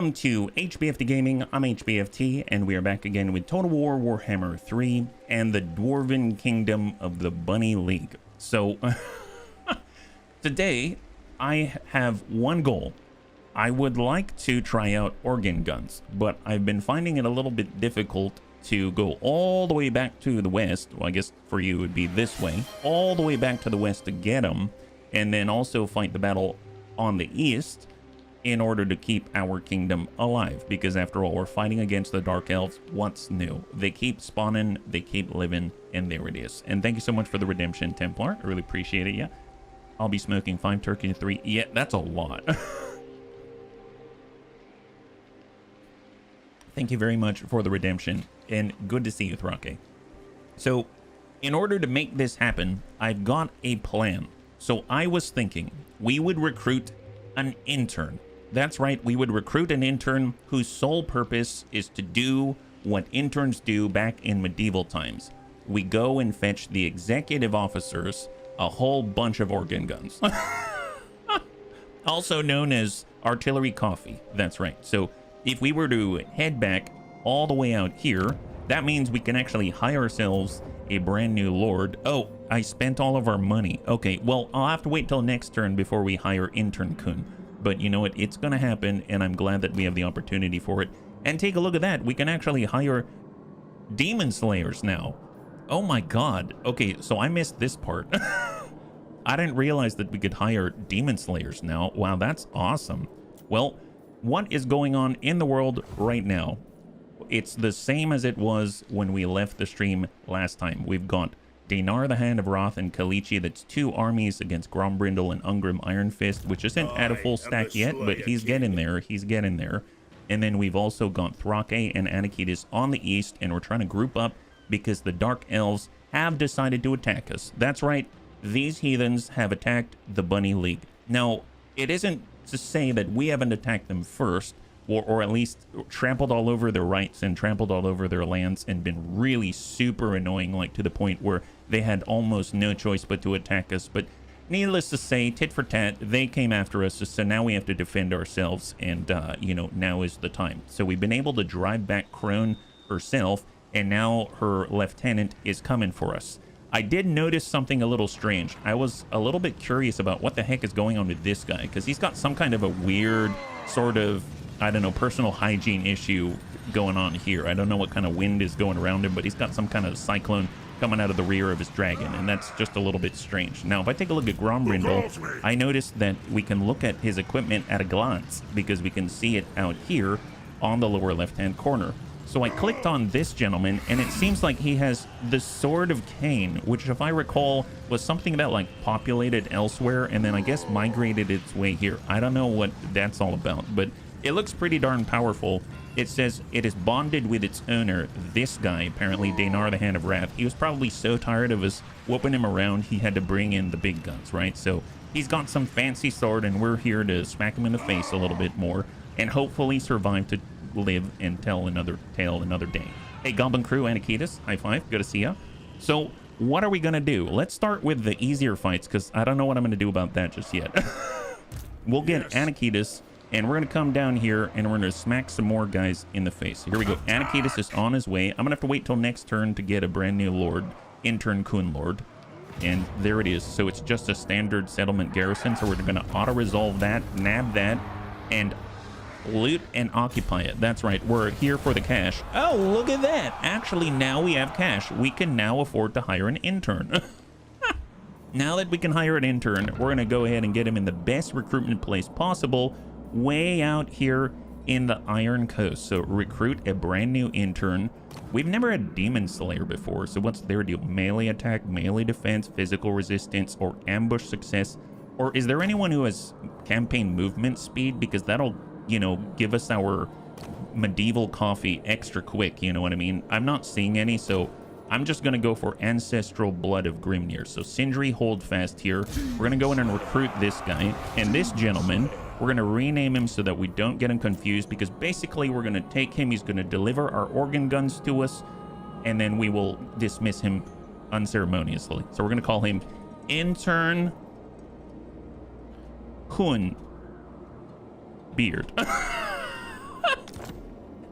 Welcome to HBFT Gaming. I'm HBFT, and we are back again with Total War Warhammer 3 and the Dwarven Kingdom of the Bunny League. So, today, I have one goal. I would like to try out organ guns, but I've been finding it a little bit difficult to go all the way back to the west. Well, I guess for you it would be this way. All the way back to the west to get them, and then also fight the battle on the east in order to keep our kingdom alive, because after all, we're fighting against the Dark Elves. What's new? They keep spawning, they keep living, and there it is. And thank you so much for the redemption, Templar. I really appreciate it. Yeah, I'll be smoking 5 turkey and 3. Yeah, that's a lot. Thank you very much for the redemption, and good to see you, Thrake. So, in order to make this happen, I've got a plan. So I was thinking we would recruit an intern. That's right, we would recruit an intern whose sole purpose is to do what interns do back in medieval times. We go and fetch the executive officers a whole bunch of organ guns. Also known as artillery coffee. That's right. So if we were to head back all the way out here, that means we can actually hire ourselves a brand new lord. Oh, I spent all of our money. Okay, well, I'll have to wait till next turn before we hire intern Kun. But you know what? It's going to happen, and I'm glad that we have the opportunity for it. And take a look at that. We can actually hire demon slayers now. Oh my god. Okay, so I missed this part. I didn't realize that we could hire demon slayers now. Wow, that's awesome. Well, what is going on in the world right now? It's the same as it was when we left the stream last time. We've got Danar the Hand of Wrath and Kalichi. That's 2 armies against Grombrindal and Ungrim Iron Fist, which isn't at a full stack yet, but he's getting there. He's getting there. And then we've also got Thrake and Anakitis on the east, and we're trying to group up because the Dark Elves have decided to attack us. That's right, these heathens have attacked the Bunny League. Now, it isn't to say that we haven't attacked them first, or at least trampled all over their rights and trampled all over their lands and been really super annoying, like to the point where they had almost no choice but to attack us. But needless to say, tit for tat, they came after us, so now we have to defend ourselves, and you know, now is the time. So we've been able to drive back Crone herself, and now her lieutenant is coming for us. I did notice something a little strange. I was a little bit curious about what the heck is going on with this guy, because he's got some kind of a weird sort of, I don't know, personal hygiene issue going on here. I don't know what kind of wind is going around him, but he's got some kind of cyclone coming out of the rear of his dragon, and that's just a little bit strange. Now, if I take a look at Grombrindal, I noticed that we can look at his equipment at a glance because we can see it out here on the lower left-hand corner. So I clicked on this gentleman, and it seems like he has the Sword of Cain, which, if I recall, was something that like populated elsewhere and then I guess migrated its way here. I don't know what that's all about, but it looks pretty darn powerful. It says it is bonded with its owner, this guy, apparently Danar the Hand of Wrath. He was probably so tired of us whooping him around, he had to bring in the big guns, right? So he's got some fancy sword, and we're here to smack him in the face a little bit more and hopefully survive to live and tell another tale another day. Hey, Goblin Crew, Anakitis, high five, good to see ya. So what are we gonna do? Let's start with the easier fights, because I don't know what I'm gonna do about that just yet. We'll get Anakitis, and we're going to come down here, and we're going to smack some more guys in the face. Here we go. Anakitis is on his way. I'm going to have to wait till next turn to get a brand new lord, intern Kun Lord. And there it is. So it's just a standard settlement garrison. So we're going to auto-resolve that, nab that, and loot and occupy it. That's right. We're here for the cash. Oh, look at that. Actually, now we have cash. We can now afford to hire an intern. Now that we can hire an intern, we're going to go ahead and get him in the best recruitment place possible, way out here in the Iron Coast. So recruit a brand new intern. We've never had Demon Slayer before, so what's their deal? Melee attack, melee defense, physical resistance, or ambush success? Or is there anyone who has campaign movement speed? Because that'll, you know, give us our medieval coffee extra quick, you know what I mean? I'm not seeing any, so I'm just going to go for Ancestral Blood of Grimnir. So Sindri, hold fast here. We're going to go in and recruit this guy, and this gentleman, we're going to rename him so that we don't get him confused, because basically we're going to take him, he's going to deliver our organ guns to us, and then we will dismiss him unceremoniously. So we're going to call him Intern Kun Beard.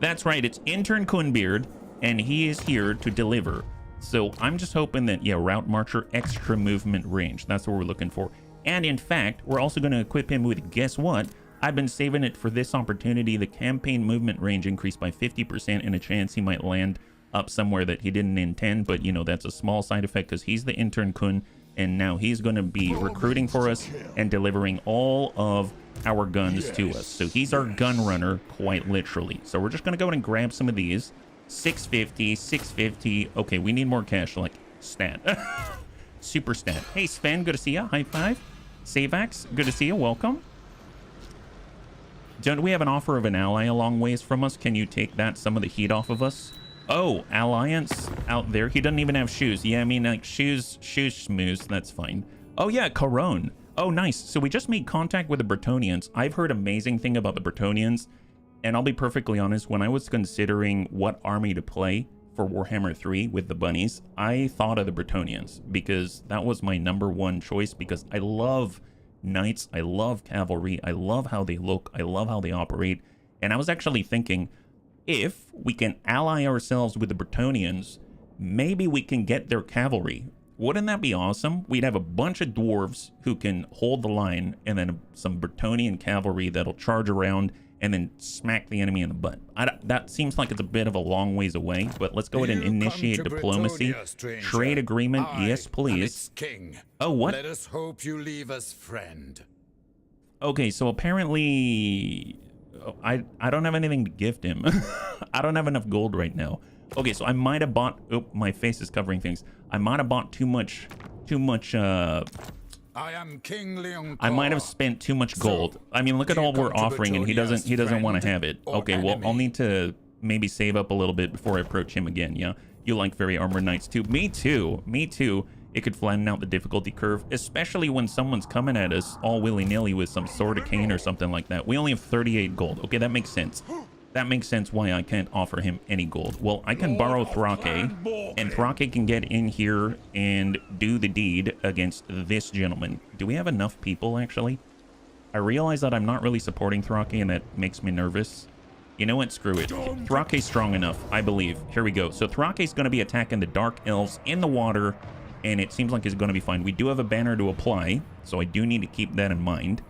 That's right, it's intern Kunbeard, and he is here to deliver. So I'm just hoping that, yeah, route marcher, extra movement range. That's what we're looking for. And in fact, we're also going to equip him with, guess what? I've been saving it for this opportunity. The campaign movement range increased by 50% and a chance he might land up somewhere that he didn't intend. But, you know, that's a small side effect because he's the intern Kun. And now he's going to be recruiting for us and delivering all of our guns to us. So he's our gun runner, quite literally. So we're just going to go ahead and grab some of these. 650, 650. Okay, we need more cash, like stat. Super stat. Hey, Sven, good to see you. High five. Savax, good to see you. Welcome. Don't we have an offer of an ally a long ways from us? Can you take some of the heat off of us? Oh, Alliance out there. He doesn't even have shoes. Yeah, I mean, like, shoes schmooze. That's fine. Oh, yeah, Corone. Oh, nice. So we just made contact with the Bretonnians. I've heard amazing thing about the Bretonnians. And I'll be perfectly honest, when I was considering what army to play for Warhammer 3 with the bunnies, I thought of the Bretonnians because that was my #1 choice because I love knights, I love cavalry, I love how they look, I love how they operate. And I was actually thinking, if we can ally ourselves with the Bretonnians, maybe we can get their cavalry. Wouldn't that be awesome? We'd have a bunch of dwarves who can hold the line and then some Bretonnian cavalry that'll charge around and then smack the enemy in the butt. That seems like it's a bit of a long ways away, but let's go ahead and initiate diplomacy. Trade agreement, yes, please. Oh, what? Let us hope you leave us friend. Okay, so apparently I don't have anything to gift him. I don't have enough gold right now. Okay, so I might have bought, oh, my face is covering things. I might have bought too much I am King Leon. I might have spent too much gold. I mean, look at all we're offering, and he doesn't want to have it. Okay, well, I'll need to maybe save up a little bit before I approach him again. Yeah, you like very armored knights too. Me too. Me too. It could flatten out the difficulty curve, especially when someone's coming at us all willy-nilly with some sword of cane or something like that. We only have 38 gold. Okay, that makes sense. That makes sense why I can't offer him any gold. Well, I can borrow Thrake, and Thrake can get in here and do the deed against this gentleman. Do we have enough people, actually? I realize that I'm not really supporting Thrake, and that makes me nervous. You know what? Screw it. Thrake's strong enough, I believe. Here we go. So Thrake's going to be attacking the Dark Elves in the water, and it seems like he's going to be fine. We do have a banner to apply, so I do need to keep that in mind.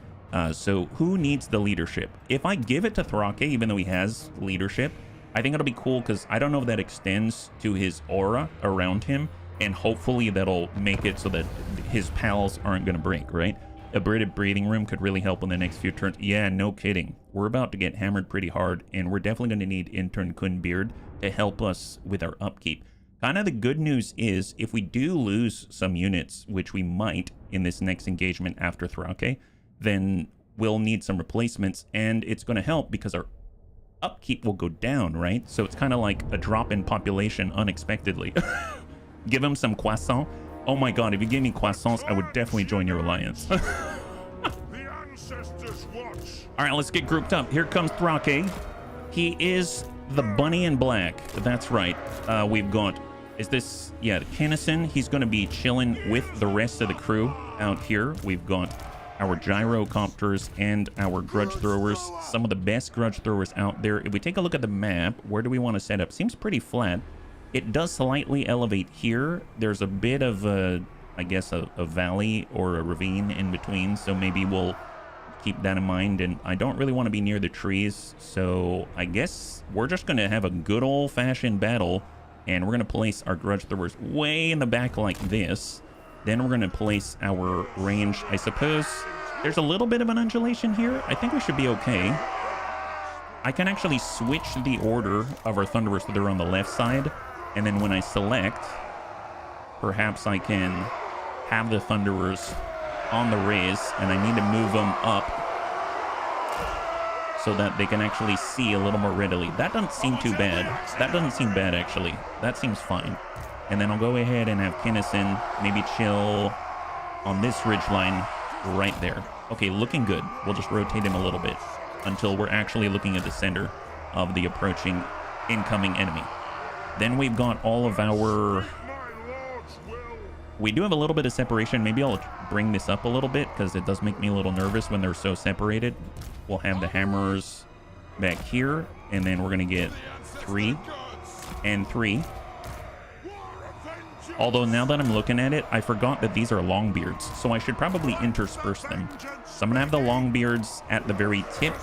So who needs the leadership? If I give it to Thrake, even though he has leadership, I think it'll be cool because I don't know if that extends to his aura around him, and hopefully that'll make it so that his pals aren't going to break, right? A breathing room could really help in the next few turns. Yeah, no kidding. We're about to get hammered pretty hard, and we're definitely going to need intern Kunbeard to help us with our upkeep. Kind of the good news is, if we do lose some units, which we might in this next engagement after Thrake, then we'll need some replacements, and it's going to help because our upkeep will go down, right? So it's kind of like a drop in population unexpectedly. Give him some croissant. Oh my god, if you gave me croissants, I would definitely join your alliance. All right, let's get grouped up. Here comes Thrake. He is the bunny in black. That's right. We've got, is this, yeah, Kennison. He's going to be chilling with the rest of the crew out here. We've got our gyrocopters and our grudge throwers, some of the best grudge throwers out there. If we take a look at the map, where do we want to set up? Seems pretty flat. It does slightly elevate here. There's a bit of a, I guess, a valley or a ravine in between, so maybe we'll keep that in mind. And I don't really want to be near the trees, so I guess we're just going to have a good old-fashioned battle, and we're going to place our grudge throwers way in the back like this. Then we're going to place our range. I suppose there's a little bit of an undulation here. I think we should be okay. I can actually switch the order of our Thunderers so they're on the left side. And then when I select, perhaps I can have the Thunderers on the raise. And I need to move them up so that they can actually see a little more readily. That doesn't seem too bad. That doesn't seem bad, actually. That seems fine. And then I'll go ahead and have Kennison maybe chill on this ridgeline right there. Okay, looking good. We'll just rotate him a little bit until we're actually looking at the center of the approaching incoming enemy. Then we've got all of our... We do have a little bit of separation. Maybe I'll bring this up a little bit because it does make me a little nervous when they're so separated. We'll have the hammerers back here, and then we're gonna get 3 and 3. Although now that I'm looking at it, I forgot that these are Longbeards, so I should probably intersperse them. So I'm gonna have the Longbeards at the very tip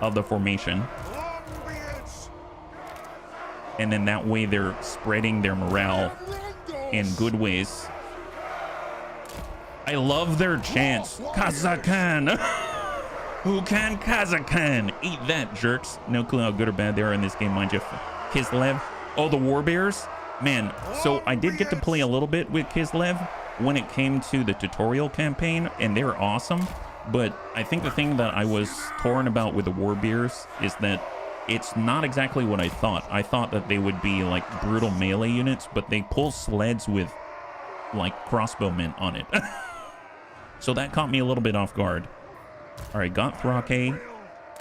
of the formation. And then that way they're spreading their morale in good ways. I love their chants. Kazakhstan! Who can Kazakhstan? Eat that, jerks. No clue how good or bad they are in this game, mind you. Kislev. Oh, the Warbears? Man, so I did get to play a little bit with Kislev when it came to the tutorial campaign, and they're awesome. But I think the thing that I was torn about with the Warbears is that it's not exactly what I thought. I thought that they would be like brutal melee units, but they pull sleds with like crossbowmen on it. So that caught me a little bit off guard. All right, got Thrake.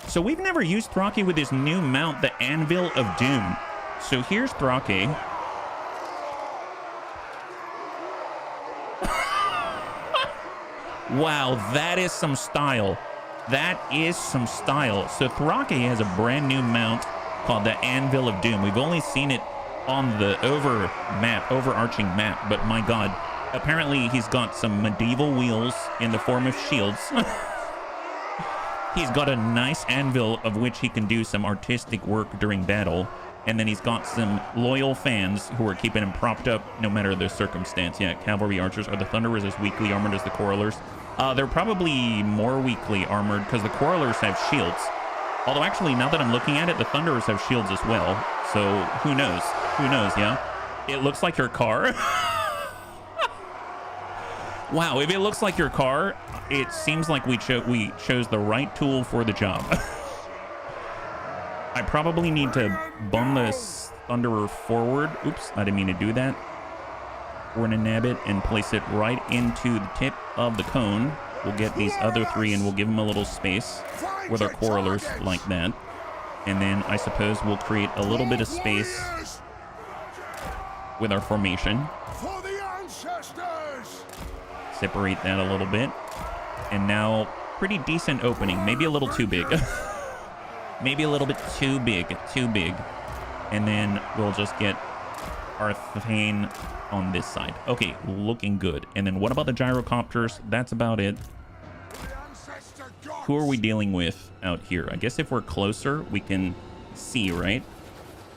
So we've never used Thrake with his new mount, the Anvil of Doom. So here's Thrake. Wow, that is some style. That is some style. So Thrake has a brand new mount called the Anvil of Doom. We've only seen it on the overarching map, but my god. Apparently he's got some medieval wheels in the form of shields. He's got a nice anvil of which he can do some artistic work during battle. And then he's got some loyal fans who are keeping him propped up no matter the circumstance. Yeah, cavalry archers. Are the Thunderers as weakly armored as the Quarrelers? They're probably more weakly armored because the Quarrelers have shields. Although actually, now that I'm looking at it, the Thunderers have shields as well. So who knows? Who knows, yeah? It looks like your car. Wow, if it looks like your car, it seems like we chose the right tool for the job. I probably need to bum this Thunderer forward. Oops, I didn't mean to do that. We're gonna nab it and place it right into the tip of the cone. We'll get these other 3 and we'll give them a little space with our Quarrelers like that. And then I suppose we'll create a little bit of space with our formation. Separate that a little bit. And now, pretty decent opening. Maybe a little too big. Maybe a little bit too big. And then we'll just get our Thane on this side. Okay, looking good. And then what about the gyrocopters? That's about it. Who are we dealing with out here? I guess if we're closer, we can see, right?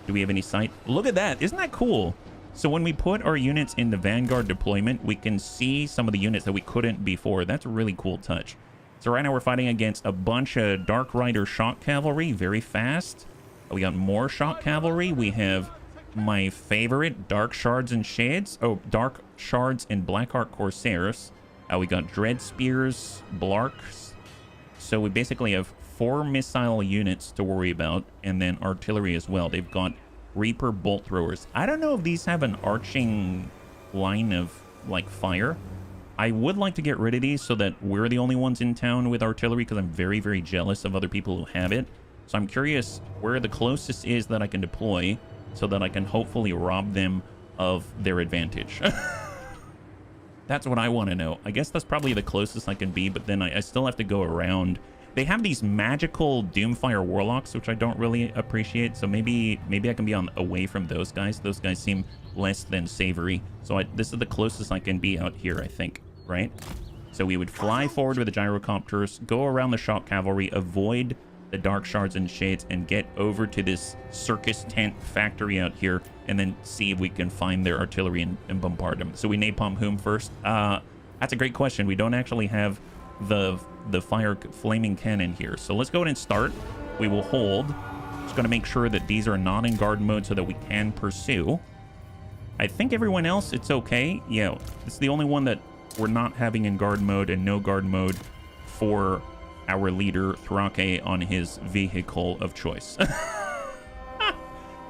Do we have any sight? Look at that. Isn't that cool? So when we put our units in the Vanguard deployment, we can see some of the units that we couldn't before. That's a really cool touch. So right now we're fighting against a bunch of Dark Rider shock cavalry, very fast. We got more shock cavalry. We have my favorite, Dark Shards and Shades. Oh, Dark Shards and Blackheart Corsairs. We got Dread Spears, Blarks. So we basically have 4 missile units to worry about, and then artillery as well. They've got Reaper bolt throwers. I don't know if these have an arching line of like fire. I would like to get rid of these so that we're the only ones in town with artillery, because I'm very, very jealous of other people who have it. So I'm curious where the closest is that I can deploy so that I can hopefully rob them of their advantage. That's what I want to know. I guess that's probably the closest I can be, but then I still have to go around. They have these magical Doomfire Warlocks, which I don't really appreciate. So maybe I can be away from those guys. Those guys seem less than savory. So this is the closest I can be out here, I think, right? So we would fly forward with the gyrocopters, go around the shock cavalry, avoid the Dark Shards and Shades, and get over to this circus tent factory out here, and then see if we can find their artillery and bombard them. So we napalm whom first? That's a great question. We don't actually have the flaming cannon here. So let's go ahead and start. We will hold. Just going to make sure that these are not in guard mode so that we can pursue. I think everyone else, it's okay. Yeah, it's the only one that we're not having in guard mode and no guard mode for our leader, Thrake, on his vehicle of choice.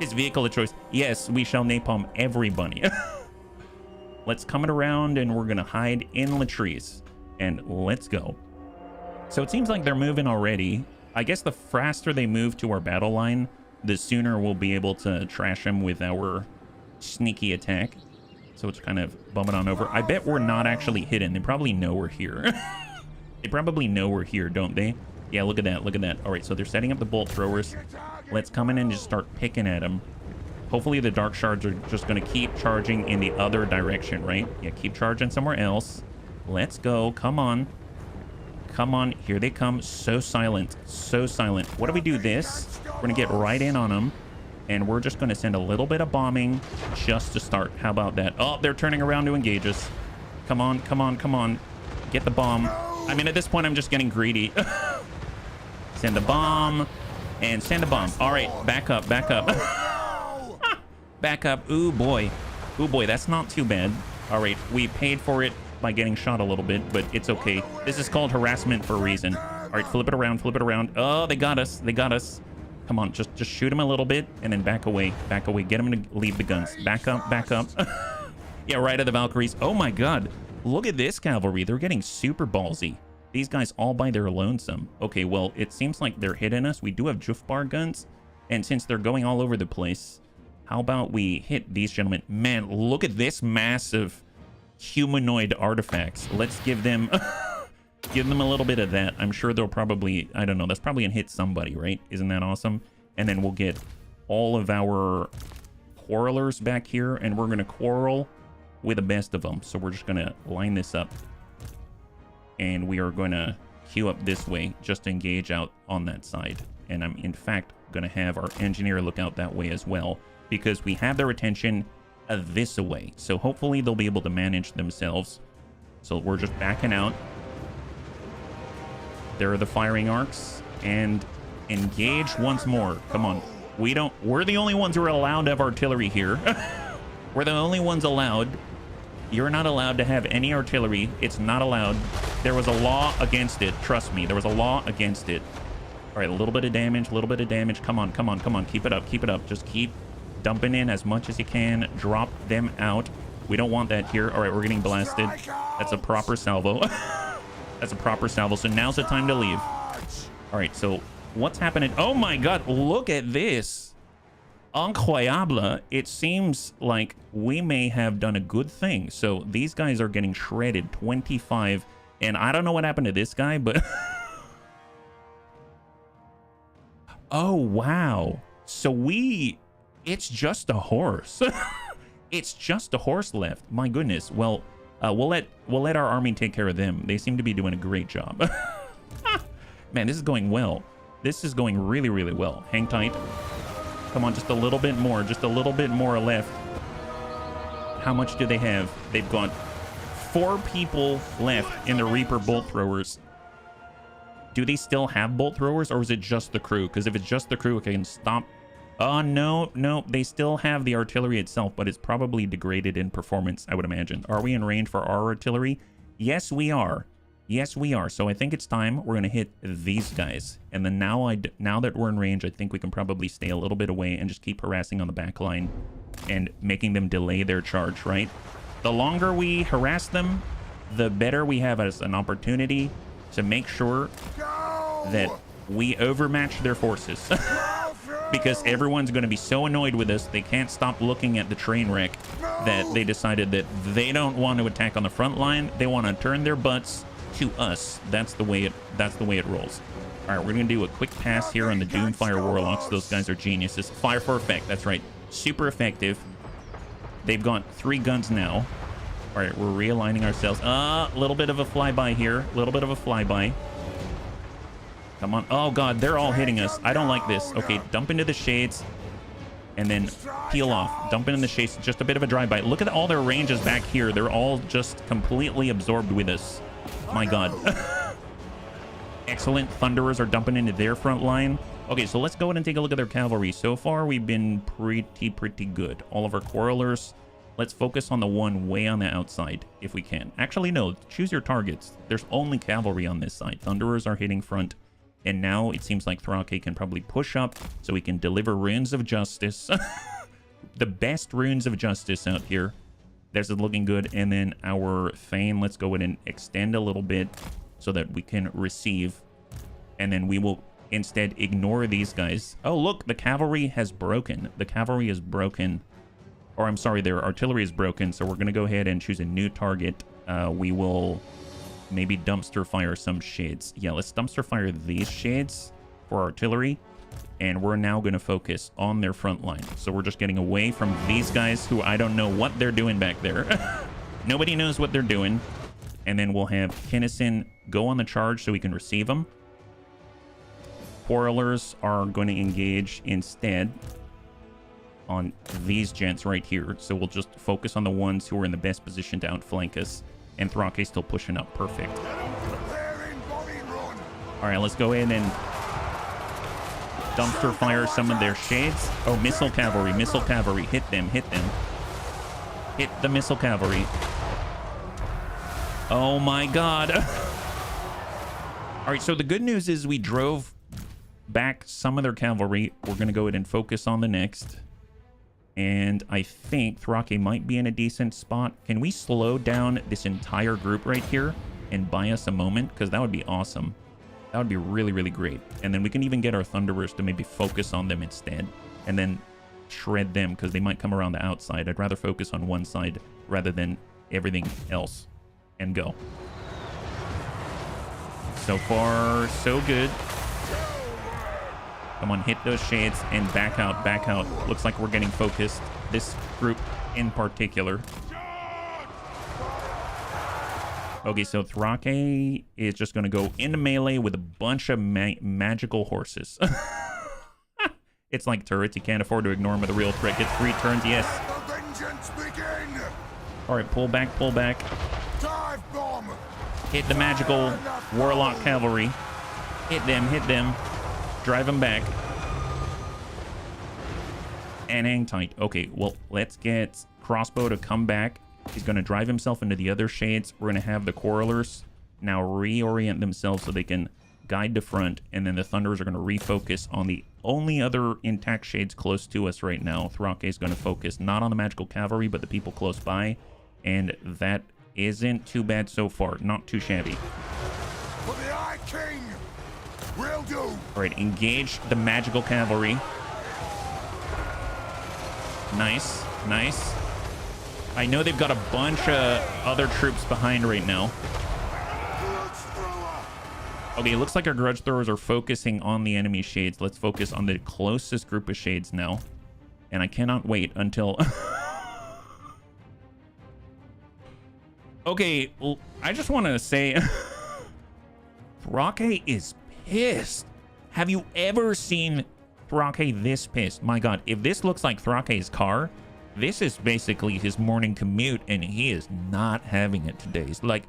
His vehicle of choice. Yes, we shall napalm everybody. Let's come it around and we're going to hide in the trees. And let's go. So it seems like they're moving already. I guess the faster they move to our battle line, the sooner we'll be able to trash them with our sneaky attack. So it's kind of bumming on over. I bet we're not actually hidden. They probably know we're here. They probably know we're here, don't they? Yeah, look at that. Look at that. All right, so they're setting up the bolt throwers. Let's come in and just start picking at them. Hopefully the dark shards are just going to keep charging in the other direction, right? Yeah, keep charging somewhere else. Let's go. Come on. Come on. Here they come. So silent. So silent. What do we do this? We're going to get right in on them. And we're just going to send a little bit of bombing just to start. How about that? Oh, they're turning around to engage us. Come on. Come on. Come on. Get the bomb. I mean, at this point, I'm just getting greedy. Send a bomb. And send a bomb. All right. Back up. Back up. Back up. Ooh, boy. Ooh, boy. That's not too bad. All right. We paid for it by getting shot a little bit, but it's okay. This is called harassment for a reason. All right. Flip it around. Flip it around. Oh, they got us. They got us. Come on. Just shoot them a little bit and then back away. Back away. Get them to leave the guns. Back up. Back up. Yeah, right at the Valkyries. Oh, my God. Look at this cavalry. They're getting super ballsy. These guys all by their lonesome. Okay, well, it seems like they're hitting us. We do have Jufbar guns. And since they're going all over the place, how about we hit these gentlemen? Man, look at this massive humanoid artifacts. Let's give them give them a little bit of that. I'm sure they'll probably, I don't know, that's probably gonna hit somebody, right? Isn't that awesome? And then we'll get all of our quarrelers back here, and we're gonna quarrel with the best of them. So we're just gonna line this up, and we are gonna queue up this way just to engage out on that side. And I'm in fact gonna have our engineer look out that way as well, because we have their attention this way. So hopefully they'll be able to manage themselves. So we're just backing out. There are the firing arcs, and engage once more. Come on. We're the only ones who are allowed to have artillery here. We're the only ones allowed. You're not allowed to have any artillery. It's not allowed. There was a law against it. Trust me, there was a law against it. All right, a little bit of damage, a little bit of damage. Come on, come on, come on. Keep it up, keep it up. Just keep dumping in as much as you can. Drop them out. We don't want that here. All right, we're getting blasted. That's a proper salvo. That's a proper salvo. So now's the time to leave. All right, so what's happening? Oh my God, look at this. Incroyable. It seems like we may have done a good thing. So these guys are getting shredded. 25. And I don't know what happened to this guy, but... Oh, wow. So it's just a horse. It's just a horse left. My goodness. Well, we'll let our army take care of them. They seem to be doing a great job. Man, this is going well. This is going really, really well. Hang tight. Come on, just a little bit more. Just a little bit more left. How much do they have? They've got 4 people left in the Reaper bolt throwers. Do they still have bolt throwers, or is it just the crew? Because if it's just the crew, okay, can stop. Oh, no. They still have the artillery itself, but it's probably degraded in performance, I would imagine. Are we in range for our artillery? Yes, we are. Yes, we are. So I think it's time. We're going to hit these guys. And then now that we're in range, I think we can probably stay a little bit away and just keep harassing on the back line and making them delay their charge, right? The longer we harass them, the better we have as an opportunity to make sure that we overmatch their forces. Because everyone's going to be so annoyed with us, they can't stop looking at the train wreck, that they decided that they don't want to attack on the front line. They want to turn their butts to us. That's the way it rolls. All right, we're going to do a quick pass here on the Doomfire Warlocks. Those guys are geniuses. Fire for effect. That's right. Super effective. They've got 3 guns now. All right, we're realigning ourselves. A little bit of a flyby here. A little bit of a flyby. Come on. Oh, God, they're all hitting us. I don't like this. Okay, dump into the shades and then peel off. Dump into the shades. Just a bit of a drive-by. Look at all their ranges back here. They're all just completely absorbed with us. My God. Excellent. Thunderers are dumping into their front line. Okay, so let's go ahead and take a look at their cavalry. So far, we've been pretty good. All of our quarrelers. Let's focus on the one way on the outside, if we can. Actually, no. Choose your targets. There's only cavalry on this side. Thunderers are hitting front. And now it seems like Thrake can probably push up so we can deliver runes of justice. The best runes of justice out here. This is looking good. And then our Thane, let's go ahead and extend a little bit so that we can receive. And then we will instead ignore these guys. Oh, look, the cavalry has broken. The cavalry is broken. Or I'm sorry, their artillery is broken. So we're going to go ahead and choose a new target. We will maybe dumpster fire some shades. Yeah, let's dumpster fire these shades for artillery. And we're now going to focus on their front line. So we're just getting away from these guys who I don't know what they're doing back there. Nobody knows what they're doing. And then we'll have Kinnison go on the charge so we can receive them. Quarrelers are going to engage instead on these gents right here. So we'll just focus on the ones who are in the best position to outflank us. And Thrake's still pushing up. Perfect. All right, let's go in and dumpster fire some of their shades. Oh, missile cavalry, missile cavalry. Hit them, hit them. Hit the missile cavalry. Oh my god. All right, so the good news is we drove back some of their cavalry. We're going to go ahead and focus on the next. And I think Thrake might be in a decent spot. Can we slow down this entire group right here and buy us a moment? Because that would be awesome. That would be really, really great. And then we can even get our Thunderers to maybe focus on them instead. And then shred them because they might come around the outside. I'd rather focus on one side rather than everything else. And go. So far, so good. Come on, hit those shades and back out, back out. Looks like we're getting focused. This group in particular. Okay, so Thrake is just going to go into melee with a bunch of magical horses. It's like turrets. You can't afford to ignore them with a real threat. Get 3 turns, yes. All right, pull back, pull back. Hit the magical warlock cavalry. Hit them, drive them back. And hang tight. Okay, well, let's get Crossbow to come back. He's going to drive himself into the other shades. We're going to have the Quarrelers now reorient themselves so they can guide the front. And then the Thunderers are going to refocus on the only other intact shades close to us right now. Thrake is going to focus not on the magical cavalry, but the people close by. And that isn't too bad so far. Not too shabby. For the Eye King, will do. All right, engage the magical cavalry. Nice, nice. I know they've got a bunch of other troops behind right now. Okay, it looks like our grudge throwers are focusing on the enemy shades. Let's focus on the closest group of shades now. And I cannot wait until... Okay, well, I just want to say... Thrake is pissed. Have you ever seen Thrake this pissed? My god, if this looks like Thrake's car... This is basically his morning commute, and he is not having it today. He's like,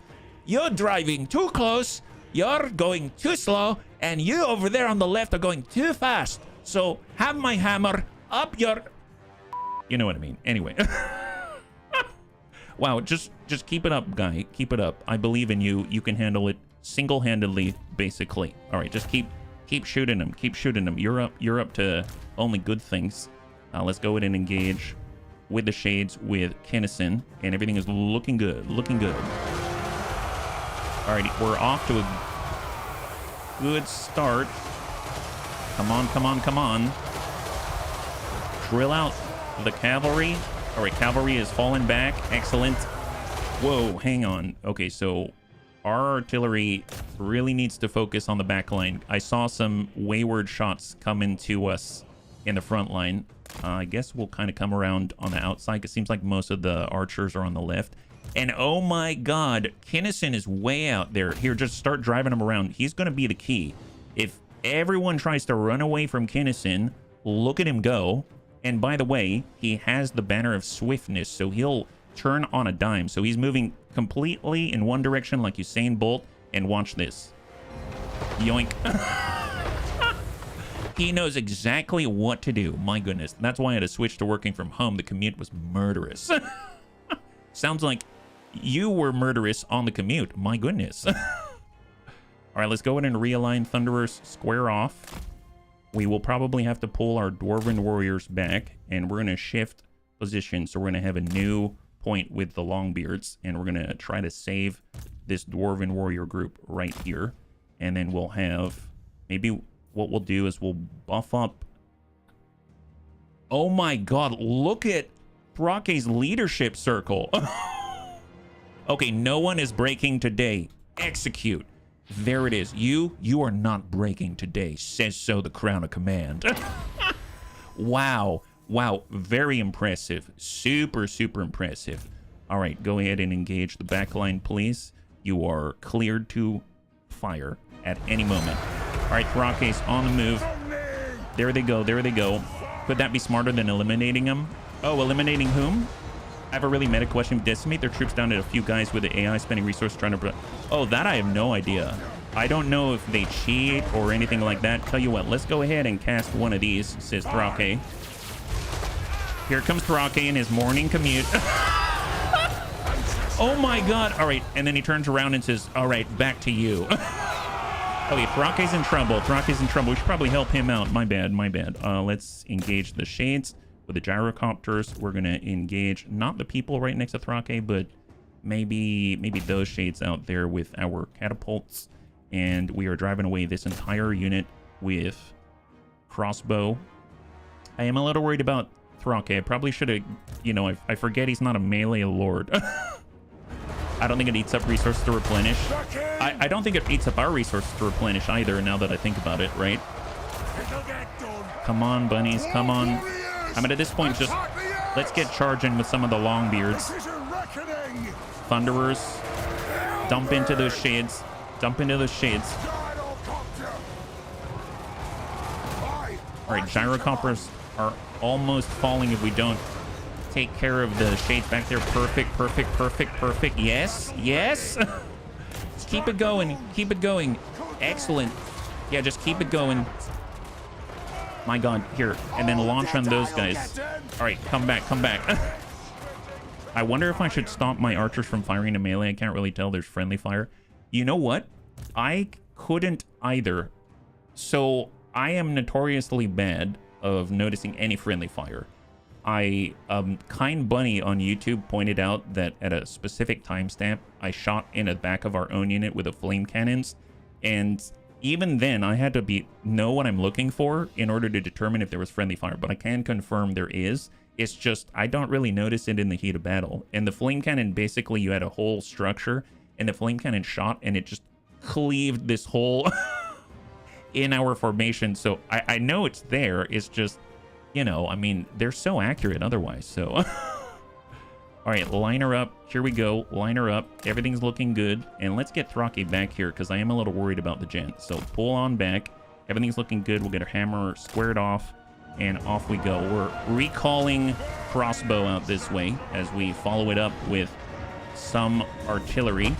you're driving too close, you're going too slow, and you over there on the left are going too fast. So have my hammer up your... You know what I mean. Anyway. Wow, just keep it up, guy. Keep it up. I believe in you. You can handle it single-handedly, basically. All right, just keep shooting him. Keep shooting him. You're up to only good things. Let's go ahead and engage with the shades with Kinnison, and everything is looking good, looking good. Alrighty, we're off to a good start. Come on, come on, come on. Drill out the cavalry. Alright, cavalry is falling back. Excellent. Whoa, hang on. Okay, so our artillery really needs to focus on the back line. I saw some wayward shots come into us in the front line. I guess we'll kind of come around on the outside. It seems like most of the archers are on the left. And oh my god, Kinnison is way out there. Here, just start driving him around. He's going to be the key. If everyone tries to run away from Kinnison, look at him go. And by the way, he has the banner of swiftness, so he'll turn on a dime. So he's moving completely in one direction like Usain Bolt. And watch this. Yoink. He knows exactly what to do. My goodness. That's why I had to switch to working from home. The commute was murderous. Sounds like you were murderous on the commute. My goodness. All right, let's go ahead and realign Thunderers square off. We will probably have to pull our Dwarven warriors back, and we're going to shift position. So we're going to have a new point with the Longbeards, and we're going to try to save this Dwarven warrior group right here. And then we'll have maybe... What we'll do is we'll buff up. Oh my god, look at Thrake's leadership circle. Okay, no one is breaking today. Execute. There it is. You are not breaking today. Says so the crown of command. Wow. Wow. Very impressive. Super, super impressive. All right. Go ahead and engage the back line, please. You are cleared to fire at any moment. All right. Thrake's on the move. There they go. There they go. Could that be smarter than eliminating them? Oh, eliminating whom? I have a really meta question. Decimate their troops down to a few guys with the AI spending resources trying to... Oh, that I have no idea. I don't know if they cheat or anything like that. Tell you what, let's go ahead and cast one of these, says Thrake. Here comes Thrake in his morning commute. Oh my god. All right, and then he turns around and says, all right, back to you. Okay, Thrake's in trouble. Thrake's in trouble. We should probably help him out. My bad, my bad. Let's engage the shades. With the gyrocopters, we're gonna engage not the people right next to Thrake, but maybe those shades out there with our catapults. And we are driving away this entire unit with crossbow. I am a little worried about Thrake. I probably should have, you know, I forget he's not a melee lord. I don't think it eats up resources to replenish. I don't think it eats up our resources to replenish either, now that I think about it, right? Come on, bunnies, come on. I mean, at this point, just let's get charging with some of the Longbeards. Thunderers, dump into those shades. Dump into those shades. All right, gyrocopters are almost falling if we don't take care of the shades back there. Perfect, perfect, perfect, perfect. Yes, yes. Just keep it going. Keep it going. Excellent. Yeah, just keep it going. My god, here, and then launch on those guys. All right, come back, come back. I wonder if I should stop my archers from firing a melee. I can't really tell. There's friendly fire. You know what? I couldn't either. So I am notoriously bad of noticing any friendly fire. Kind Bunny on YouTube pointed out that at a specific timestamp, I shot in the back of our own unit with the flame cannons, and even then, I had to know what I'm looking for in order to determine if there was friendly fire, but I can confirm there is. It's just, I don't really notice it in the heat of battle. And the flame cannon, basically, you had a whole structure, and the flame cannon shot, and it just cleaved this whole in our formation. So I know it's there. It's just, you know, I mean, they're so accurate otherwise, so... All right, line her up. Here we go. Line her up. Everything's looking good. And let's get Thrake back here because I am a little worried about the gent. So pull on back. Everything's looking good. We'll get our hammer squared off and off we go. We're recalling crossbow out this way as we follow it up with some artillery.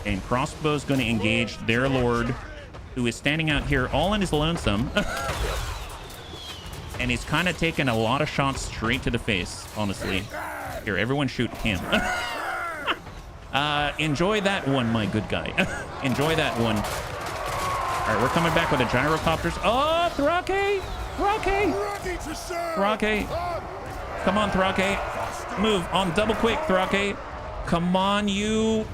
And crossbow's going to engage their lord, who is standing out here all in his lonesome. And he's kind of taking a lot of shots straight to the face, honestly. Here, everyone shoot him. Enjoy that one, my good guy. Enjoy that one. All right, we're coming back with the gyrocopters. Oh, Thrake! Thrake! Thrake! Come on, Thrake. Move on double quick, Thrake. Come on, you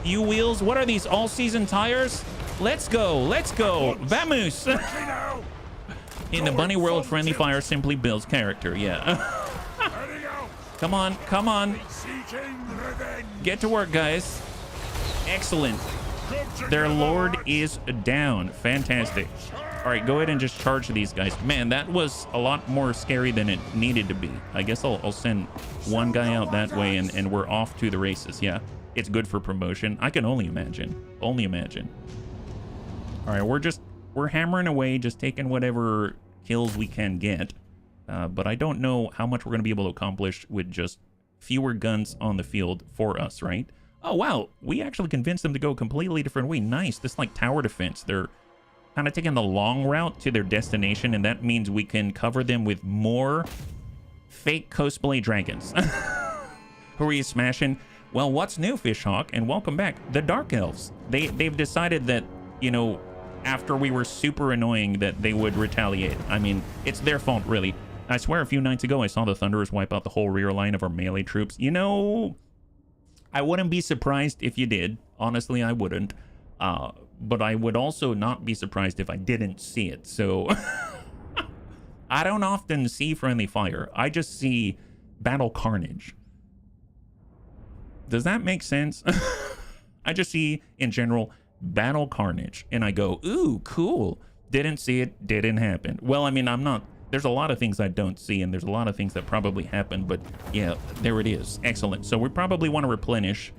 wheels. What are these, all-season tires? Let's go. Let's go. Vamoose! In the bunny world, friendly fire simply builds character. Yeah. Come on, come on. Get to work, guys. Excellent. Their lord is down. Fantastic. All right, go ahead and just charge these guys. Man, that was a lot more scary than it needed to be. I guess I'll send one guy out that way and we're off to the races. Yeah, it's good for promotion. I can only imagine. Only imagine. All right, we're hammering away, just taking whatever kills we can get. But I don't know how much we're going to be able to accomplish with just fewer guns on the field for us, right? Oh, wow. We actually convinced them to go a completely different way. Nice. This, like, tower defense. They're kind of taking the long route to their destination, and that means we can cover them with more fake cosplay dragons. Who are you smashing? Well, what's new, Fishhawk? And welcome back. The Dark Elves. They've decided that, you know, after we were super annoying, that they would retaliate. I mean, it's their fault, really. I swear a few nights ago I saw the Thunderers wipe out the whole rear line of our melee troops. You know, I wouldn't be surprised if you did. Honestly, I wouldn't. But I would also not be surprised if I didn't see it. So I don't often see friendly fire. I just see battle carnage. Does that make sense? I just see, in general, battle carnage. And I go, ooh, cool. Didn't see it, didn't happen. Well, I mean, I'm not... There's a lot of things I don't see, and there's a lot of things that probably happen, but yeah, there it is. Excellent. So we probably want to replenish.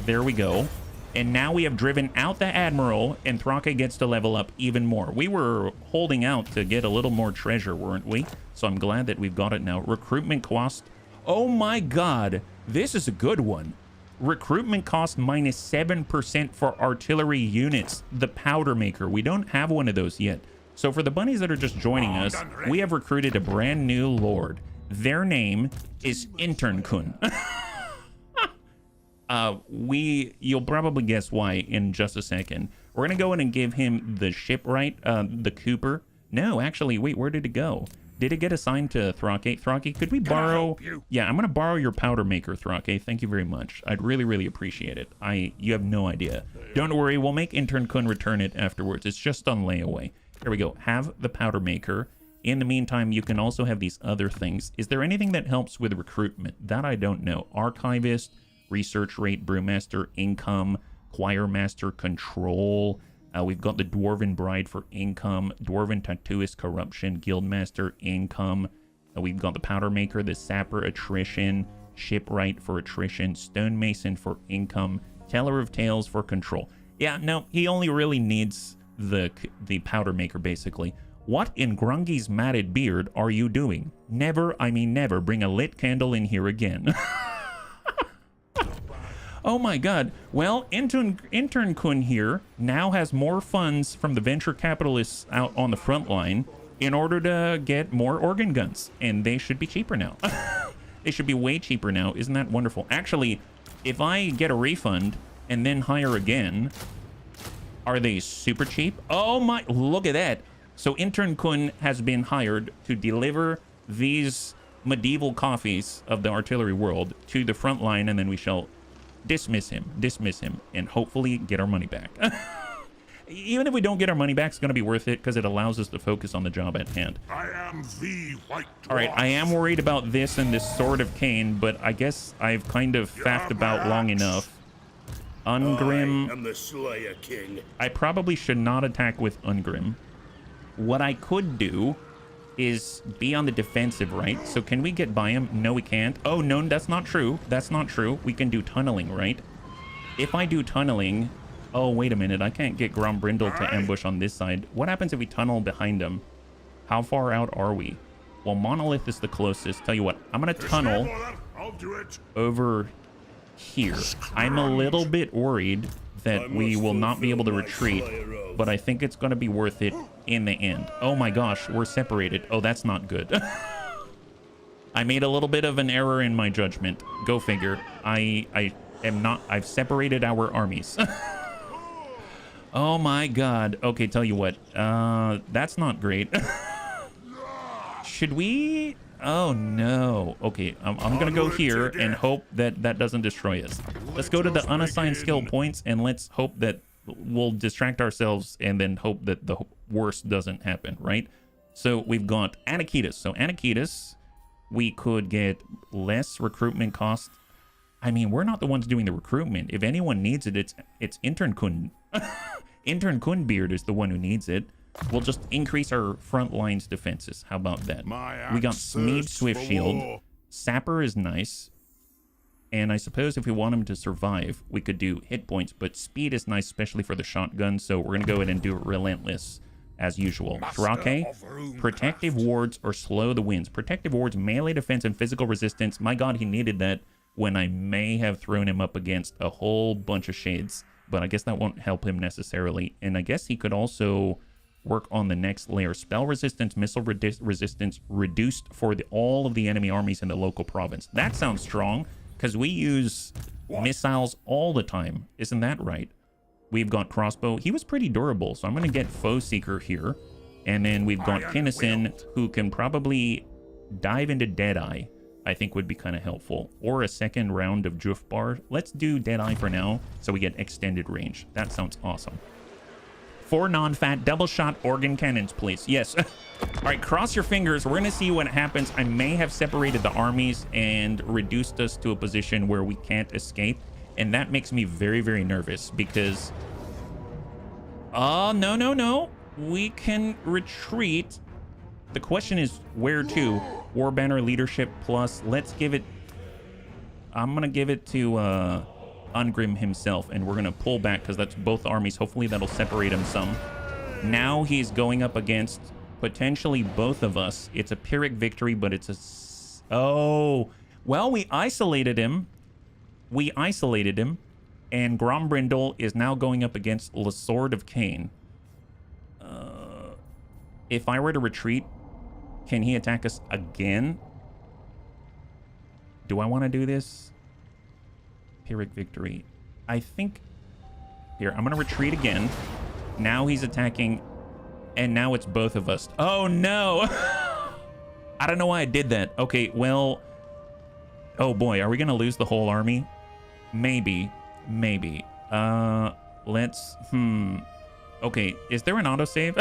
There we go. And now we have driven out the Admiral, and Thrake gets to level up even more. We were holding out to get a little more treasure, weren't we? So I'm glad that we've got it now. Recruitment cost. Oh my god, this is a good one. Recruitment cost minus 7% for artillery units. The powder maker. We don't have one of those yet. So for the bunnies that are just joining us, we have recruited a brand new lord. Their name is Intern-kun. You'll probably guess why in just a second. We're gonna go in and give him the shipwright, the Cooper. No, actually, wait, where did it go? Did it get assigned to Thrake? Thrake, could we borrow? Yeah, I'm gonna borrow your powder maker, Thrake. Thank you very much. I'd really, really appreciate it. You have no idea. Don't worry, we'll make Intern-kun return it afterwards. It's just on layaway. Here we go. Have the powder maker. In the meantime, you can also have these other things. Is there anything that helps with recruitment? That I don't know. Archivist, research rate, brewmaster, income, choir master, control. We've got the dwarven bride for income, dwarven tattooist, corruption, guildmaster, income. We've got the powder maker, the sapper, attrition, shipwright for attrition, stonemason for income, teller of tales for control. Yeah, no, he only really needs the powder maker, basically. What in Grungy's matted beard are you doing? Never, I mean never, bring a lit candle in here again. Oh my god. Well, Intern-kun here now has more funds from the venture capitalists out on the front line in order to get more organ guns. And they should be cheaper now. They should be way cheaper now. Isn't that wonderful? Actually, if I get a refund and then hire again, are they super cheap? Oh my, look at that. So Intern-kun has been hired to deliver these medieval coffees of the artillery world to the front line, and then we shall dismiss him, and hopefully get our money back. Even if we don't get our money back, it's going to be worth it because it allows us to focus on the job at hand. I am the White Dwarf. All right, I am worried about this and this Sword of Cain, but I guess I've kind of faffed about long enough. Ungrim. I am the Slayer King. I probably should not attack with Ungrim. What I could do is be on the defensive, right? So can we get by him? No, we can't. Oh, no, that's not true. That's not true. We can do tunneling, right? If I do tunneling... Oh, wait a minute. I can't get Grombrindal to ambush on this side. What happens if we tunnel behind him? How far out are we? Well, Monolith is the closest. Tell you what, I'm going to tunnel over here. I'm a little bit worried that we will not be able to retreat, but I think it's going to be worth it in the end. Oh my gosh, we're separated. Oh, that's not good. I made a little bit of an error in my judgment. Go figure. I am not... I've separated our armies. Oh my god. Okay, tell you what. That's not great. Should we... Oh no. Okay, I'm gonna go here and hope that that doesn't destroy us. Let's go to the unassigned skill points and let's hope that we'll distract ourselves and then hope that the worst doesn't happen, right? So we've got Anakitas. So Anakitas, we could get less recruitment cost. I mean, we're not the ones doing the recruitment. If anyone needs it, it's Intern-kun. Intern-kun beard is the one who needs it. We'll just increase our front line's defenses. How about that? We got Smeed Swift Shield. Sapper is nice. And I suppose if we want him to survive, we could do hit points. But speed is nice, especially for the shotgun. So we're going to go ahead and do Relentless as usual. Thrake, protective wards or slow the winds. Protective wards, melee defense, and physical resistance. My god, he needed that when I may have thrown him up against a whole bunch of shades. But I guess that won't help him necessarily. And I guess he could also work on the next layer. Spell resistance, missile resistance reduced for all of the enemy armies in the local province. That sounds strong, because we use missiles all the time. Isn't that right? We've got crossbow. He was pretty durable, so I'm going to get Foe Seeker here. And then we've got Kinnison, who can probably dive into Deadeye. I think would be kind of helpful. Or a second round of Jufbar. Let's do Deadeye for now, so we get extended range. That sounds awesome. 4 non-fat double-shot organ cannons, please. Yes. All right, cross your fingers. We're going to see what happens. I may have separated the armies and reduced us to a position where we can't escape. And that makes me very, very nervous because... no. We can retreat. The question is where to? War Banner Leadership Plus. Let's give it... I'm going to give it to Ungrim himself. And we're going to pull back because that's both armies. Hopefully that'll separate him some. Now he's going up against potentially both of us. It's a Pyrrhic victory, but it's a... Oh, well, we isolated him. And Grombrindal is now going up against the Sword of Cain. If I were to retreat, can he attack us again? Do I want to do this? Pyrrhic victory. I think... Here, I'm going to retreat again. Now he's attacking, and now it's both of us. Oh, no! I don't know why I did that. Okay, well... Oh, boy, are we going to lose the whole army? Maybe. Let's... Okay, is there an autosave?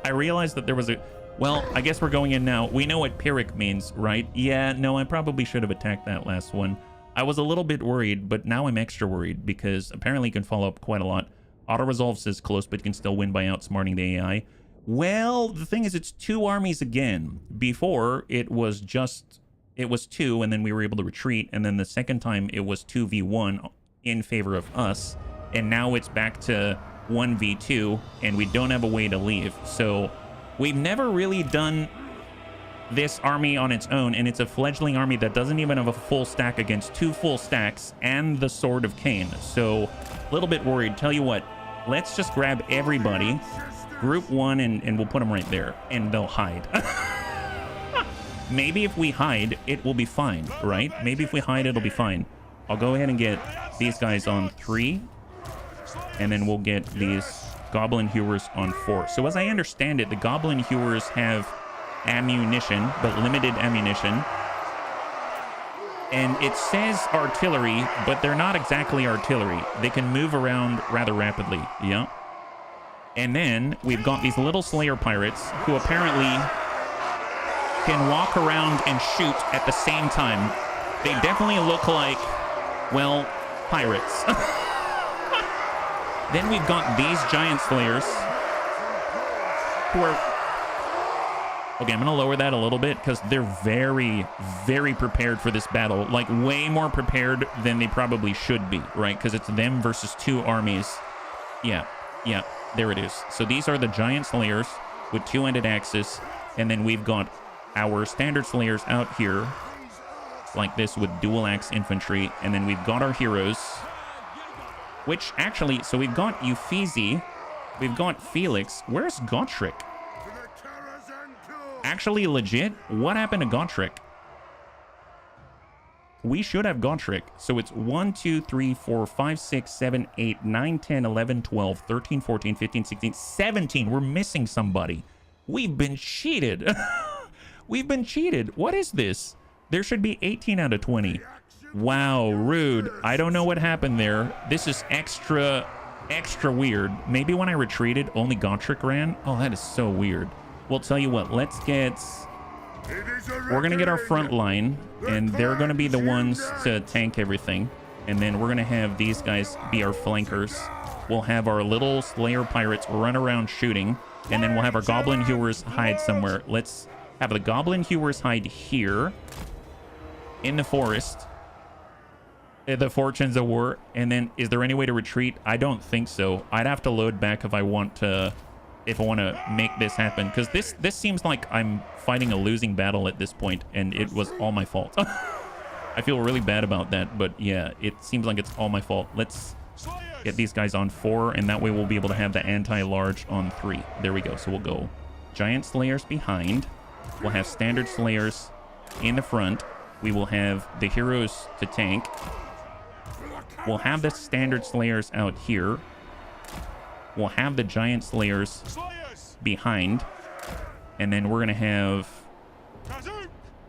I realized that there was a... Well, I guess we're going in now. We know what Pyrrhic means, right? Yeah, no, I probably should have attacked that last one. I was a little bit worried, but now I'm extra worried because apparently it can follow up quite a lot. Auto-resolve says close, but can still win by outsmarting the AI. Well, the thing is, it's 2 armies again. Before, it was 2, and then we were able to retreat, and then the second time it was 2v1 in favor of us, and now it's back to 1v2, and we don't have a way to leave. So we've never really done this army on its own, and it's a fledgling army that doesn't even have a full stack against 2 full stacks and the Sword of Cain. So a little bit worried. Tell you what, let's just grab everybody, group 1, and we'll put them right there, and they'll hide. Maybe if we hide, it will be fine, right? Maybe if we hide, it'll be fine. I'll go ahead and get these guys on 3, and then we'll get these Goblin Hewers on 4. So as I understand it, the Goblin Hewers have ammunition, but limited ammunition. And it says artillery, but they're not exactly artillery. They can move around rather rapidly, yeah? And then we've got these little Slayer Pirates who apparently can walk around and shoot at the same time. They definitely look like, well, pirates. Then we've got these Giant Slayers who are... Okay, I'm going to lower that a little bit because they're very, very prepared for this battle. Like, way more prepared than they probably should be, right? Because it's them versus 2 armies. Yeah, there it is. So these are the Giant Slayers with 2-ended axes. And then we've got our standard Slayers out here like this with dual axe infantry. And then we've got our heroes, which actually... So we've got Uffizi. We've got Felix. Where's Gotrek? Actually, legit, what happened to Gotrek? We should have Gotrek. So it's 1, 2, 3, 4, 5, 6, 7, 8, 9, 10, 11, 12, 13, 14, 15, 16, 17. We're missing somebody. We've been cheated. We've been cheated. What is this? There should be 18 out of 20. Wow, rude. I don't know what happened there. This is extra weird. Maybe when I retreated, only Gotrek ran? Oh, that is so weird. Well, tell you what, let's get... We're going to get our front line, and they're going to be the ones to tank everything. And then we're going to have these guys be our flankers. We'll have our little Slayer Pirates run around shooting, and then we'll have our Goblin Hewers hide somewhere. Let's have the Goblin Hewers hide here in the forest. The Fortunes of War. And then, is there any way to retreat? I don't think so. I'd have to load back if I want to make this happen, because this seems like I'm fighting a losing battle at this point, and it was all my fault. I feel really bad about that, but yeah, it seems like it's all my fault. Let's get these guys on 4, and that way we'll be able to have the anti-large on 3. There we go. So we'll go Giant Slayers behind. We'll have Standard Slayers in the front. We will have the heroes to tank. We'll have the Standard Slayers out here. We'll have the Giant Slayers behind. And then we're going to have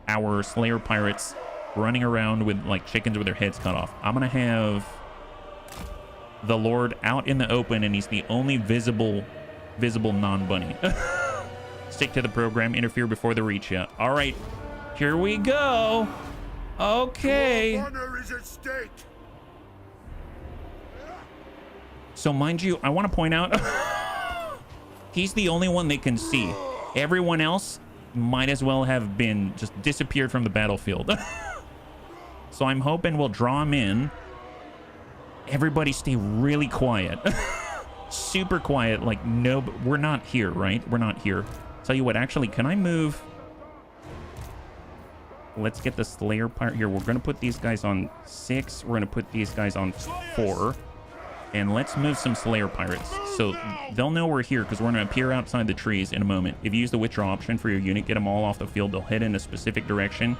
our Slayer Pirates running around with like chickens with their heads cut off. I'm going to have the Lord out in the open, and he's the only visible non-bunny. Stick to the program. Interfere before the reach. Yeah. All right. Here we go. Okay. Your honor is at stake. So mind you, I want to point out, he's the only one they can see. Everyone else might as well have been just disappeared from the battlefield. So I'm hoping we'll draw him in. Everybody stay really quiet. Super quiet, like no, we're not here, right? We're not here. Tell you what, actually, can I move? Let's get the Slayer part here. We're going to put these guys on 6. We're going to put these guys on 4. And let's move some Slayer pirates. So they'll know we're here because we're going to appear outside the trees in a moment. If you use the withdraw option for your unit, get them all off the field. They'll head in a specific direction.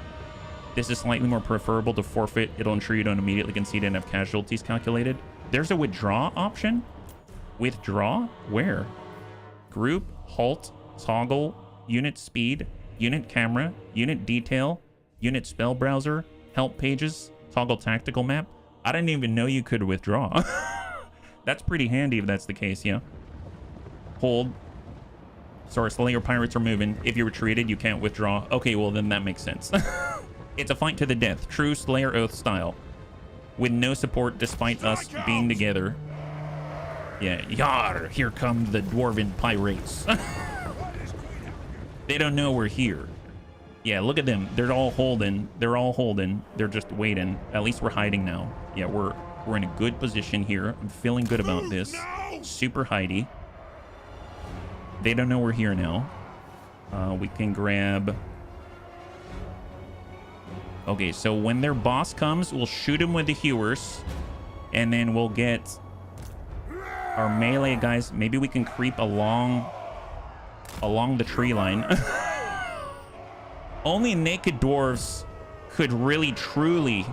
This is slightly more preferable to forfeit. It'll ensure you don't immediately concede and have casualties calculated. There's a withdraw option. Withdraw? Where? Group, halt, toggle, unit speed, unit camera, unit detail, unit spell browser, help pages, toggle tactical map. I didn't even know you could withdraw. That's pretty handy if that's the case, yeah. Hold. So our Slayer pirates are moving. If you retreated, you can't withdraw. Okay, well then that makes sense. It's a fight to the death. True Slayer Oath style. With no support despite us being together. Yeah, yar, here come the dwarven pirates. They don't know we're here. Yeah, look at them. They're all holding. They're all holding. They're just waiting. At least we're hiding now. Yeah, we're in a good position here. I'm feeling good about this. Super hidey. They don't know we're here now. We can grab... Okay, so when their boss comes, we'll shoot him with the hewers. And then we'll get our melee guys. Maybe we can creep along the tree line. Only naked dwarves could really, truly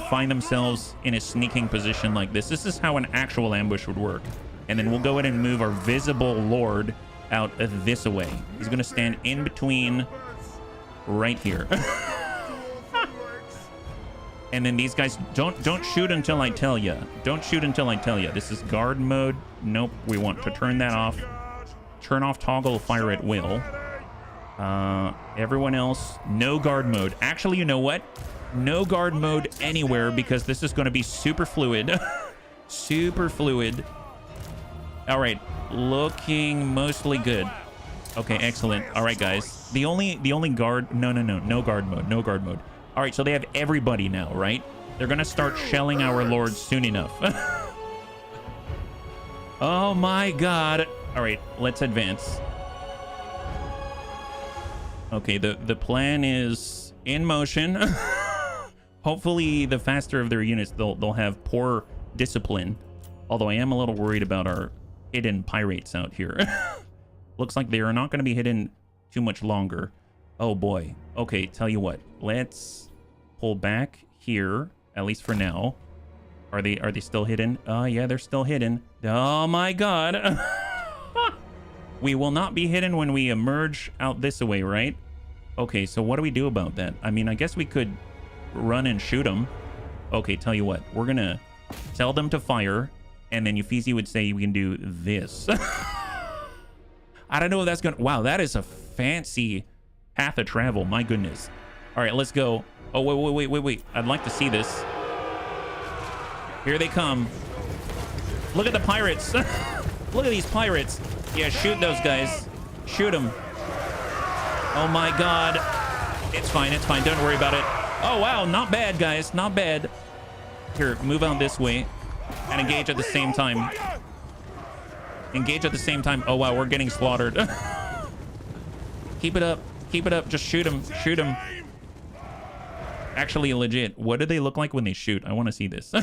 find themselves in a sneaking position like this. This is how an actual ambush would work. And then we'll go ahead and move our visible lord out this way. He's going to stand in between right here. And then these guys, don't shoot until I tell you. Don't shoot until I tell you. This is guard mode. Nope, we want to turn that off. Turn off toggle fire at will. Everyone else, no guard mode. Actually, you know what? No guard mode anywhere because this is going to be super fluid. Super fluid. All right, looking mostly good. Okay, excellent. All right, guys. The only guard... No guard mode. No guard mode. All right, so they have everybody now, right? They're going to start shelling our lords soon enough. Oh, my God. All right, let's advance. Okay, the plan is in motion. Hopefully, the faster of their units, they'll have poor discipline. Although I am a little worried about our hidden pirates out here. Looks like they are not going to be hidden too much longer. Oh boy. Okay, tell you what. Let's pull back here, at least for now. Are they still hidden? Yeah, they're still hidden. Oh my God. We will not be hidden when we emerge out this way, right? Okay, so what do we do about that? I mean, I guess we could run and shoot them. Okay, tell you what. We're going to tell them to fire, and then Yufizi would say we can do this. I don't know if that's going to... Wow, that is a fancy path of travel. My goodness. All right, let's go. Oh, wait. I'd like to see this. Here they come. Look at the pirates. Look at these pirates. Yeah, shoot those guys. Shoot them. Oh, my God. It's fine. It's fine. Don't worry about it. Oh, wow. Not bad, guys. Not bad. Here, move out this way and engage at the same time. Engage at the same time. Oh, wow. We're getting slaughtered. Keep it up. Keep it up. Just shoot them. Shoot them. Actually, legit. What do they look like when they shoot? I want to see this.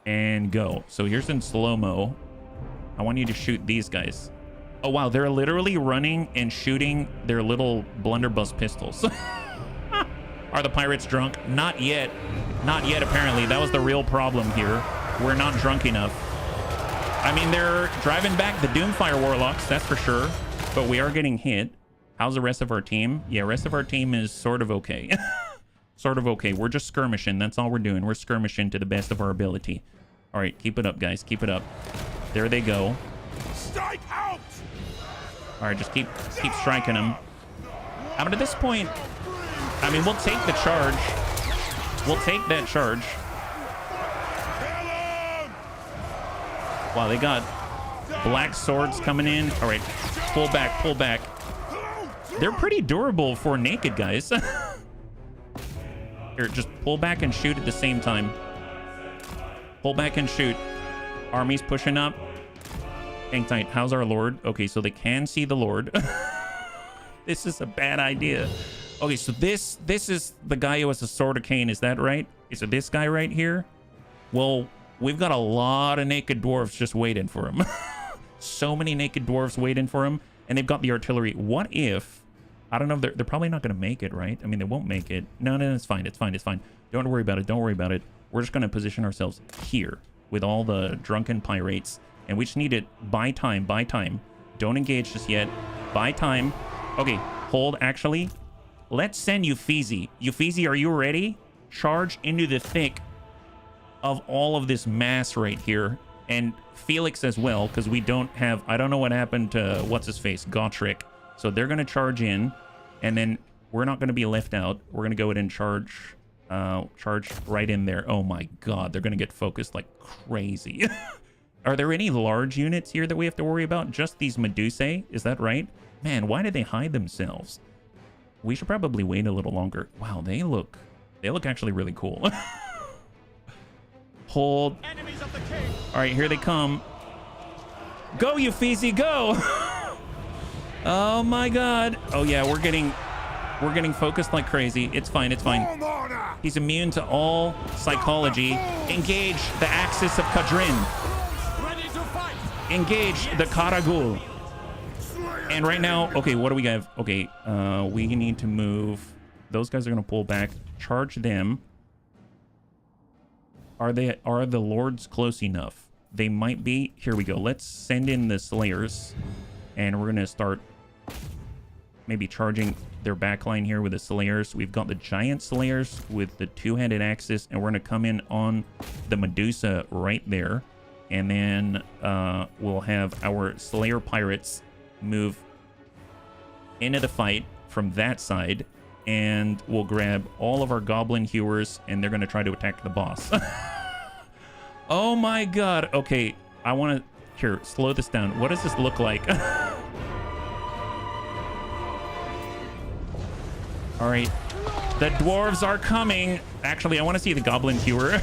And go. So here's in slow-mo. I want you to shoot these guys. Oh, wow. They're literally running and shooting their little blunderbuss pistols. Are the pirates drunk? Not yet. Not yet, apparently. That was the real problem here. We're not drunk enough. I mean, they're driving back the Doomfire Warlocks, that's for sure. But we are getting hit. How's the rest of our team? Yeah, rest of our team is sort of okay. Sort of okay. We're just skirmishing. That's all we're doing. We're skirmishing to the best of our ability. All right, keep it up, guys. Keep it up. There they go. Strike out! All right, just keep striking them. I mean, at this point, I mean, we'll take the charge. We'll take that charge. Wow, they got black swords coming in. All right, pull back, pull back. They're pretty durable for naked guys. Here, just pull back and shoot at the same time. Pull back and shoot. Army's pushing up. Hang tight. How's our lord? Okay, so they can see the lord. This is a bad idea. Okay, so this is the guy who has a sword of cane. Is that right? Is it this guy right here? Well, we've got a lot of naked dwarves just waiting for him. So many naked dwarves waiting for him, and they've got the artillery. What if... I don't know if they're probably not going to make it, right? I mean, they won't make it. No, it's fine. It's fine. It's fine. Don't worry about it. Don't worry about it. We're just going to position ourselves here with all the drunken pirates. And we just need to buy time. Buy time. Don't engage just yet. Buy time. Okay, hold, actually. Let's send Uffizi. Uffizi, are you ready? Charge into the thick of all of this mass right here. And Felix as well, because we don't have... I don't know what happened to... What's-his-face? Gotrek. So they're going to charge in. And then we're not going to be left out. We're going to go ahead and charge right in there. Oh my god, they're going to get focused like crazy. Are there any large units here that we have to worry about? Just these Medusae? Is that right? Man, why did they hide themselves? We should probably wait a little longer. Wow, they look actually really cool. Hold. All right, here they come. Go, Uffizi, go! Oh my god. Oh yeah, we're getting focused like crazy. It's fine, it's fine. He's immune to all psychology. Engage the Axis of Kadrin. Engage the Karagul. And right now, okay, what do we have? Okay, we need to move. Those guys are gonna pull back. Charge them. Are the lords close enough? They might be. Here we go. Let's send in the Slayers. And we're gonna start maybe charging their backline here with the Slayers. We've got the giant Slayers with the two-handed axis, and we're gonna come in on the Medusa right there. And then we'll have our Slayer pirates move into the fight from that side, and we'll grab all of our goblin hewers, and they're gonna try to attack the boss. Oh my god. Okay, I want to... Here, slow this down. What does this look like? All right. The dwarves are coming. Actually, I want to see the goblin hewer.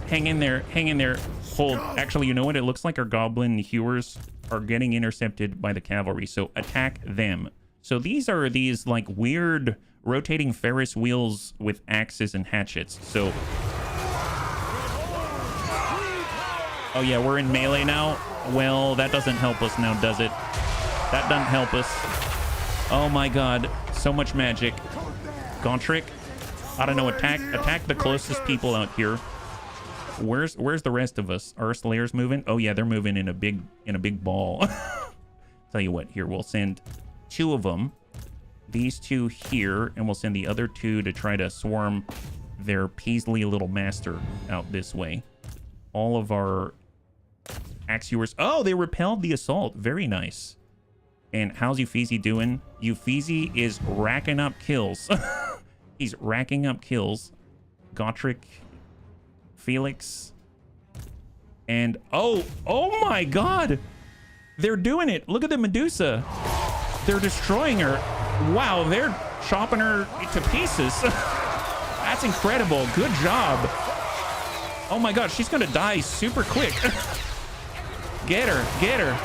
Hang in there. Hang in there. Hold. Actually, you know what? It looks like our goblin hewers are getting intercepted by the cavalry. So attack them. So these are these like weird rotating Ferris wheels with axes and hatchets. So... Oh yeah, we're in melee now. Well, that doesn't help us now, does it? That doesn't help us. Oh my god, so much magic. Gontrick, I don't know. Attack the closest people out here. Where's the rest of us? Are our Slayers moving? Oh yeah, they're moving in a big ball. Tell you what, here we'll send 2 of them. These 2 here, and we'll send the other 2 to try to swarm their Peasley little master out this way. All of our axe hewers. Oh, they repelled the assault. Very nice. And how's Uffizi doing? Uffizi is racking up kills. He's racking up kills. Gotrek, Felix, and oh my god, they're doing it. Look at the Medusa. They're destroying her. Wow, they're chopping her to pieces. That's incredible. Good job. Oh my god, she's gonna die super quick. Get her, get her.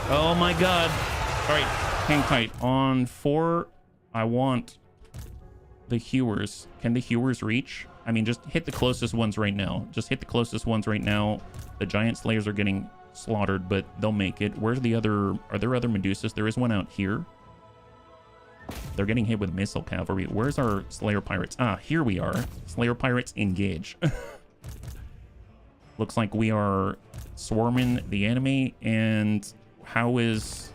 Oh my god. All right, hang tight. On 4, I want the hewers. Can the hewers reach? I mean, just hit the closest ones right now. Just hit the closest ones right now. The giant slayers are getting slaughtered, but they'll make it. Where's the other... Are there other Medusas? There is one out here. They're getting hit with missile cavalry. Where's our Slayer pirates? Ah, here we are. Slayer pirates, engage. Looks like we are swarming the enemy. And how is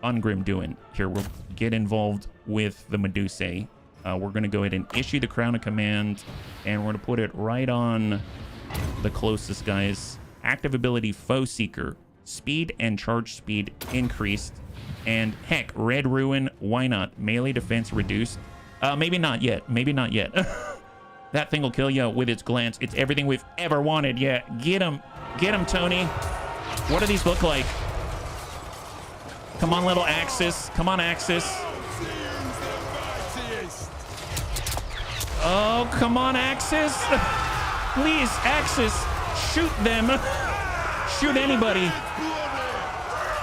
Ungrim doing? Here, we'll get involved with the Medusae. We're going to go ahead and issue the Crown of Command. And we're going to put it right on the closest guys. Active ability, Foe Seeker. Speed and charge speed increased. And heck, Red Ruin, why not? Melee defense reduced. Maybe not yet. Maybe not yet. That thing will kill you with its glance. It's everything we've ever wanted. Yeah, get him. Get him, Tony. What do these look like? Come on, little Axis. Come on, Axis. Oh, come on, Axis. Please, Axis. Shoot them. Shoot anybody.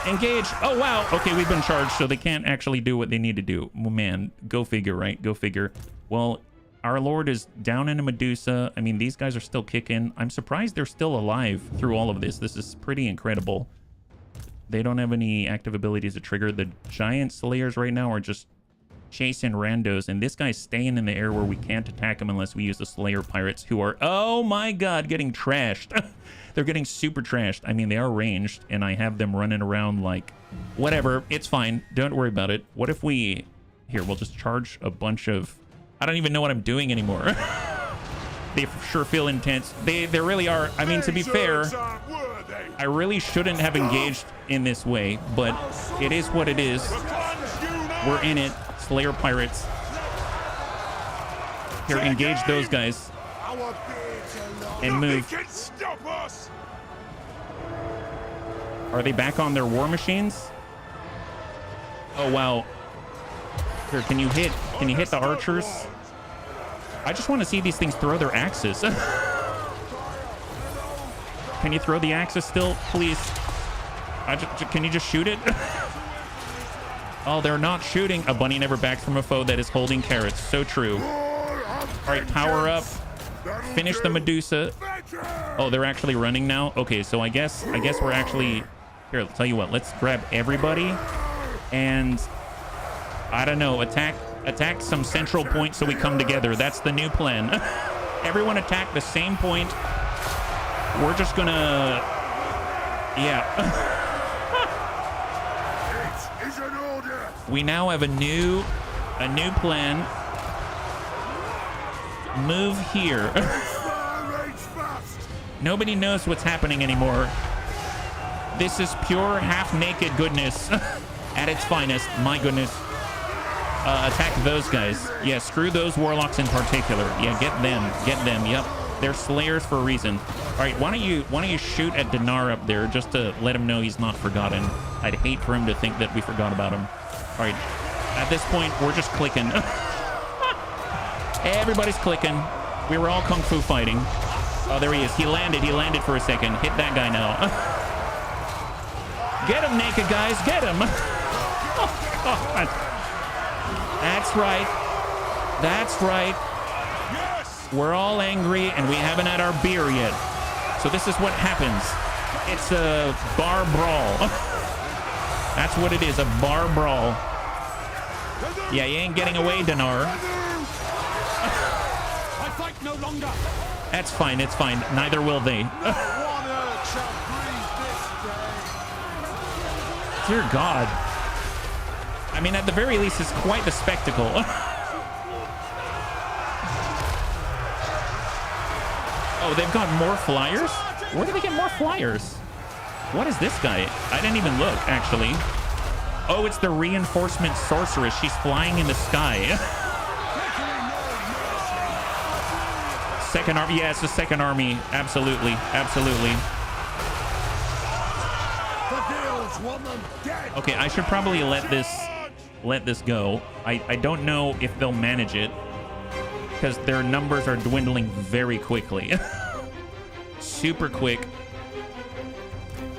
Engage. Oh, wow. Okay, we've been charged, so they can't actually do what they need to do. Well, man, go figure, right? Go figure. Well, our Lord is down in a Medusa. I mean, these guys are still kicking. I'm surprised they're still alive through all of this. This is pretty incredible. They don't have any active abilities to trigger. The giant slayers right now are just chasing randos, and this guy's staying in the air where we can't attack him unless we use the Slayer pirates, who are, oh my god, getting trashed. They're getting super trashed. I mean, they are ranged, and I have them running around like, whatever, it's fine, don't worry about it. What if we, here, we'll just charge a bunch of, I don't even know what I'm doing anymore. They sure feel intense. They really are. I mean, to be fair, I really shouldn't have engaged in this way, but it is what it is. We're in it. Slayer pirates. Here, engage those guys. And move. Are they back on their war machines? Oh, wow. Here, can you hit the archers? I just want to see these things throw their axes. Can you throw the axes still, please? Can you just shoot it? Oh, they're not shooting. A bunny never backs from a foe that is holding carrots. So true. All right, power up. Finish the Medusa. Oh, they're actually running now. Okay, so I guess we're actually here. I'll tell you what. Let's grab everybody, and I don't know. Attack some central point so we come together. That's the new plan. Everyone attack the same point. We're just gonna, yeah. We now have a new plan. Move here. Nobody knows what's happening anymore. This is pure half-naked goodness at its finest. My goodness. Attack those guys. Yeah, screw those warlocks in particular. Yeah, get them. Yep, they're slayers for a reason. All right, why don't you shoot at Dinar up there just to let him know he's not forgotten. I'd hate for him to think that we forgot about him. All right, at this point, we're just clicking. Everybody's clicking. We were all kung fu fighting. Oh, there he is. He landed for a second. Hit that guy now. Get him, naked guys. Get him. Oh, God. That's right. We're all angry, and we haven't had our beer yet. So this is what happens. It's a bar brawl. That's what it is, a bar brawl. Yeah, you ain't getting away, Dinar. I fight no longer. That's fine, it's fine. Neither will they. Dear God. I mean, at the very least, it's quite the spectacle. Oh, they've got more flyers? Where do they get more flyers? What is this guy? I didn't even look, actually. Oh, it's the reinforcement sorceress. She's flying in the sky. Second army. Yeah, it's the second army. Absolutely. Okay, I should probably let this go. I don't know if they'll manage it, because their numbers are dwindling very quickly. Super quick.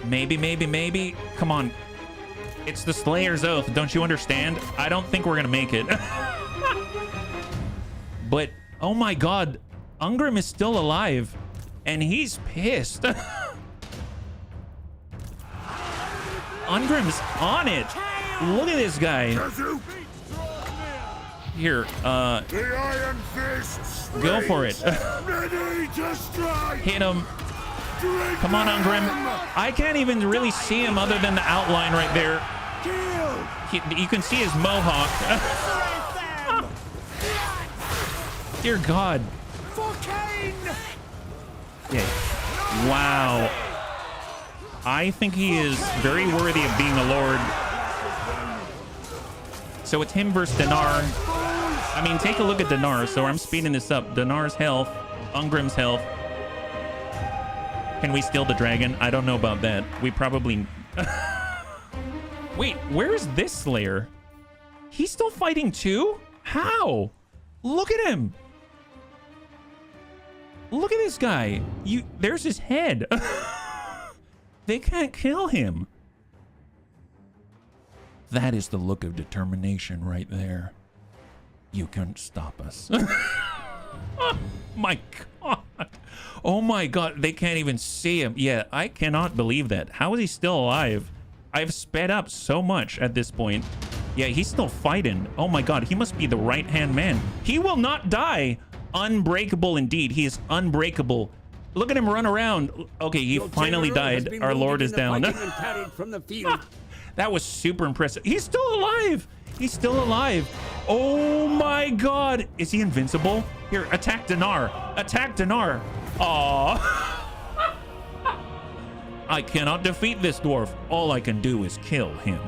Maybe. Come on. It's the Slayer's Oath. Don't you understand? I don't think we're going to make it. But, oh my God. Ungrim is still alive. And he's pissed. Ungrim's on it. Look at this guy. Here, go for it. Hit him. Come on, Ungrim. I can't even really see him other than the outline right there. You can see his mohawk. Dear God. Yeah. Wow. I think he is very worthy of being a lord. So it's him versus Dinar. I mean, take a look at Dinar. So I'm speeding this up. Dinar's health, Ungrim's health. Can we steal the dragon? I don't know about that. We probably... Wait, where's this Slayer? He's still fighting too? How? Look at him. Look at this guy. There's his head. They can't kill him. That is the look of determination right there. You couldn't stop us. My God. Oh my God. They can't even see him. Yeah, I cannot believe that. How is he still alive? I've sped up so much at this point. Yeah, he's still fighting. Oh my God. He must be the right-hand man. He will not die. Unbreakable indeed. He is unbreakable. Look at him run around. Okay, he finally died. Our Lord is down. From the field. That was super impressive. He's still alive. He's still alive. Oh my God. Is he invincible? Here, attack Dinar. Attack Dinar. Aww. I cannot defeat this dwarf. All I can do is kill him.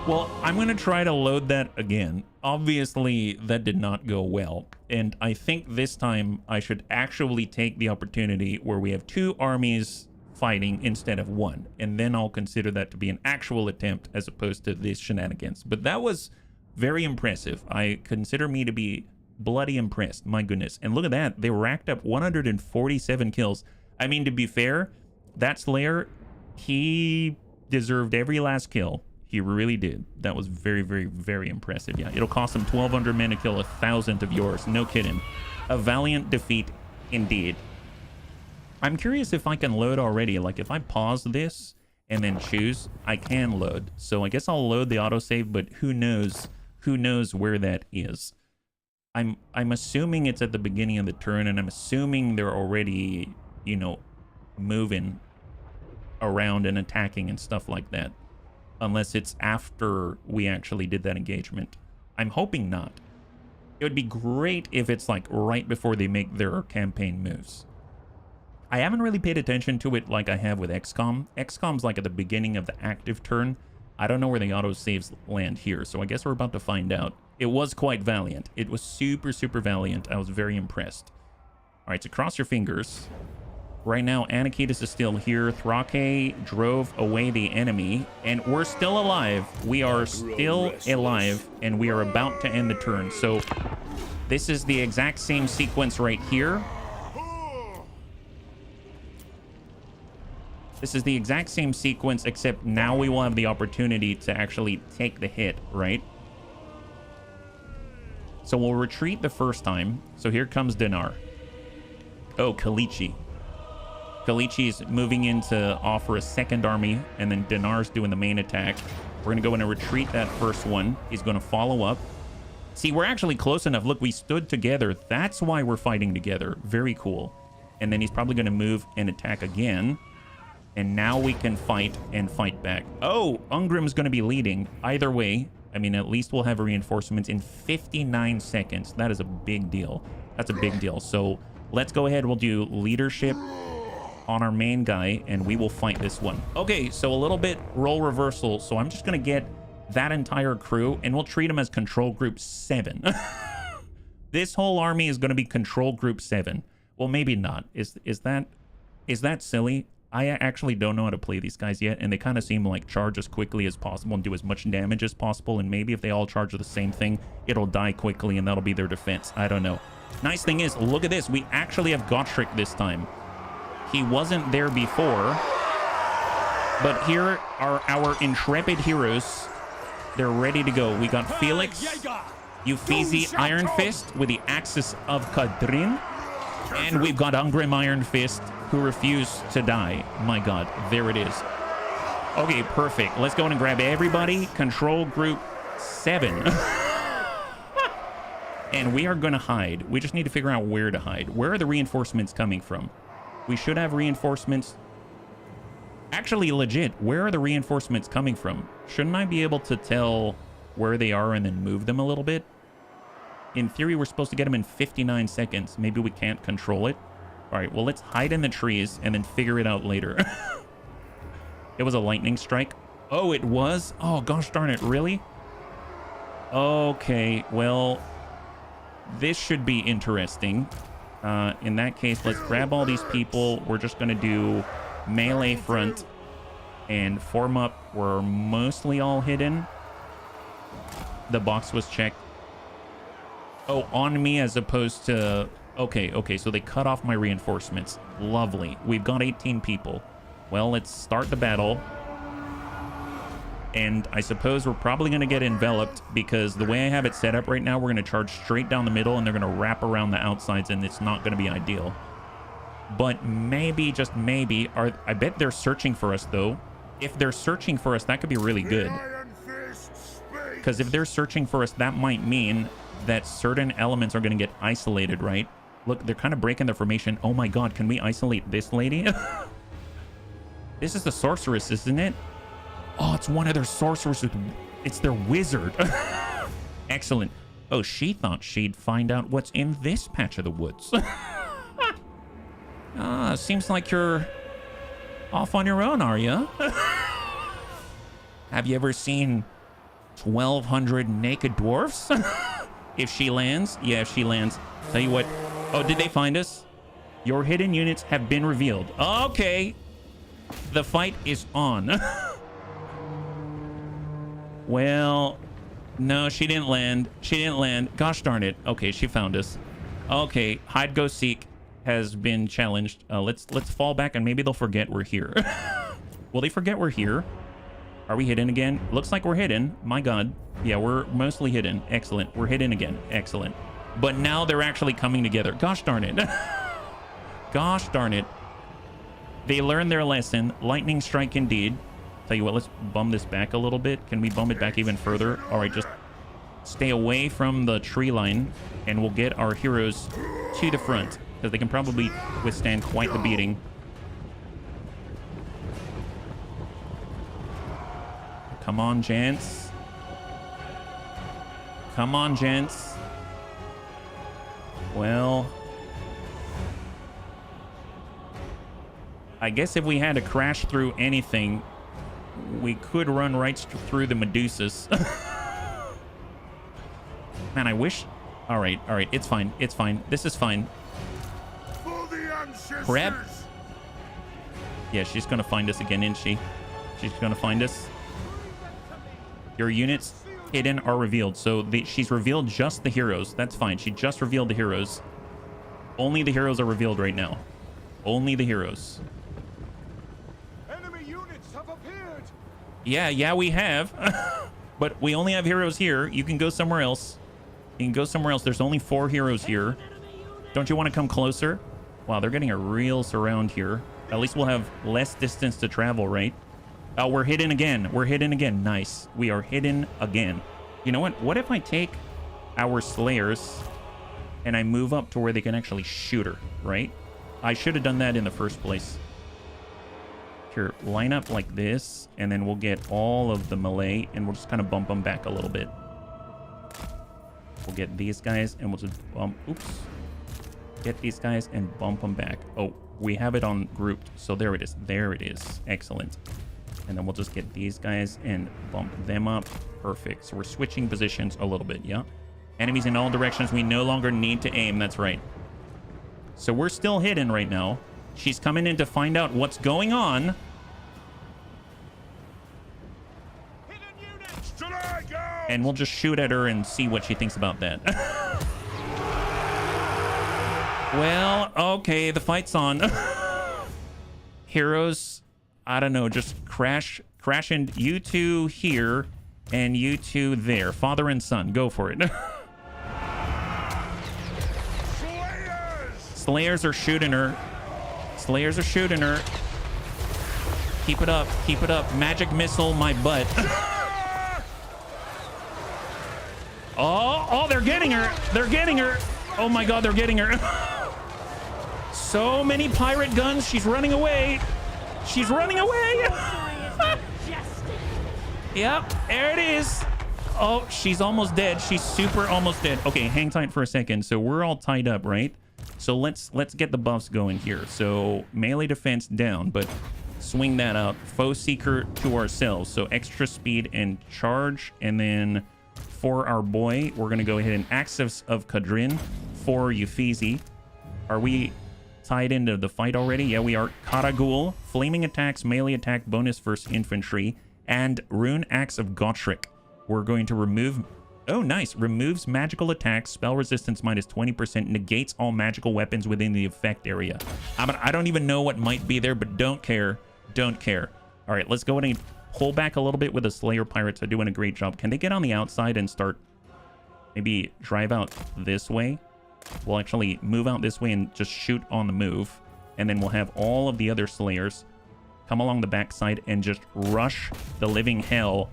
Well, I'm going to try to load that again. Obviously, that did not go well. And I think this time I should actually take the opportunity where we have 2 armies fighting instead of 1. And then I'll consider that to be an actual attempt as opposed to this shenanigans. But that was very impressive. I consider me to be bloody impressed. My goodness. And look at that. They racked up 147 kills. I mean, to be fair, that Slayer, he deserved every last kill. He really did. That was very, very, very impressive. Yeah, it'll cost him 1,200 men to kill 1,000 of yours. No kidding. A valiant defeat indeed. I'm curious if I can load already. Like, if I pause this and then choose, I can load. So I guess I'll load the autosave, but who knows? Who knows where that is? I'm assuming it's at the beginning of the turn, and I'm assuming they're already, you know, moving around and attacking and stuff like that. Unless it's after we actually did that engagement. I'm hoping not. It would be great if it's like right before they make their campaign moves. I haven't really paid attention to it like I have with XCOM. XCOM's like at the beginning of the active turn. I don't know where the autosaves land here, so I guess we're about to find out. It was quite valiant. It was super, super valiant. I was very impressed. All right, so cross your fingers. Right now, Anakitis is still here. Thrake drove away the enemy, and we're still alive. We are still alive, and we are about to end the turn. So this is the exact same sequence right here. This is the exact same sequence, except now we will have the opportunity to actually take the hit, right? So we'll retreat the first time. So here comes Dinar. Oh, Kalichi. Kalichi's moving in to offer a second army, and then Dinar's doing the main attack. We're going to go in and retreat that first one. He's going to follow up. See, we're actually close enough. Look, we stood together. That's why we're fighting together. Very cool. And then he's probably going to move and attack again. And now we can fight and fight back. Oh, Ungrim's going to be leading. Either way, I mean, at least we'll have reinforcements in 59 seconds. That is a big deal. That's a big deal. So let's go ahead. We'll do leadership on our main guy, and we will fight this one. Okay, so a little bit role reversal. So I'm just going to get that entire crew, and we'll treat them as Control Group 7. This whole army is going to be Control Group 7. Well, maybe not. Is that silly? I actually don't know how to play these guys yet, and they kind of seem like charge as quickly as possible and do as much damage as possible, and maybe if they all charge the same thing, it'll die quickly, and that'll be their defense. I don't know. Nice thing is, look at this. We actually have Gottschrick this time. He wasn't there before, but here are our intrepid heroes. They're ready to go. We got Felix, Uffizi Iron Fist with the Axis of Kadrin, and we've got Ungrim Iron Fist who refused to die. My God, there it is. Okay, perfect. Let's go in and grab everybody. Control Group 7. And we are going to hide. We just need to figure out where to hide. Where are the reinforcements coming from? We should have reinforcements. Actually, legit, where are the reinforcements coming from? Shouldn't I be able to tell where they are and then move them a little bit? In theory, we're supposed to get them in 59 seconds. Maybe we can't control it. All right, well, let's hide in the trees and then figure it out later. It was a lightning strike. Oh, it was? Oh, gosh darn it, really? Okay, well, this should be interesting. In that case, let's grab all these people. We're just going to do melee front and form up. We're mostly all hidden. The box was checked. Oh, on me as opposed to... Okay, so they cut off my reinforcements. Lovely. We've got 18 people. Well, let's start the battle. And I suppose we're probably going to get enveloped because the way I have it set up right now, we're going to charge straight down the middle and they're going to wrap around the outsides and it's not going to be ideal. But maybe, just maybe, I bet they're searching for us though. If they're searching for us, that could be really good. Because if they're searching for us, that might mean that certain elements are going to get isolated, right? Look, they're kind of breaking their formation. Oh my god, can we isolate this lady? This is the sorceress, isn't it? Oh, it's one of their sorceresses. It's their wizard. Excellent. Oh, she thought she'd find out what's in this patch of the woods. Seems like you're off on your own, are you? Have you ever seen 1,200 naked dwarfs? If she lands? Yeah, if she lands. Tell you what. Oh, did they find us? Your hidden units have been revealed. Okay. The fight is on. Well, no, she didn't land. She didn't land. Gosh darn it. Okay, she found us. Okay, hide, go, seek has been challenged. Let's fall back and maybe they'll forget we're here. Will they forget we're here? Are we hidden again? Looks like we're hidden. My god. Yeah, we're mostly hidden. Excellent. We're hidden again. Excellent. But now they're actually coming together. Gosh darn it. Gosh darn it. They learned their lesson. Lightning strike indeed. Tell you what, let's bum this back a little bit. Can we bum it back even further? All right, just stay away from the tree line and we'll get our heroes to the front because they can probably withstand quite the beating. Come on, gents. Come on, gents. Well, I guess if we had to crash through anything, we could run right through the Medusas. Man, I wish... All right. It's fine. It's fine. This is fine. Prep. Yeah, she's going to find us again, isn't she? She's going to find us. Your units hidden are revealed. So she's revealed just the heroes. That's fine. She just revealed the heroes. Only the heroes are revealed right now. Only the heroes. Enemy units have appeared. Yeah, we have. But we only have heroes here. You can go somewhere else. You can go somewhere else. There's only 4 heroes here. Don't you want to come closer? Wow, they're getting a real surround here. At least we'll have less distance to travel, right? Oh, we're hidden again. We're hidden again. Nice. We are hidden again. You know what? What if I take our slayers and I move up to where they can actually shoot her, right? I should have done that in the first place. Here, line up like this, and then we'll get all of the melee, and we'll just kind of bump them back a little bit. We'll get these guys, and we'll just bump... Oops. Get these guys and bump them back. Oh, we have it on grouped, so there it is. There it is. Excellent. And then we'll just get these guys and bump them up. Perfect. So we're switching positions a little bit, yeah? Enemies in all directions. We no longer need to aim. That's right. So we're still hidden right now. She's coming in to find out what's going on. And we'll just shoot at her and see what she thinks about that. Well, okay, the fight's on. Heroes, I don't know, just crash in. You two here and you two there. Father and son, go for it. Slayers are shooting her. Slayers are shooting her. Keep it up. Keep it up. Magic missile my butt. Oh, they're getting her. They're getting her. Oh my god, they're getting her. So many pirate guns. She's running away. She's running away. Yep, there it is. Oh, she's almost dead. She's super almost dead. Okay, hang tight for a second. So we're all tied up, right? So let's get the buffs going here. So melee defense down, but swing that out. Foe seeker to ourselves. So extra speed and charge, and then for our boy. We're going to go ahead and Axis of Kadrin for Euphesi. Are we tied into the fight already? Yeah, we are. Karagul, flaming attacks, melee attack, bonus versus infantry, and Rune Axe of Gotrek. We're going to remove... Oh, nice. Removes magical attacks, spell resistance minus 20%, negates all magical weapons within the effect area. I don't even know what might be there, but don't care. Don't care. All right, let's go ahead and pull back a little bit with the Slayer Pirates. They're doing a great job. Can they get on the outside and start... maybe drive out this way? We'll actually move out this way and just shoot on the move. And then we'll have all of the other Slayers come along the backside and just rush the living hell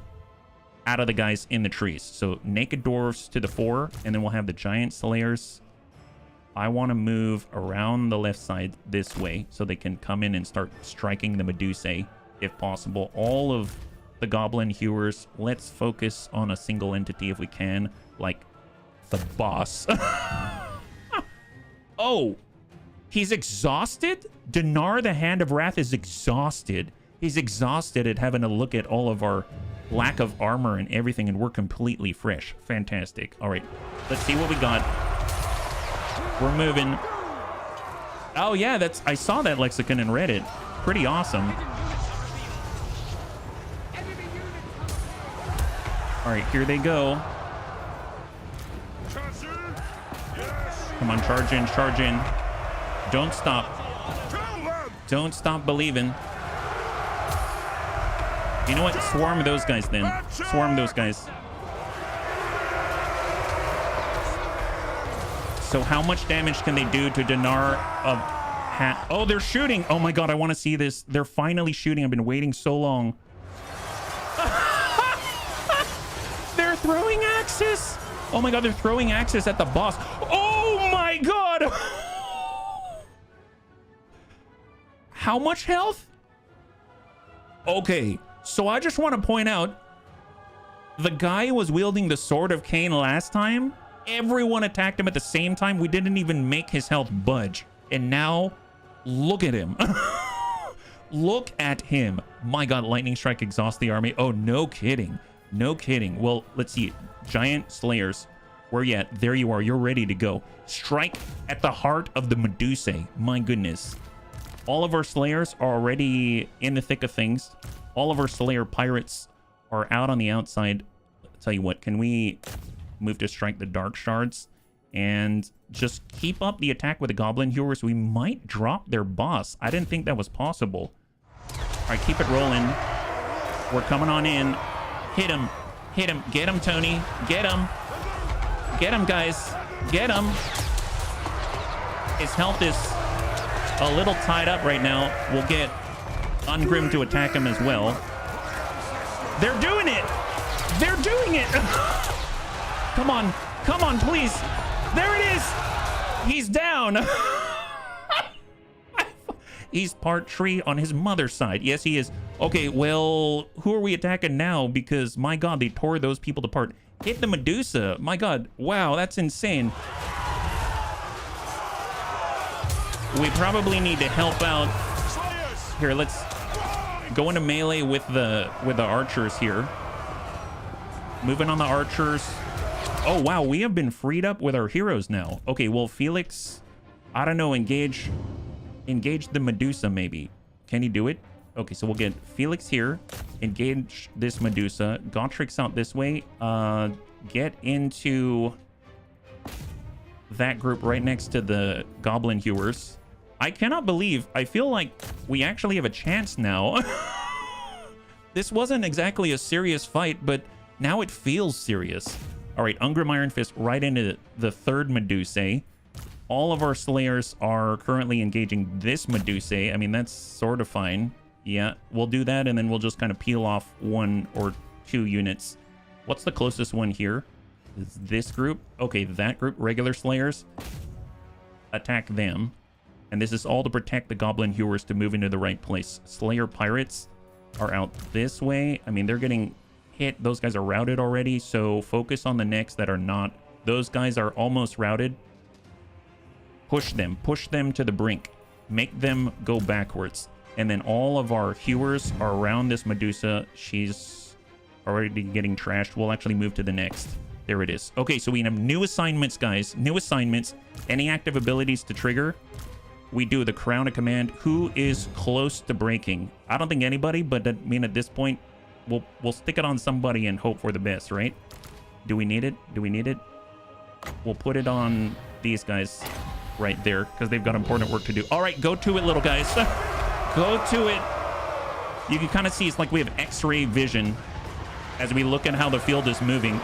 out of the guys in the trees. So naked dwarves to the fore, and then we'll have the giant Slayers. I want to move around the left side this way so they can come in and start striking the Medusae if possible. All of the Goblin Hewers, let's focus on a single entity if we can, like the boss. Oh, he's exhausted? Dinar, the Hand of Wrath, is exhausted. He's exhausted at having to look at all of our lack of armor and everything, and we're completely fresh. Fantastic. All right, let's see what we got. We're moving. Oh, yeah, that's... I saw that lexicon and read it. Pretty awesome. All right, here they go. Come on, charge in, charge in. Don't stop. Don't stop believing. You know what? Swarm those guys then. Swarm those guys. So how much damage can they do to Dinar of Hat? Oh, they're shooting. Oh my god, I want to see this. They're finally shooting. I've been waiting so long. They're throwing axes. Oh my god, they're throwing axes at the boss. Oh my god. How much health? Okay, so I just want to point out, the guy who was wielding the Sword of Cain last time, everyone attacked him at the same time. We didn't even make his health budge. And now, look at him. Look at him. My god, Lightning Strike exhausts the army. Oh, no kidding. No kidding. Well, let's see. Giant Slayers. Where you at? There you are. You're ready to go. Strike at the heart of the Medusae. My goodness. All of our Slayers are already in the thick of things. All of our Slayer Pirates are out on the outside. I'll tell you what, can we move to strike the Dark Shards and just keep up the attack with the Goblin Hewers? We might drop their boss. I didn't think that was possible. All right, keep it rolling. We're coming on in. Hit him. Hit him. Get him, Tony. Get him. Get him, guys. Get him. His health is a little tied up right now. We'll get Ungrim to attack him as well. They're doing it. They're doing it. Come on. Come on, please. There it is. He's down. He's part tree on his mother's side. Yes, he is. Okay, well, who are we attacking now? Because, my god, they tore those people apart. Hit the Medusa. My god. Wow, that's insane. We probably need to help out. Here, let's go into melee with the archers here. Moving on the archers. Oh, wow, we have been freed up with our heroes now. Okay, well, Felix, I don't know, engage the Medusa, maybe. Can he do it? Okay, so we'll get Felix here. Engage this Medusa. Gotrik's out this way. Get into that group right next to the Goblin Hewers. I cannot believe, I feel like we actually have a chance now. This wasn't exactly a serious fight, but now it feels serious. All right, Ungrim Iron Fist right into the third Medusae. All of our Slayers are currently engaging this Medusae. I mean, that's sort of fine. Yeah, we'll do that, and then we'll just kind of peel off 1 or 2 units. What's the closest one here? Is this group? Okay, that group, regular Slayers. Attack them. And this is all to protect the Goblin Hewers to move into the right place. Slayer Pirates are out this way. I mean, they're getting hit. Those guys are routed already, so focus on the next that are not. Those guys are almost routed. Push them to the brink. Make them go backwards. And then all of our Hewers are around this Medusa. She's already getting trashed. We'll actually move to the next. There it is. Okay, so we have new assignments, guys. New assignments. Any active abilities to trigger? We do the Crown of Command. Who is close to breaking? I don't think anybody, but I mean, at this point, we'll stick it on somebody and hope for the best, right? Do we need it? Do we need it? We'll put it on these guys right there because they've got important work to do. All right, go to it, little guys. Go to it. You can kind of see it's like we have X-ray vision as we look at how the field is moving.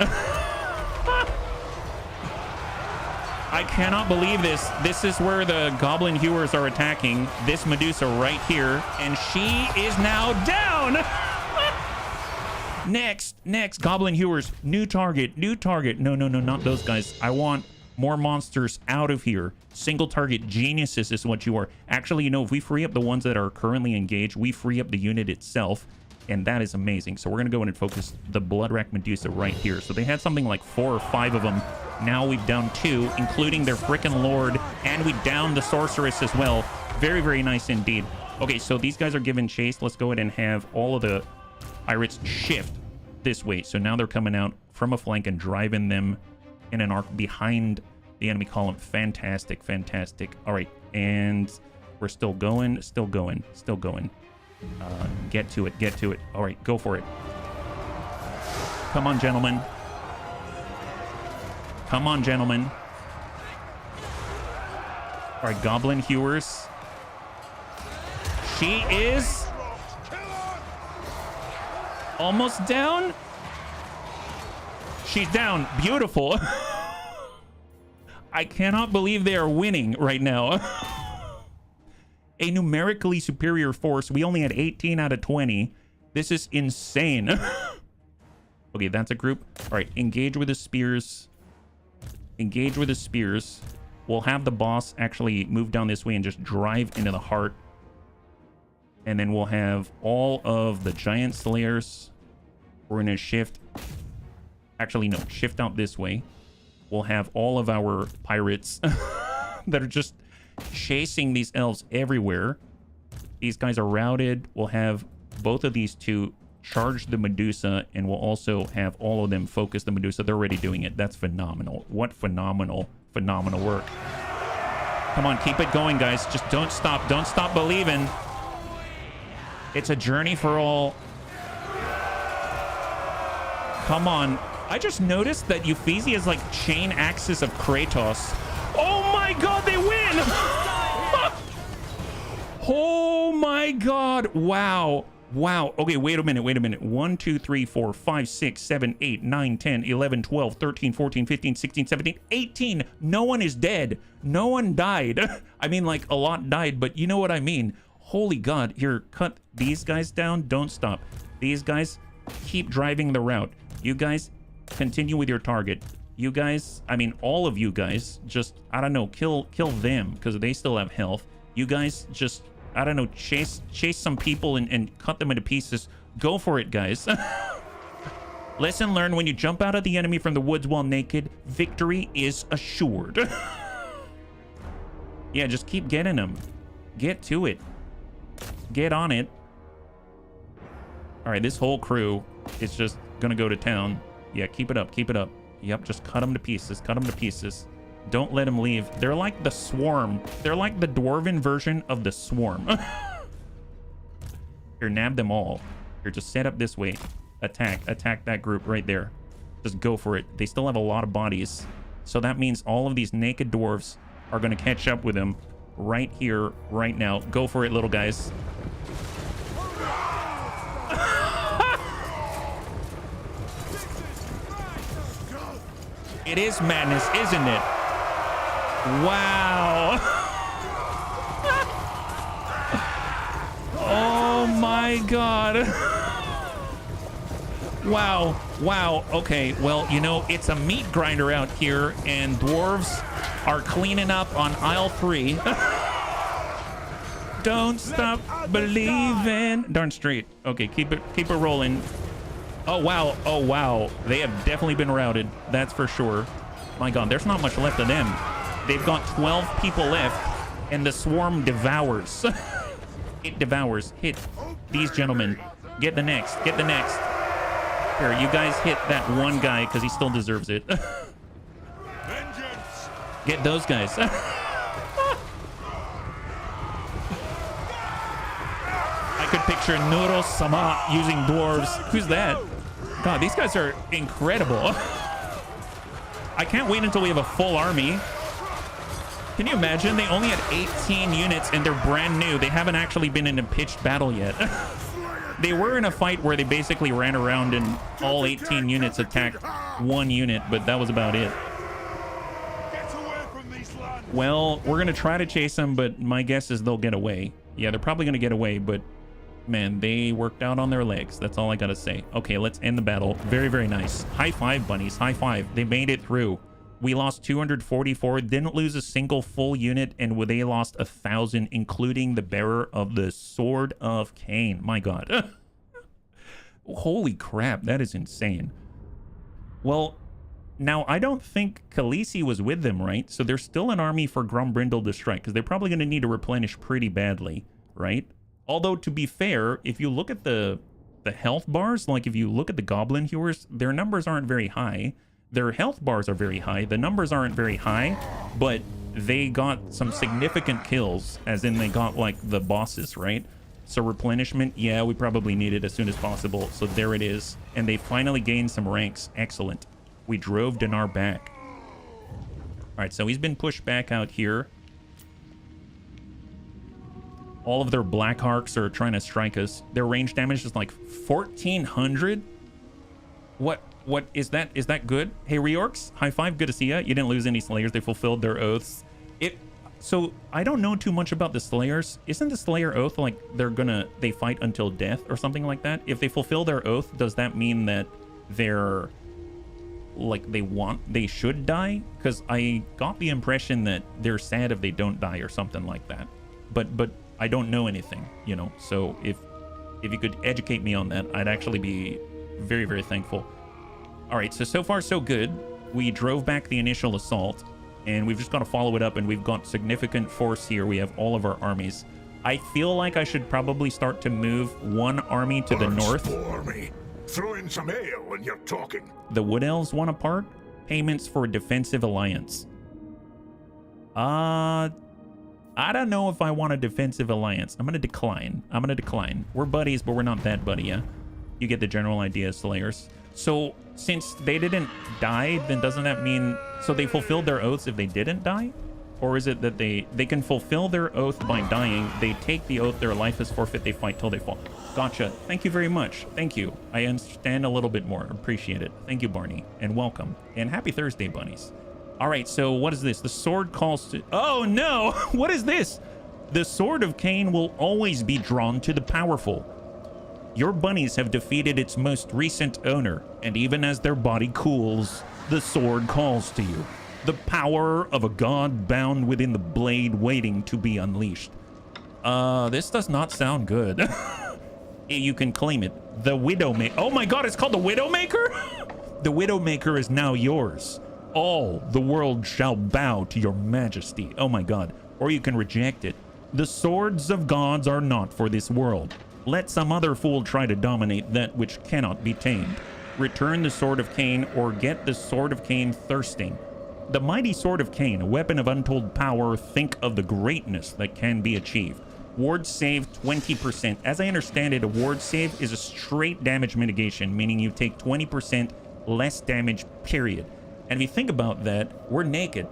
I cannot believe this. This is where the Goblin Hewers are attacking this Medusa right here, and she is now down. Next, Goblin Hewers, new target. No, not those guys. I want more monsters out of here. Single target geniuses is what you are. Actually, you know, if we free up the ones that are currently engaged, we free up the unit itself, and that is amazing. So we're going to go in and focus the Bloodrack Medusa right here. So they had something like 4 or 5 of them. Now we've downed 2, including their frickin' Lord, and we downed the Sorceress as well. Very, very nice indeed. Okay, so these guys are given chase. Let's go ahead and have all of the pirates shift this way. So now they're coming out from a flank and driving them in an arc behind the enemy column. Fantastic. All right, and we're still going. Get to it. All right, go for it. Come on, gentlemen. All right, Goblin Hewers. She is almost down. She's down. Beautiful. I cannot believe they are winning right now. A numerically superior force. We only had 18 out of 20. This is insane. Okay, that's a group. All right, engage with the spears. We'll have the boss actually move down this way and just drive into the heart. And then we'll have all of the giant slayers. We're going to shift. Actually, no, shift out this way. We'll have all of our pirates that are just chasing these elves everywhere. These guys are routed. We'll have both of these two charge the Medusa, and we'll also have all of them focus the Medusa. They're already doing it. That's phenomenal. What phenomenal work. Come on, keep it going, guys. Just don't stop believing. It's a journey for all. Come on. I just noticed that Uffizi is like chain axis of Kratos. Oh my god, they win! Oh my god. Wow. Okay, wait a minute. 1, 2, 3, 4, 5, 6, 7, 8, 9, 10, 11, 12, 13, 14, 15, 16, 17, 18. No one is dead. No one died. I mean, like, a lot died, but you know what I mean. Holy god. Here, cut these guys down. Don't stop. These guys, keep driving the route. You guys, continue with your target. You guys, I mean, all of you guys, just, I don't know, kill them, because they still have health. You guys just, I don't know, chase some people and cut them into pieces. Go for it, guys. Lesson learned: when you jump out at the enemy from the woods while naked, victory is assured. Yeah, just keep getting them. Get to it. Get on it. All right, this whole crew is just gonna go to town. Yeah, keep it up. Yep, just cut them to pieces. Don't let them leave. They're like the Swarm. They're like the dwarven version of the Swarm. Here, nab them all. Here, just set up this way. Attack that group right there. Just go for it. They still have a lot of bodies. So that means all of these naked dwarves are going to catch up with them right here, right now. Go for it, little guys. It is madness, isn't it? Wow. Oh my god. Wow. Okay, well, you know, it's a meat grinder out here, and dwarves are cleaning up on aisle 3. Don't stop believing. Darn straight. Okay, keep it rolling. Oh wow. They have definitely been routed. That's for sure. My god, there's not much left of them. They've got 12 people left, and the Swarm devours. It devours. Hit these gentlemen. Get the next. Here, you guys hit that one guy because he still deserves it. Vengeance! Get those guys. I could picture Nuro Sama using dwarves. Who's that? God, these guys are incredible. I can't wait until we have a full army. Can you imagine? They only had 18 units and they're brand new. They haven't actually been in a pitched battle yet. They were in a fight where they basically ran around and all 18 units attacked one unit, but that was about it. Well, we're going to try to chase them, but my guess is they'll get away. Yeah, they're probably going to get away, but man, they worked out on their legs. That's all I got to say. Okay, let's end the battle. Very, very nice. High five, bunnies. High five. They made it through. We lost 244, didn't lose a single full unit, and they lost 1,000, including the bearer of the Sword of Cain. My God. Holy crap, that is insane. Well, now I don't think Khaleesi was with them, right? So there's still an army for Grombrindal to strike, because they're probably going to need to replenish pretty badly, right? Although, to be fair, if you look at the health bars, like if you look at the Goblin Hewers, their numbers aren't very high. Their health bars are very high. The numbers aren't very high, but they got some significant kills, as in they got, like, the bosses, right? So replenishment, yeah, we probably need it as soon as possible. So there it is. And they finally gained some ranks. Excellent. We drove Dinar back. All right, so he's been pushed back out here. All of their Black Harks are trying to strike us. Their range damage is like 1,400. What is that? Is that good? Hey, Reorcs, high five. Good to see ya. You didn't lose any Slayers. They fulfilled their oaths. So I don't know too much about the Slayers. Isn't the Slayer oath like they fight until death or something like that? If they fulfill their oath, does that mean that they're like they should die? Because I got the impression that they're sad if they don't die or something like that. But I don't know anything, you know. So if you could educate me on that, I'd actually be very, very thankful. All right, so far so good. We drove back the initial assault, and we've just got to follow it up, and we've got significant force here. We have all of our armies. I feel like I should probably start to move one army to the north. Me. Throw in some ale when you're talking. The Wood Elves want a part? Payments for a defensive alliance. I don't know if I want a defensive alliance. I'm going to decline. We're buddies, but we're not that buddy, yeah? You get the general idea, Slayers. So, since they didn't die, then doesn't that mean... So they fulfilled their oaths if they didn't die? Or is it that they can fulfill their oath by dying, they take the oath, their life is forfeit, they fight till they fall. Gotcha. Thank you very much. Thank you. I understand a little bit more. Appreciate it. Thank you, Barney. And welcome. And happy Thursday, bunnies. All right, so what is this? The sword calls to... Oh, no! What is this? The Sword of Cain will always be drawn to the powerful. Your bunnies have defeated its most recent owner, and even as their body cools, the sword calls to you. The power of a god bound within the blade waiting to be unleashed. This does not sound good. You can claim it. The Widowmaker. Oh my god, it's called the Widowmaker? The Widowmaker is now yours. All the world shall bow to your majesty. Oh my god. Or you can reject it. The swords of gods are not for this world. Let some other fool try to dominate that which cannot be tamed. Return the Sword of Cain or get the Sword of Cain thirsting. The mighty Sword of Cain, a weapon of untold power. Think of the greatness that can be achieved. Ward save 20%. As I understand it, a ward save is a straight damage mitigation, meaning you take 20% less damage, period. And if you think about that, we're naked.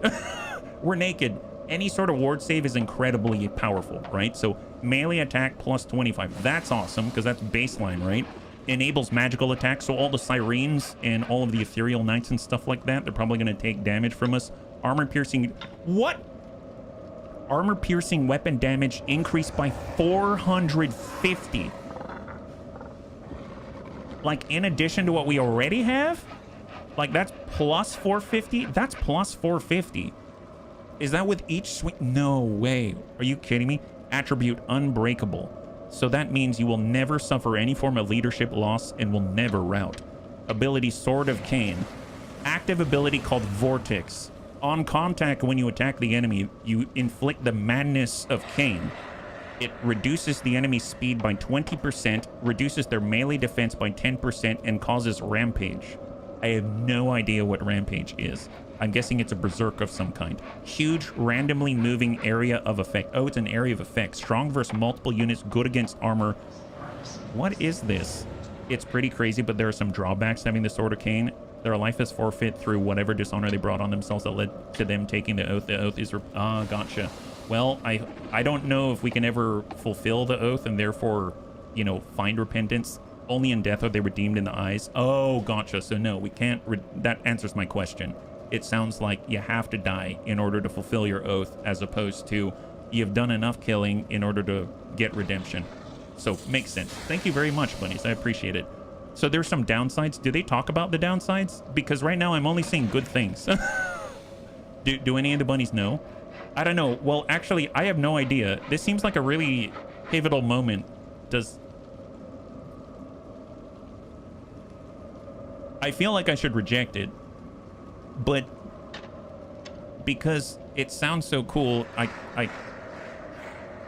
We're naked. Any sort of ward save is incredibly powerful, right? So melee attack plus 25. That's awesome because that's baseline, right? Enables magical attack. So all the sirens and all of the ethereal knights and stuff like that, they're probably going to take damage from us. Armor piercing. What? Armor piercing weapon damage increased by 450. Like in addition to what we already have? Like that's plus 450? That's plus 450. Is that with each swing? No way. Are you kidding me? Attribute unbreakable. So that means you will never suffer any form of leadership loss and will never rout. Ability Sword of Cain. Active ability called Vortex. On contact when you attack the enemy, you inflict the madness of Cain. It reduces the enemy's speed by 20%, reduces their melee defense by 10%, and causes rampage. I have no idea what rampage is. I'm guessing it's a berserk of some kind. Huge, randomly moving area of effect. Oh, it's an area of effect. Strong versus multiple units, good against armor. What is this? It's pretty crazy, but there are some drawbacks to having the Sword of Cain. Their life is forfeit through whatever dishonor they brought on themselves that led to them taking the oath. The oath is... gotcha. Well, I don't know if we can ever fulfill the oath and therefore, you know, find repentance. Only in death are they redeemed in the eyes. Oh, gotcha. So no, we can't... that answers my question. It sounds like you have to die in order to fulfill your oath, as opposed to you've done enough killing in order to get redemption. So, makes sense. Thank you very much, bunnies. I appreciate it. So there's some downsides. Do they talk about the downsides? Because right now I'm only seeing good things. Do any of the bunnies know? I don't know. Well, actually, I have no idea. This seems like a really pivotal moment. I feel like I should reject it. But because it sounds so cool,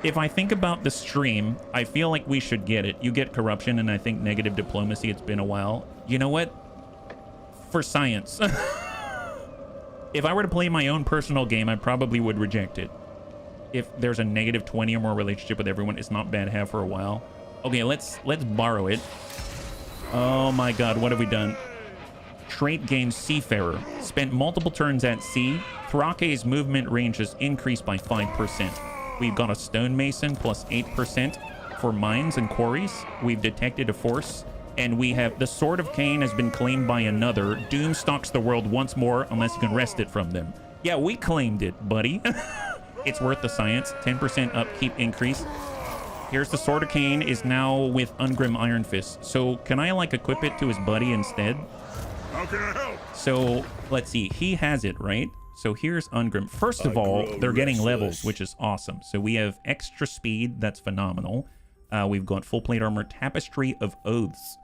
if I think about the stream, I feel like we should get it. You get corruption and I think negative diplomacy. It's been a while. You know what? For science. If I were to play my own personal game, I probably would reject it. If there's a negative 20 or more relationship with everyone, it's not bad to have for a while. Okay, let's borrow it. Oh my god, what have we done? Trait gains Seafarer. Spent multiple turns at sea. Thrake's movement range has increased by 5%. We've got a stonemason plus 8% for mines and quarries. We've detected a force. And we have the Sword of Cain has been claimed by another. Doom stalks the world once more unless you can wrest it from them. Yeah, we claimed it, buddy. It's worth the science. 10% upkeep increase. Here's the Sword of Cain is now with Ungrim Iron Fist. So can I like equip it to his buddy instead? How can I help? So let's see. He has it, right? So here's Ungrim. First of all, they're getting levels, which is awesome. So we have extra speed. That's phenomenal. We've got full plate armor, Tapestry of Oaths.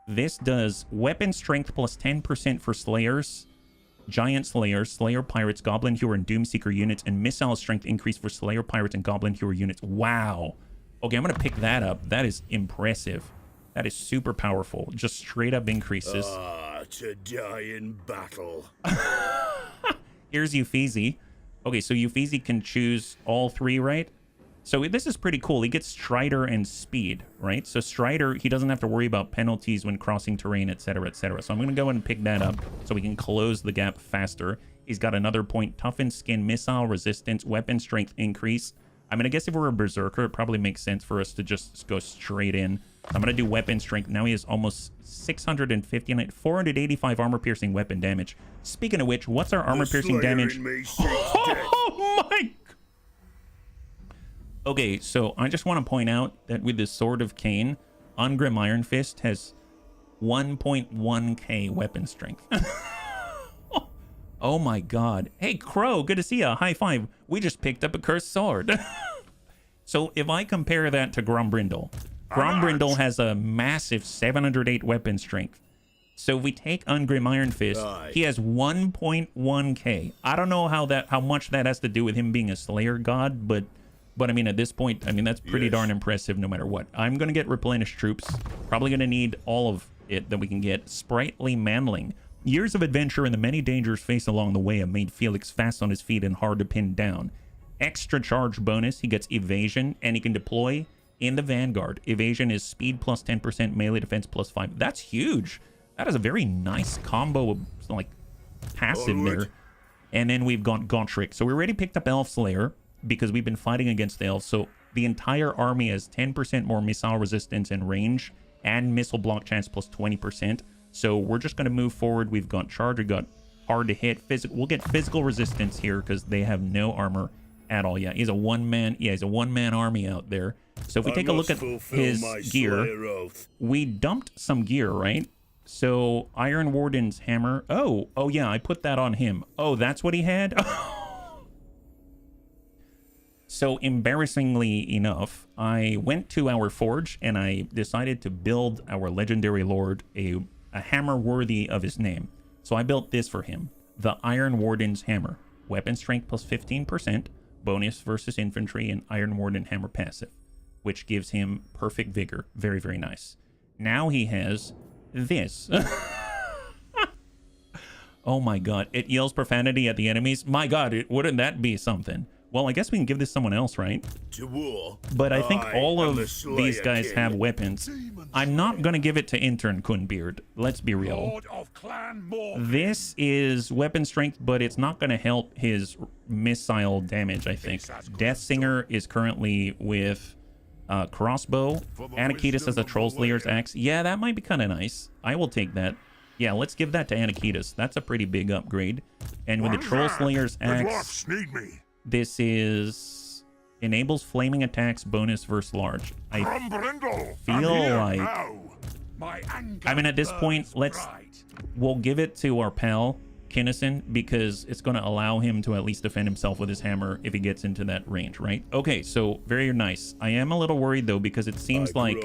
This does weapon strength plus 10% for slayers, giant slayers, slayer pirates, goblin hewer, and doomseeker units, and missile strength increase for slayer pirates and goblin hewer units. Wow. Okay, I'm gonna pick that up. That is impressive. That is super powerful. Just straight up increases. To die in battle. Here's Euphesi. Okay, so Euphesi can choose all three, right? So this is pretty cool. He gets Strider and Speed, right? So Strider, he doesn't have to worry about penalties when crossing terrain, etc., etc. So I'm going to go ahead and pick that up so we can close the gap faster. He's got another point, Toughened Skin, Missile Resistance, Weapon Strength Increase. I mean, I guess if we're a Berserker, it probably makes sense for us to just go straight in. I'm going to do Weapon Strength. Now he has almost 659, 485 armor-piercing weapon damage. Speaking of which, what's our armor-piercing damage? Oh my... Okay, so I just want to point out that with the Sword of Cain, Ungrim Iron Fist has 1.1k weapon strength. Oh my god. Hey, Crow, good to see ya. High five. We just picked up a cursed sword. So if I compare that to Grombrindal, Grombrindal has a massive 708 weapon strength. So if we take Ungrim Iron Fist, he has 1.1k. I don't know how much that has to do with him being a Slayer god, but I mean, at this point, I mean, that's pretty darn impressive no matter what. I'm going to get replenished troops. Probably going to need all of it that we can get. Sprightly Manling. Years of adventure and the many dangers faced along the way have made Felix fast on his feet and hard to pin down. Extra charge bonus. He gets evasion, and he can deploy in the Vanguard. Evasion is speed plus 10%, melee defense plus 5. That's huge. That is a very nice combo, like, passive there. And then we've got Gotrek. So we already picked up Elf Slayer, because we've been fighting against the elves. So the entire army has 10% more missile resistance and range, and missile block chance plus 20%. So we're just going to move forward. We've got charge, we've got hard to hit, physical. We'll get physical resistance here because they have no armor at all. Yeah, he's a one-man army out there. So if we take a look at his gear, we dumped some gear, right? So Iron Warden's hammer. Oh yeah, I put that on him. Oh, that's what he had? So embarrassingly enough, I went to our forge and I decided to build our legendary lord a hammer worthy of his name. So I built this for him, the Iron Warden's hammer. Weapon strength plus 15%, bonus versus infantry, and Iron Warden Hammer passive, which gives him perfect vigor. Very, very nice. Now he has this. Oh my god, it yells profanity at the enemies. My god, wouldn't that be something? Well, I guess we can give this someone else, right? To war. But I think all of these guys king. have weapons. I'm not going to give it to Intern Kunbeard. Let's be real. Lord of Clan Morgan. This is weapon strength, but it's not going to help his missile damage, I think. Death Singer is currently with crossbow. Anakitas has a Troll Slayer's axe. Yeah, that might be kind of nice. I will take that. Yeah, let's give that to Anakitas. That's a pretty big upgrade. And with the Troll Slayer's axe, this is enables flaming attacks bonus versus large. I feel like, I mean, at this point, we'll give it to our pal Kinnison, because it's going to allow him to at least defend himself with his hammer if he gets into that range, right? Okay, so very nice. I am a little worried though, because it seems like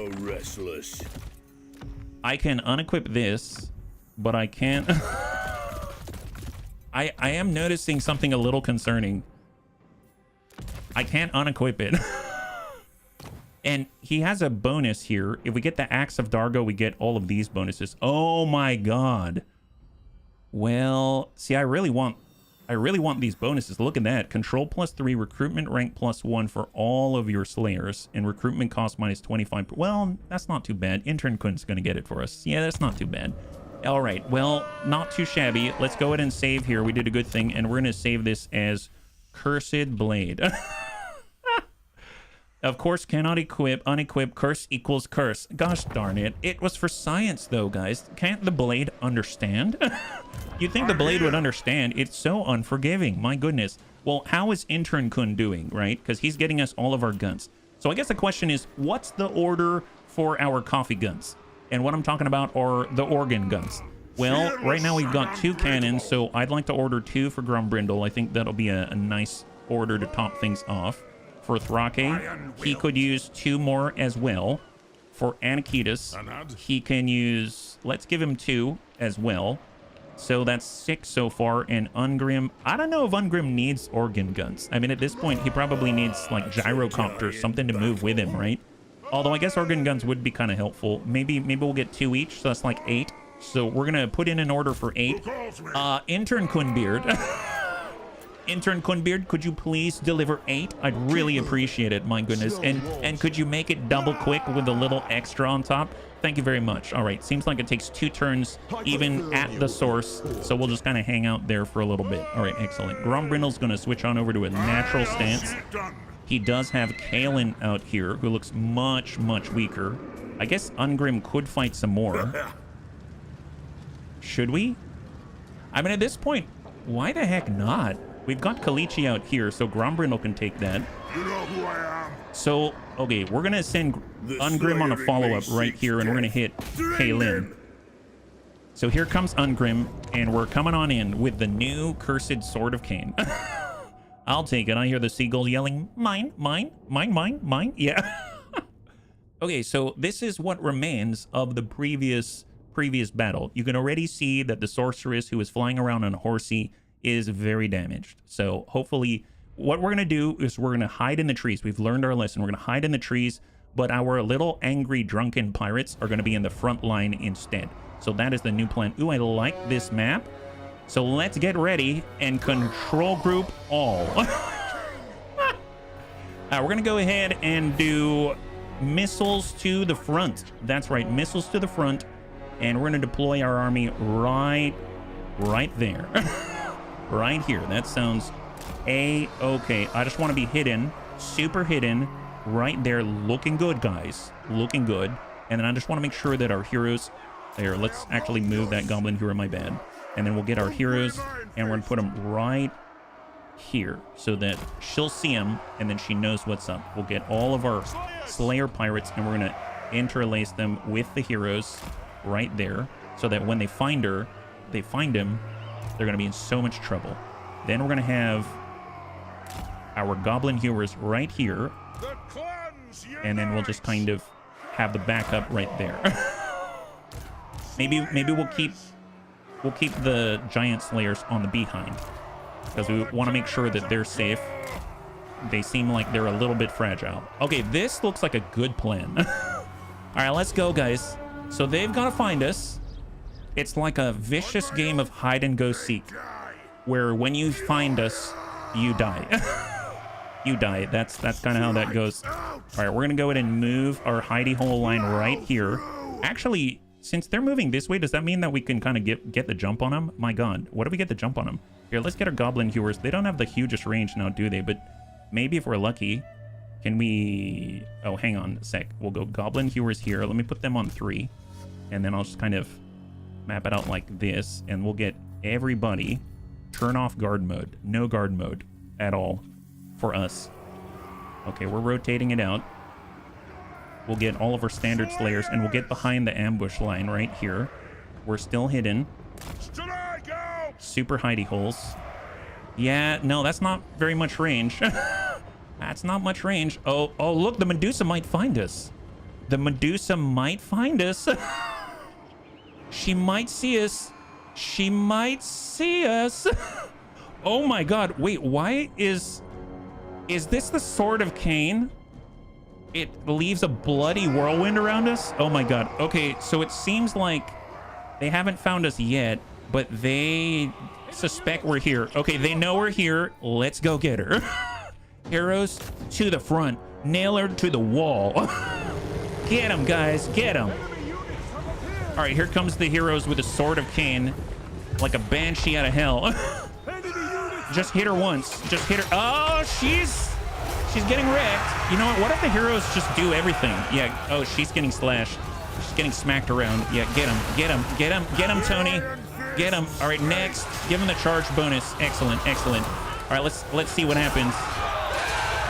I can unequip this, but I can't. I am noticing something a little concerning. I can't unequip it. And he has a bonus here. If we get the Axe of Dargo, we get all of these bonuses. Oh my god. Well, see, I really want these bonuses. Look at that. Control +3, recruitment rank +1 for all of your slayers, and recruitment cost -25. Well, that's not too bad. Intern Kun's gonna get it for us. Yeah, that's not too bad. All right, well, not too shabby. Let's go ahead and save here. We did a good thing, and we're gonna save this as Cursed Blade. Of course, cannot equip, unequip, curse equals curse. Gosh darn it. It was for science though, guys. Can't the blade understand? You'd think the blade would understand. It's so unforgiving. My goodness. Well, how is Intern Kun doing, right? Because he's getting us all of our guns. So I guess the question is, what's the order for our coffee guns? And what I'm talking about are the organ guns. Well, right now we've got 2 cannons, so I'd like to order 2 for Grombrindal. I think that'll be a nice order to top things off. For Thrake, he could use 2 more as well. For Anakitas, he can use, let's give him 2 as well. So that's 6 so far. And Ungrim, I don't know if Ungrim needs organ guns. I mean, at this point, he probably needs like gyrocopters, something to move with him, right? Although I guess organ guns would be kind of helpful. Maybe we'll get 2 each, so that's like 8. So we're gonna put in an order for 8. Intern Kunbeard. Intern Kunbeard, could you please deliver 8? I'd really appreciate it, my goodness. And could you make it double quick with a little extra on top? Thank you very much. All right, seems like it takes 2 turns even at the source, so we'll just kind of hang out there for a little bit. All right, excellent. Grombrindal's going to switch on over to a natural stance. He does have Kalen out here, who looks much, much weaker. I guess Ungrim could fight some more. Should we? I mean, at this point, why the heck not? We've got Kalichi out here, so Grombrindal can take that. You know who I am. So, okay, we're going to send Ungrim on a follow-up right here, and we're going to hit Kaylin. So here comes Ungrim, and we're coming on in with the new Cursed Sword of Cain. I'll take it. I hear the seagulls yelling, mine, mine, mine, mine, mine. Yeah. Okay, so this is what remains of the previous battle. You can already see that the sorceress who is flying around on a horsey is very damaged. So hopefully what we're going to do is we're going to hide in the trees. We've learned our lesson. We're going to hide in the trees, but our little angry drunken pirates are going to be in the front line instead. So that is the new plan. Ooh, I like this map. So let's get ready and control group all. We're going to go ahead and do missiles to the front. That's right, missiles to the front. And we're going to deploy our army right there. Right here. That sounds A-okay. I just want to be hidden, super hidden, right there. Looking good, guys. Looking good. And then I just want to make sure that our heroes... There, let's actually move that goblin hero, my bad. And then we'll get our heroes, and we're going to put them right here so that she'll see them, and then she knows what's up. We'll get all of our Slayer pirates, and we're going to interlace them with the heroes right there so that when they find her, they find him, they're going to be in so much trouble. Then we're going to have our goblin heroes right here, and then we'll just kind of have the backup right there. maybe we'll keep the giant slayers on the behind because we want to make sure that they're safe. they seem like they're a little bit fragile. Okay, this looks like a good plan. All right, let's go, guys. So they've got to find us. It's like a vicious game of hide and go seek, where when you find us, you die. You die. That's kind of how that goes. All right, we're gonna go ahead and move our hidey hole line right here. Actually, since they're moving this way, does that mean that we can kind of get the jump on them? My God, what do we get the jump on them? Here, let's get our goblin hewers. They don't have the hugest range now, do they? But maybe if we're lucky, can we... Oh, hang on a sec. We'll go goblin hewers here. Let me put them on 3, and then I'll just kind of map it out like this, and we'll get everybody turn off guard mode. No guard mode at all for us. Okay, we're rotating it out. We'll get all of our standard slayers, and we'll get behind the ambush line right here. We're still hidden. Super hidey holes. Yeah, no, that's not very much range. That's not much range. Oh, look, the Medusa might find us. The Medusa might find us. She might see us. She might see us. Oh my God. Wait, why is this the Sword of Cain? It leaves a bloody whirlwind around us. Oh my God. Okay, so it seems like they haven't found us yet, but they suspect we're here. Okay, they know we're here. Let's go get her. Heroes to the front. Nail her to the wall. Get them, guys. Get them. All right, here comes the heroes with the Sword of Cain, like a banshee out of hell. Just hit her once. Just hit her. Oh, she's getting wrecked. You know what? What if the heroes just do everything? Yeah. Oh, she's getting slashed. She's getting smacked around. Yeah, get him. Get him. Get him. Get him, Tony. Get him. All right, next. Give him the charge bonus. Excellent. Excellent. All right, let's see what happens.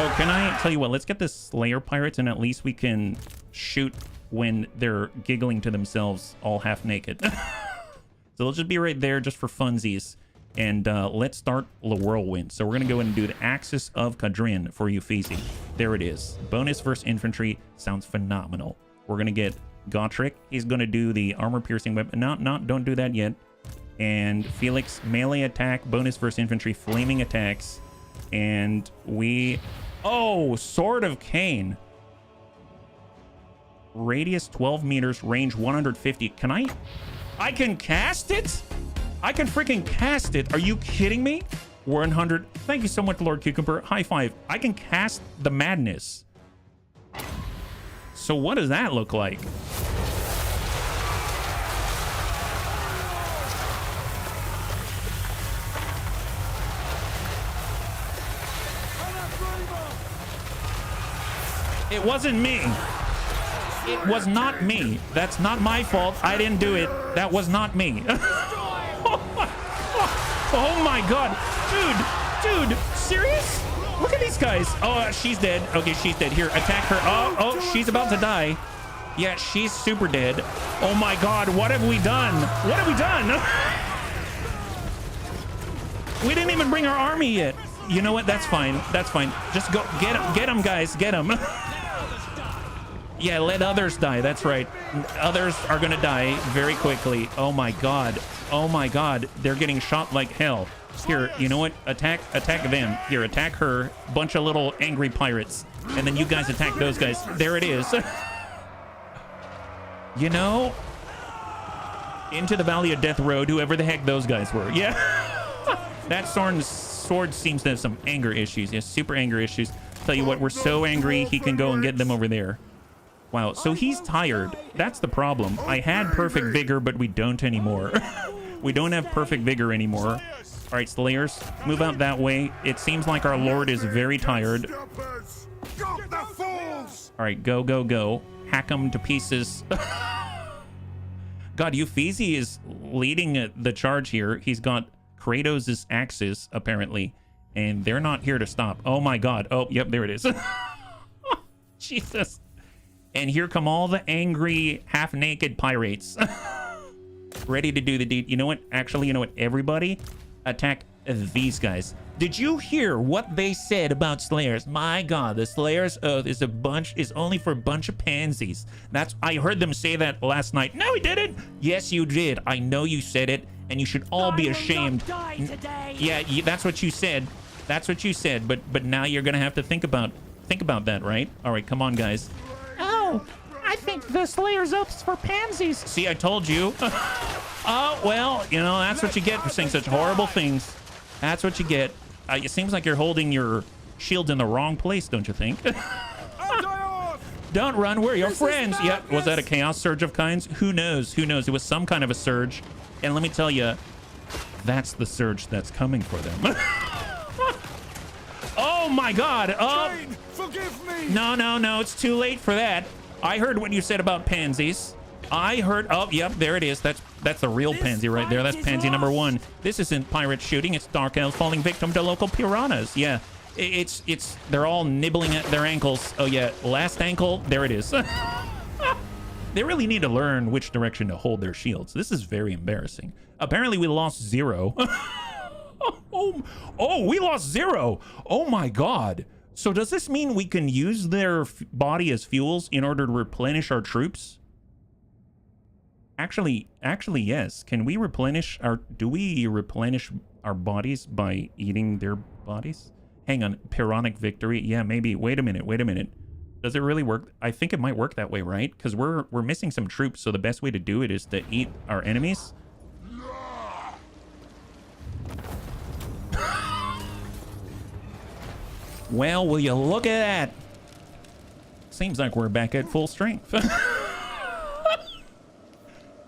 Oh, can I tell you what? Let's get the Slayer Pirates, and at least we can shoot when they're giggling to themselves all half naked. So they'll just be right there just for funsies. And let's start the whirlwind. So we're going to go in and do the Axis of Kadrin for Uffizi. There it is. Bonus versus infantry. Sounds phenomenal. We're going to get Gotrek. He's going to do the armor-piercing weapon. Don't do that yet. And Felix, melee attack, bonus versus infantry, flaming attacks. And we... Oh, Sword of Cain. Radius 12 meters, range 150. Can I can cast it? I can freaking cast it. Are you kidding me? 100. Thank you so much, Lord Cucumber. High five. I can cast the madness. So what does that look like? It wasn't me. It was not me. That's not my fault. I didn't do it. That was not me. Oh my God. Dude, serious? Look at these guys. Oh, she's dead. Okay, she's dead. Here, attack her. Oh, she's about to die. Yeah, she's super dead. Oh my God, what have we done? What have we done? We didn't even bring our army yet. You know what? That's fine. That's fine. Just go get them, guys. Get them. Yeah, let others die. That's right. Others are gonna die very quickly. Oh my God. Oh my God. They're getting shot like hell. Here, you know what? Attack them. Here, attack her. Bunch of little angry pirates. And then you guys attack those guys. There it is. You know, into the Valley of Death Road, whoever the heck those guys were. Yeah. That sword seems to have some anger issues. Yes, super anger issues. Tell you what, we're so angry, he can go and get them over there. Wow, so he's tired. That's the problem. I had perfect vigor, but we don't anymore. We don't have perfect vigor anymore. All right, Slayers, move out that way. It seems like our Lord is very tired. All right, go. Hack them to pieces. God, Uffizi is leading the charge here. He's got Kratos' axes, apparently, and they're not here to stop. Oh my God. Oh, yep, there it is. Jesus. And here come all the angry, half-naked pirates. Ready to do the deed. You know what? Actually, you know what? Everybody attack these guys. Did you hear what they said about Slayers? My God, the Slayers Oath is only for a bunch of pansies. I heard them say that last night. No, he didn't. Yes, you did. I know you said it, and you should all be ashamed. Yeah, that's what you said. That's what you said, but now you're gonna have to think about that, right? All right, come on, guys. Oh, I think the Slayer's oath's for pansies. See, I told you. Oh, well, you know, that's what you get for saying such horrible things. That's what you get. It seems like you're holding your shield in the wrong place, don't you think? Don't run, we're your friends. Yep, was that a chaos surge of kinds? Who knows? Who knows? It was some kind of a surge. And let me tell you, that's the surge that's coming for them. Oh my God! Oh, Jane, forgive me. no! It's too late for that. I heard what you said about pansies. I heard. Oh, yep, there it is. That's a real pansy right there. That's pansy number 1. This isn't pirate shooting. It's dark elves falling victim to local piranhas. Yeah, it's. They're all nibbling at their ankles. Oh yeah, last ankle. There it is. They really need to learn which direction to hold their shields. This is very embarrassing. Apparently, we lost 0. Oh, we lost 0. Oh my God. So does this mean we can use their body as fuels in order to replenish our troops? Actually, yes. Can we replenish do we replenish our bodies by eating their bodies? Hang on, Pyrrhonic victory. Yeah, maybe. Wait a minute. Does it really work? I think it might work that way, right? Because we're missing some troops, so the best way to do it is to eat our enemies. Well, will you look at that? Seems like we're back at full strength.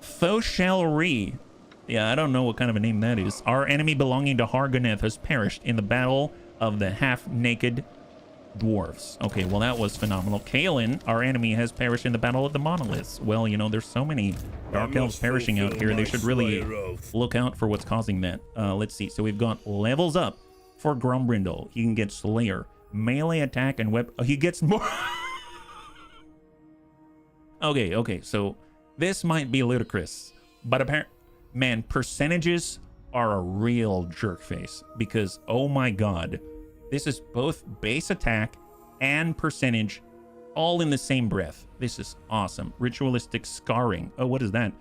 Thoshelry. Yeah, I don't know what kind of a name that is. Our enemy belonging to Hargoneth has perished in the battle of the half-naked dwarves. Okay, well, that was phenomenal. Kaelin, our enemy, has perished in the battle of the monoliths. Well, you know, there's so many dark elves perishing out here. They should really look out for what's causing that. Let's see. So we've got levels up. For Grombrindal, he can get Slayer, melee attack, and weapon. He gets more. Okay. So this might be ludicrous, but apparently, man, percentages are a real jerk face because oh my God, this is both base attack and percentage, all in the same breath. This is awesome. Ritualistic scarring. Oh, what is that?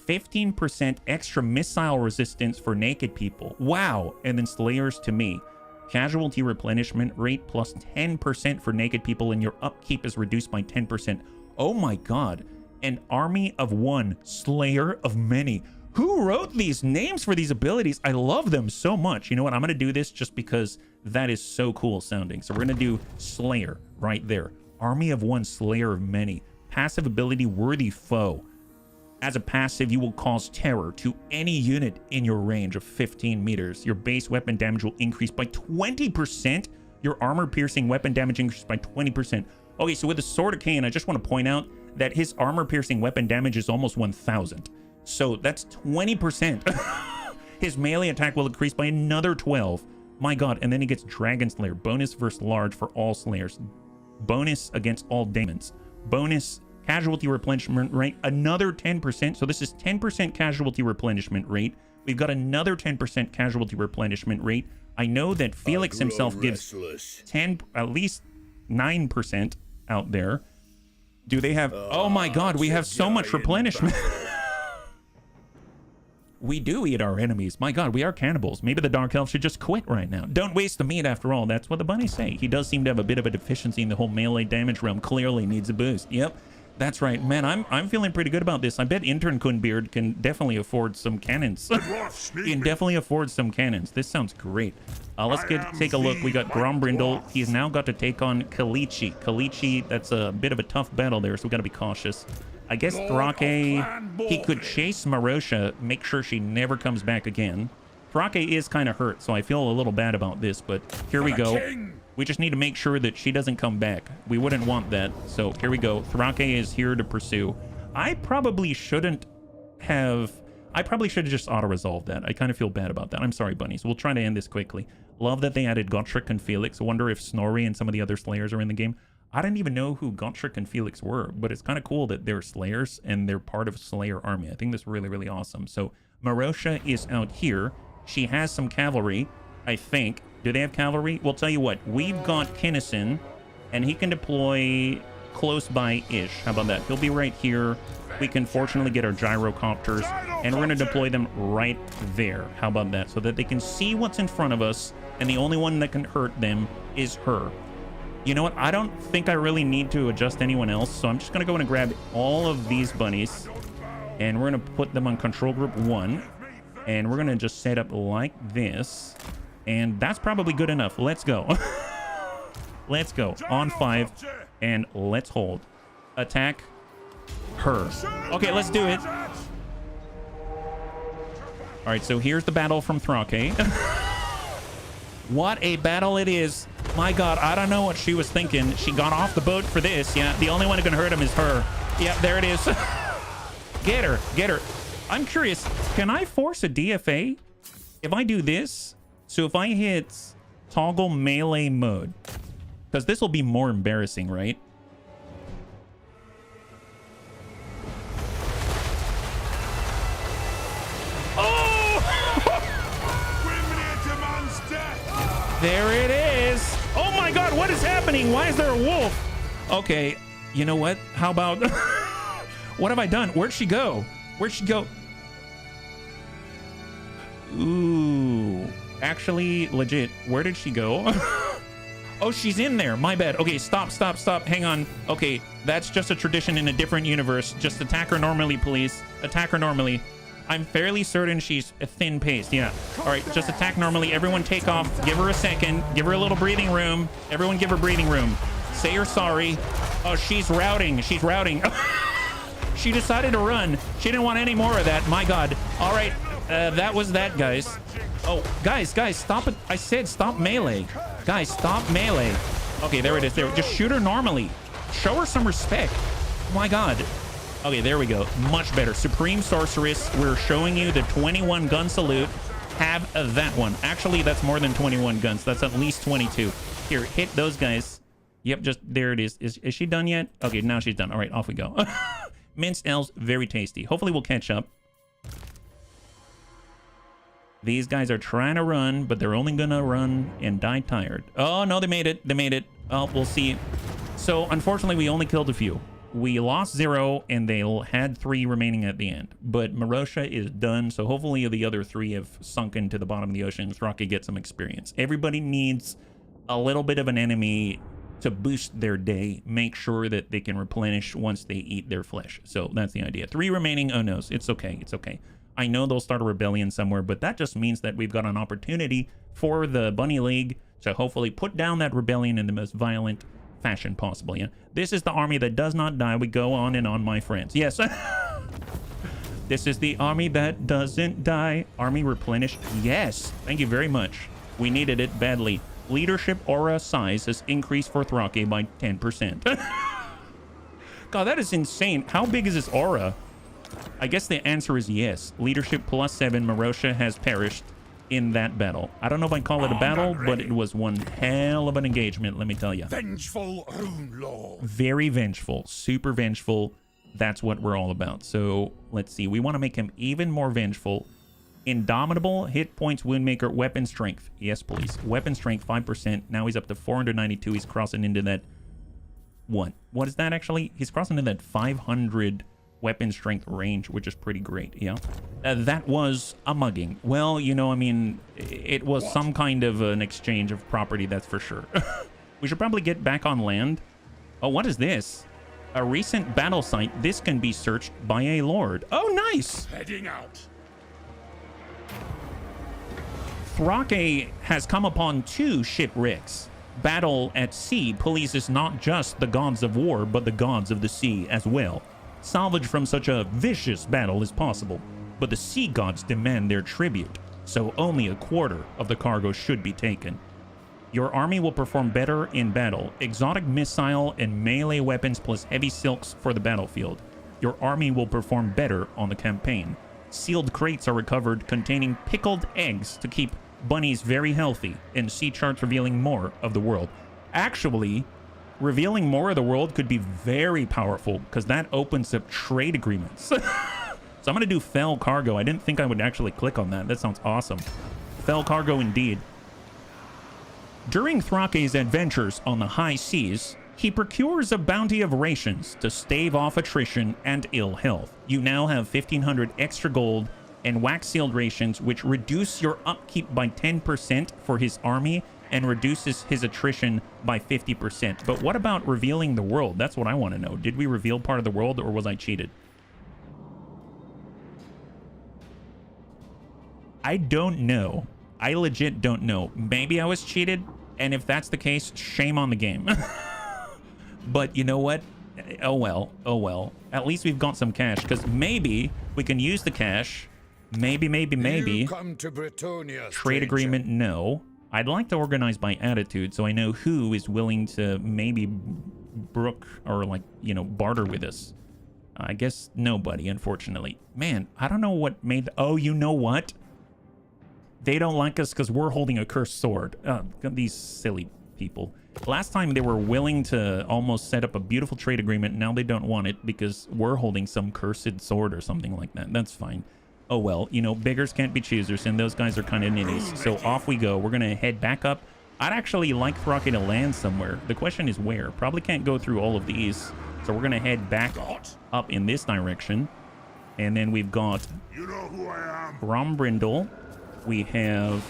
15% extra missile resistance for naked people. Wow. And then Slayers to me. Casualty replenishment rate plus 10% for naked people, and your upkeep is reduced by 10%. Oh my God. An army of 1, Slayer of many. Who wrote these names for these abilities? I love them so much. You know what? I'm going to do this just because that is so cool sounding. So we're going to do Slayer right there. Army of 1, Slayer of many. Passive ability, Worthy Foe. As a passive, you will cause terror to any unit in your range of 15 meters. Your base weapon damage will increase by 20%. Your armor-piercing weapon damage increases by 20%. Okay, so with the Sword of Cain, I just want to point out that his armor-piercing weapon damage is almost 1,000. So that's 20%. His melee attack will increase by another 12. My God, and then he gets Dragon Slayer. Bonus versus large for all Slayers. Bonus against all demons. Bonus casualty replenishment rate, another 10%. So this is 10% casualty replenishment rate. We've got another 10% casualty replenishment rate. I know that Felix himself gives 10, at least 9% out there. Do they have... Oh my God, we have so much replenishment. We do eat our enemies. My God, we are cannibals. Maybe the Dark Elf should just quit right now. Don't waste the meat after all. That's what the bunnies say. He does seem to have a bit of a deficiency in the whole melee damage realm. Clearly needs a boost. Yep. That's right, man. I'm feeling pretty good about this. I bet Intern Kunbeard can definitely afford some cannons. He can definitely afford some cannons. This sounds great. Let's take a look. We got Grombrindal. He's now got to take on Kalichi. Kalichi, that's a bit of a tough battle there, so we got to be cautious. I guess Thrake, he could chase Marosha, make sure she never comes back again. Thrake is kind of hurt, so I feel a little bad about this, but here we go. We just need to make sure that she doesn't come back. We wouldn't want that. So here we go. Thrake is here to pursue. I probably should have just auto-resolved that. I kind of feel bad about that. I'm sorry, bunnies. We'll try to end this quickly. Love that they added Gotrek and Felix. I wonder if Snorri and some of the other Slayers are in the game. I didn't even know who Gotrek and Felix were, but it's kind of cool that they're Slayers and they're part of Slayer army. I think that's really, really awesome. So Marosha is out here. She has some cavalry, I think. Do they have cavalry? We'll tell you what. We've got Kinnison, and he can deploy close by-ish. How about that? He'll be right here. we can fortunately get our gyrocopters, and we're going to deploy them right there. How about that? So that they can see what's in front of us, and the only one that can hurt them is her. You know what? I don't think I really need to adjust anyone else, so I'm just going to go in and grab all of these bunnies, and we're going to put them on control group 1, and we're going to just set up like this, and that's probably good enough. Let's go. Let's go. On 5, and let's hold. Attack her. Okay, let's do it. All right, so here's the battle from Thrake. What a battle it is. My God, I don't know what she was thinking. She got off the boat for this. Yeah, the only one who can hurt him is her. Yeah, there it is. Get her, get her. I'm curious, can I force a DFA if I do this? So if I hit toggle melee mode, because this will be more embarrassing, right? There it is. Oh my God, what is happening? Why is there a wolf? Okay, you know what? How about... What have I done? Where'd she go? Where'd she go? Ooh. Actually, legit, where did she go? Oh, she's in there. My bad. Okay, stop, stop, stop. Hang on. Okay, that's just a tradition in a different universe. Just attack her normally, please. Attack her normally. I'm fairly certain she's a thin paste. Yeah. All right, just attack normally. Everyone take off. Give her a second. Give her a little breathing room. Everyone give her breathing room. Say you're sorry. Oh, she's routing. She's routing. She decided to run. She didn't want any more of that. My God. All right. That was that, guys. Oh, guys, stop it. I said stop melee. Guys, stop melee. Okay, there it is. There. Just shoot her normally. Show her some respect. Oh, my God. Okay, there we go. Much better. Supreme Sorceress. We're showing you the 21 gun salute. Have that one. Actually, that's more than 21 guns. That's at least 22. Here, hit those guys. Yep, just there it is. Is she done yet? Okay, now she's done. All right, off we go. Minced elves, very tasty. Hopefully we'll catch up. These guys are trying to run, but they're only gonna run and die tired. Oh, no, they made it. They made it. Oh, we'll see. So, unfortunately, we only killed a few. We lost 0, and they had 3 remaining at the end. But Marosha is done, so hopefully the other 3 have sunk into the bottom of the ocean. Thrake get some experience. Everybody needs a little bit of an enemy to boost their day. Make sure that they can replenish once they eat their flesh. So that's the idea. 3 remaining. Oh, no, it's okay. It's okay. I know they'll start a rebellion somewhere, but that just means that we've got an opportunity for the Bunny League to hopefully put down that rebellion in the most violent fashion possible. Yeah, this is the army that does not die. We go on and on, my friends. Yes. This is the army that doesn't die. Army replenished. Yes, thank you very much. We needed it badly. Leadership aura size has increased for Thrake by 10%. God, that is insane. How big is this aura? I guess the answer is yes. Leadership +7. Marosha has perished in that battle. I don't know if I call it a battle, but it was one hell of an engagement, let me tell you. Vengeful Rune Lord. Very vengeful, super vengeful. That's what we're all about. So let's see. We want to make him even more vengeful. Indomitable, hit points, wound maker, weapon strength. Yes, please. Weapon strength 5%. Now he's up to 492. He's crossing into that what is that actually? He's crossing into that 500 weapon strength range, which is pretty great. Yeah, that was a mugging. Well, you know, I mean, it was some kind of an exchange of property, that's for sure. We should probably get back on land. Oh, what is this? A recent battle site. This can be searched by a lord. Oh, nice. Heading out. Thrake has come upon 2 shipwrecks. Battle at sea pleases not just the gods of war, but the gods of the sea as well. Salvage from such a vicious battle is possible, but the sea gods demand their tribute, so only a quarter of the cargo should be taken. Your army will perform better in battle. Exotic missile and melee weapons plus heavy silks for the battlefield. Your army will perform better on the campaign. Sealed crates are recovered containing pickled eggs to keep bunnies very healthy, and sea charts revealing more of the world. Actually, revealing more of the world could be very powerful because that opens up trade agreements. So I'm going to do fell cargo. I didn't think I would actually click on that. That sounds awesome. Fell cargo indeed. During Thrake's adventures on the high seas, He procures a bounty of rations to stave off attrition and ill health. You now have 1,500 extra gold and wax-sealed rations, which reduce your upkeep by 10% for his army and reduces his attrition by 50%. But what about revealing the world? That's what I want to know. Did we reveal part of the world, or was I cheated? I don't know. I legit don't know. Maybe I was cheated, and if that's the case, shame on the game. But you know what? Oh well. Oh well. At least we've got some cash, because maybe we can use the cash. Maybe. Come to Bretonia, Trade agreement, no. I'd like to organize by attitude, so I know who is willing to maybe brook or, like, you know, barter with us. I guess nobody, unfortunately. Man, I don't know what made... Oh, you know what? They don't like us because we're holding a cursed sword. These silly people. Last time they were willing to almost set up a beautiful trade agreement. Now they don't want it because we're holding some cursed sword or something like that. That's fine. Oh well, you know, beggars can't be choosers, and those guys are kind of ninnies. So off we go. We're gonna head back up. I'd actually like Throcky to land somewhere. The question is where. Probably can't go through all of these. So we're gonna head back up in this direction. And then we've got Grombrindal. We have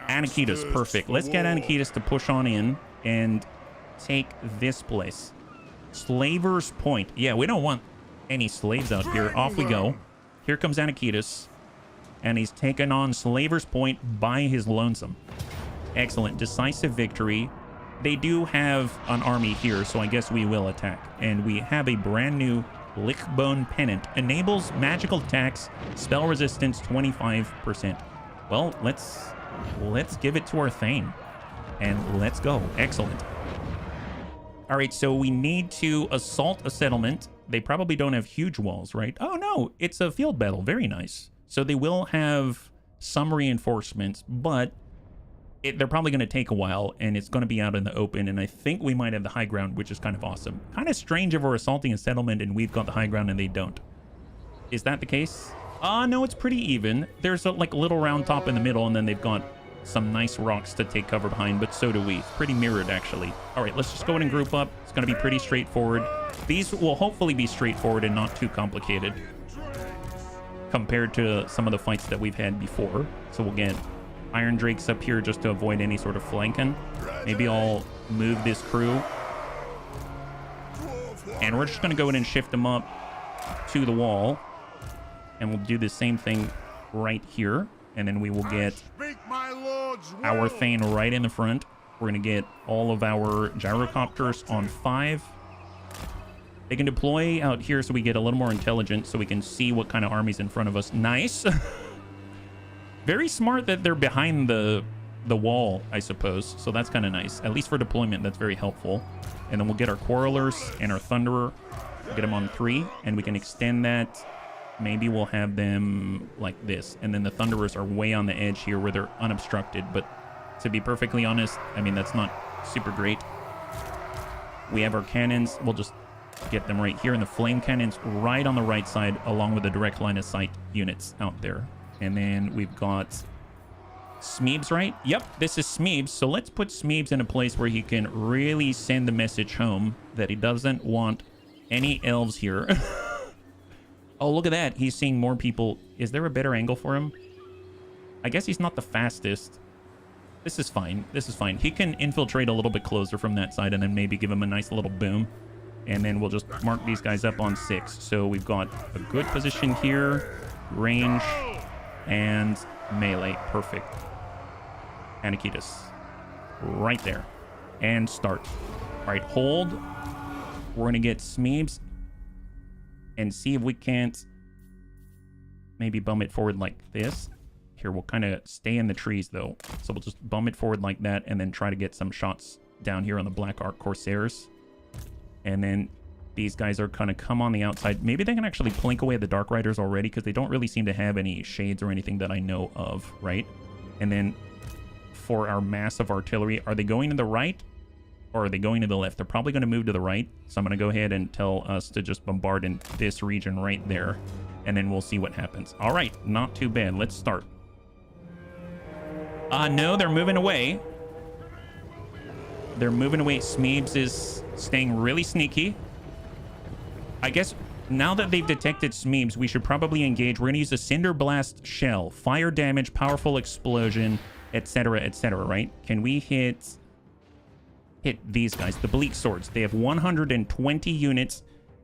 Anakitas. Perfect. Let's get Anakitas to push on in and take this place. Slaver's Point. Yeah, we don't want any slaves out here. Off we go. Here comes Anakitas, and he's taken on Slaver's Point by his lonesome. Excellent. Decisive victory. They do have an army here, so I guess we will attack. And we have a brand new Lickbone Pennant. Enables magical attacks, spell resistance 25%. Well, let's give it to our Thane. And let's go. Excellent. All right, so we need to assault a settlement. They probably don't have huge walls, right? Oh, no, it's a field battle. Very nice. So they will have some reinforcements, but they're probably going to take a while, and it's going to be out in the open, and I think we might have the high ground, which is kind of awesome. Kind of strange if we're assaulting a settlement and we've got the high ground and they don't. Is that the case? No, it's pretty even. There's a like little round top in the middle, and then they've got some nice rocks to take cover behind, but so do we. It's pretty mirrored, actually. All right, let's just go in and group up. It's going to be pretty straightforward. These will hopefully be straightforward and not too complicated compared to some of the fights that we've had before. So we'll get Iron Drakes up here just to avoid any sort of flanking. Maybe I'll move this crew. And we're just going to go in and shift them up to the wall. And we'll do the same thing right here. And then we will get our Thane right in the front. We're going to get all of our gyrocopters on 5. They can deploy out here so we get a little more intelligent so we can see what kind of army's in front of us. Nice. Very smart that they're behind the wall, I suppose. So that's kind of nice. At least for deployment, that's very helpful. And then we'll get our Quarrelers and our Thunderer. Get them on 3, and we can extend that. Maybe we'll have them like this. And then the Thunderers are way on the edge here where they're unobstructed. But to be perfectly honest, I mean, that's not super great. We have our cannons. We'll just get them right here. And the flame cannons right on the right side along with the direct line of sight units out there. And then we've got Smeebs, right? Yep, this is Smeebs. So let's put Smeebs in a place where he can really send the message home that he doesn't want any elves here. Oh, look at that. He's seeing more people. Is there a better angle for him? I guess he's not the fastest. This is fine. This is fine. He can infiltrate a little bit closer from that side and then maybe give him a nice little boom. And then we'll just mark these guys up on 6. So we've got a good position here, range, and melee. Perfect. Anakitas. Right there. And start. All right, hold. We're going to get Smeebs and see if we can't maybe bum it forward like this. Here, we'll kind of stay in the trees, though. So we'll just bum it forward like that and then try to get some shots down here on the Black Ark Corsairs. And then these guys are kind of come on the outside. Maybe they can actually plink away the Dark Riders already because they don't really seem to have any shades or anything that I know of, right? And then for our massive artillery, are they going to the right or are they going to the left? They're probably going to move to the right. So I'm going to go ahead and tell us to just bombard in this region right there. And then we'll see what happens. All right, not too bad. Let's start. No, they're moving away. They're moving away. Smeebs is staying really sneaky. I guess now that they've detected Smeebs, we should probably engage. We're going to use a Cinder Blast shell. Fire damage, powerful explosion, etc., right? Can we hit these guys? The Bleak Swords. They have 120 units,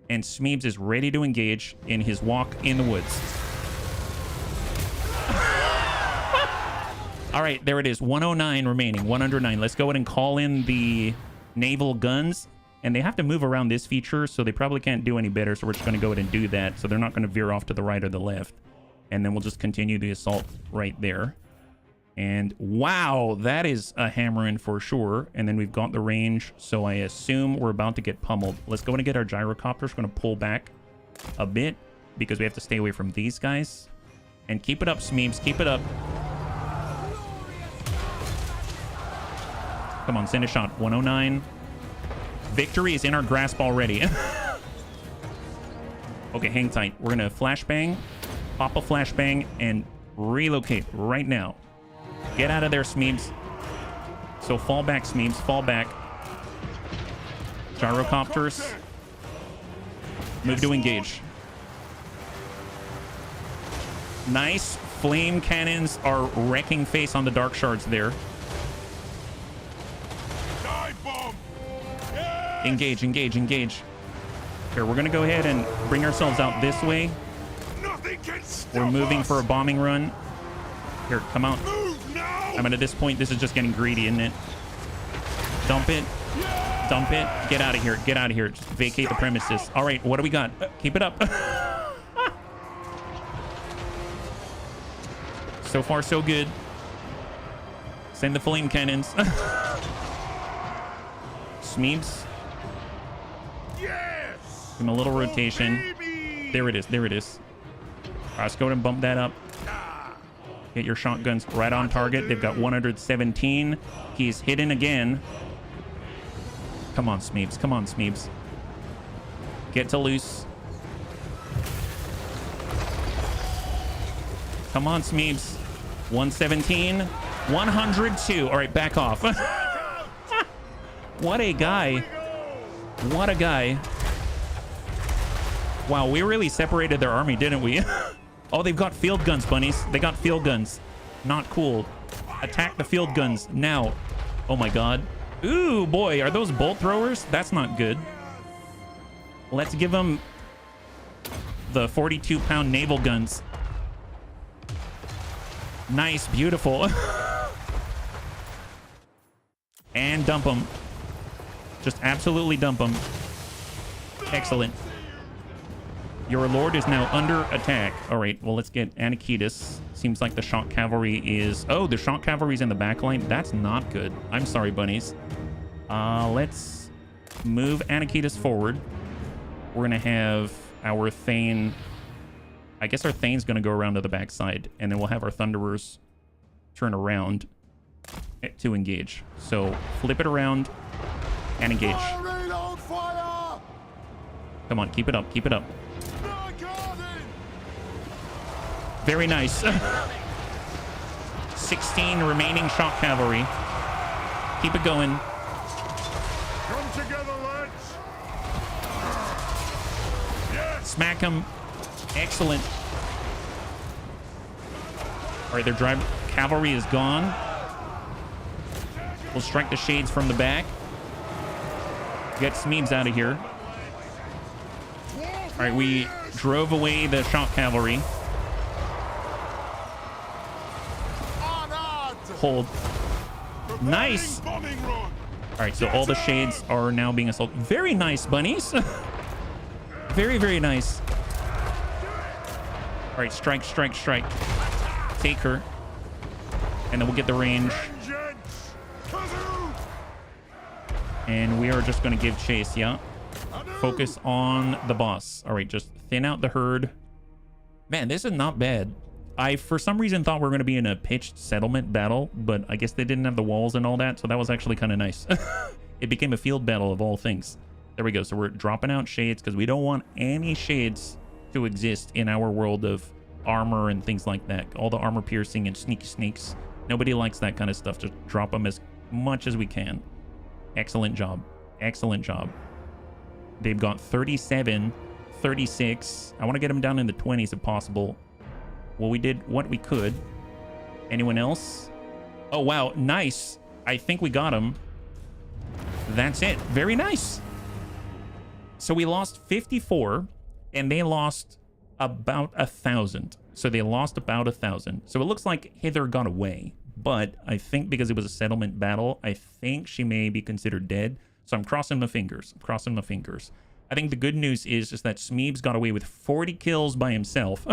and Smeebs is ready to engage in his walk in the woods. All right, there it is. 109 remaining. 109. Let's go ahead and call in the naval guns. And they have to move around this feature, so they probably can't do any better. So we're just going to go ahead and do that. So they're not going to veer off to the right or the left. And then we'll just continue the assault right there. And wow, that is a hammering for sure. And then we've got the range. So I assume we're about to get pummeled. Let's go ahead and get our gyrocopters. We're going to pull back a bit because we have to stay away from these guys. And keep it up, Smeebs. Keep it up. Come on, send a shot. 109. Victory is in our grasp already. Okay, hang tight. We're going to flashbang, pop a flashbang, and relocate right now. Get out of there, Smeebs. So fall back, Smeebs. Fall back. Gyrocopters. Move to engage. Nice. Flame cannons are wrecking face on the Dark Shards there. Engage, engage, engage. Here, we're going to go ahead and bring ourselves out this way. We're moving for a bombing run. Here, come out. I mean, at this point, this is just getting greedy, isn't it? Dump it. Dump it. Get out of here. Get out of here. Just vacate the premises. All right, what do we got? Keep it up. So far, so good. Send the flame cannons. Smeebs. Yes! Give him a little rotation. There it is. There it is. All right, let's go ahead and bump that up. Get your shotguns right on target. They've got 117. He's hidden again. Come on, Smeebs. Come on, Smeebs. Get to loose. Come on, Smeebs. 117. 102. All right, back off. What a guy. What a guy. Wow, we really separated their army, didn't we? Oh, they've got field guns, bunnies. They got field guns. Not cool. Attack the field guns now. Oh my god. Ooh, boy, are those bolt throwers? That's not good. Let's give them the 42-pound naval guns. Nice, beautiful. And dump them. Just absolutely dump them. Excellent. Your lord is now under attack. All right, well, let's get Anakitas. Seems like the shock cavalry is... Oh, the shock cavalry's in the back line. That's not good. I'm sorry, bunnies. Let's move Anakitas forward. We're going to have our Thane... I guess our Thane's going to go around to the backside, and then we'll have our Thunderers turn around to engage. So flip it around and engage. Come on, keep it up, keep it up. Very nice. 16 remaining shock cavalry. Keep it going. Come together, lads. Yes. Smack them. Excellent. All right, their drive cavalry is gone. We'll strike the shades from the back. Get Smeebs out of here. All right, we drove away the shock cavalry. Hold. Nice. All right, so all the shades are now being assaulted. Very nice, bunnies. Very, very nice. All right, strike, strike, strike. Take her. And then we'll get the range. And we are just going to give chase, yeah? Focus on the boss. All right, just thin out the herd. Man, this is not bad. I, for some reason, thought we were going to be in a pitched settlement battle, but I guess they didn't have the walls and all that, so that was actually kind of nice. It became a field battle of all things. There we go. So we're dropping out shades because we don't want any shades to exist in our world of armor and things like that. All the armor piercing and sneaky sneaks. Nobody likes that kind of stuff. Just drop them as much as we can. Excellent job. Excellent job. They've got 37, 36. I want to get them down in the 20s if possible. Well, we did what we could. Anyone else? Oh, wow. Nice. I think we got him. That's it. Very nice. So we lost 54, and they lost about 1,000. So they lost about 1,000. So it looks like Hither got away. But I think because it was a settlement battle, I think she may be considered dead. So I'm crossing my fingers. I'm crossing my fingers. I think the good news is just that Smeeb's got away with 40 kills by himself.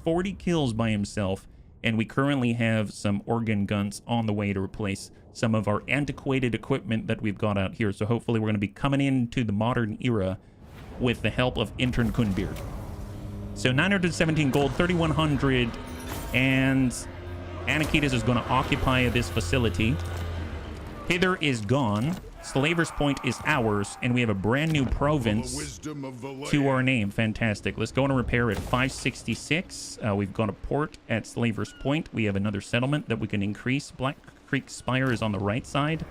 40 kills by himself. And we currently have some organ guns on the way to replace some of our antiquated equipment that we've got out here. So hopefully we're going to be coming into the modern era with the help of Intern Kunbeard. So 917 gold, 3,100, and Anakitas is going to occupy this facility. Hither is gone. Slaver's Point is ours, and we have a brand new province to our name. Fantastic. Let's go and repair at 566. We've got a port at Slaver's Point. We have another settlement that we can increase. Black Creek Spire is on the right side.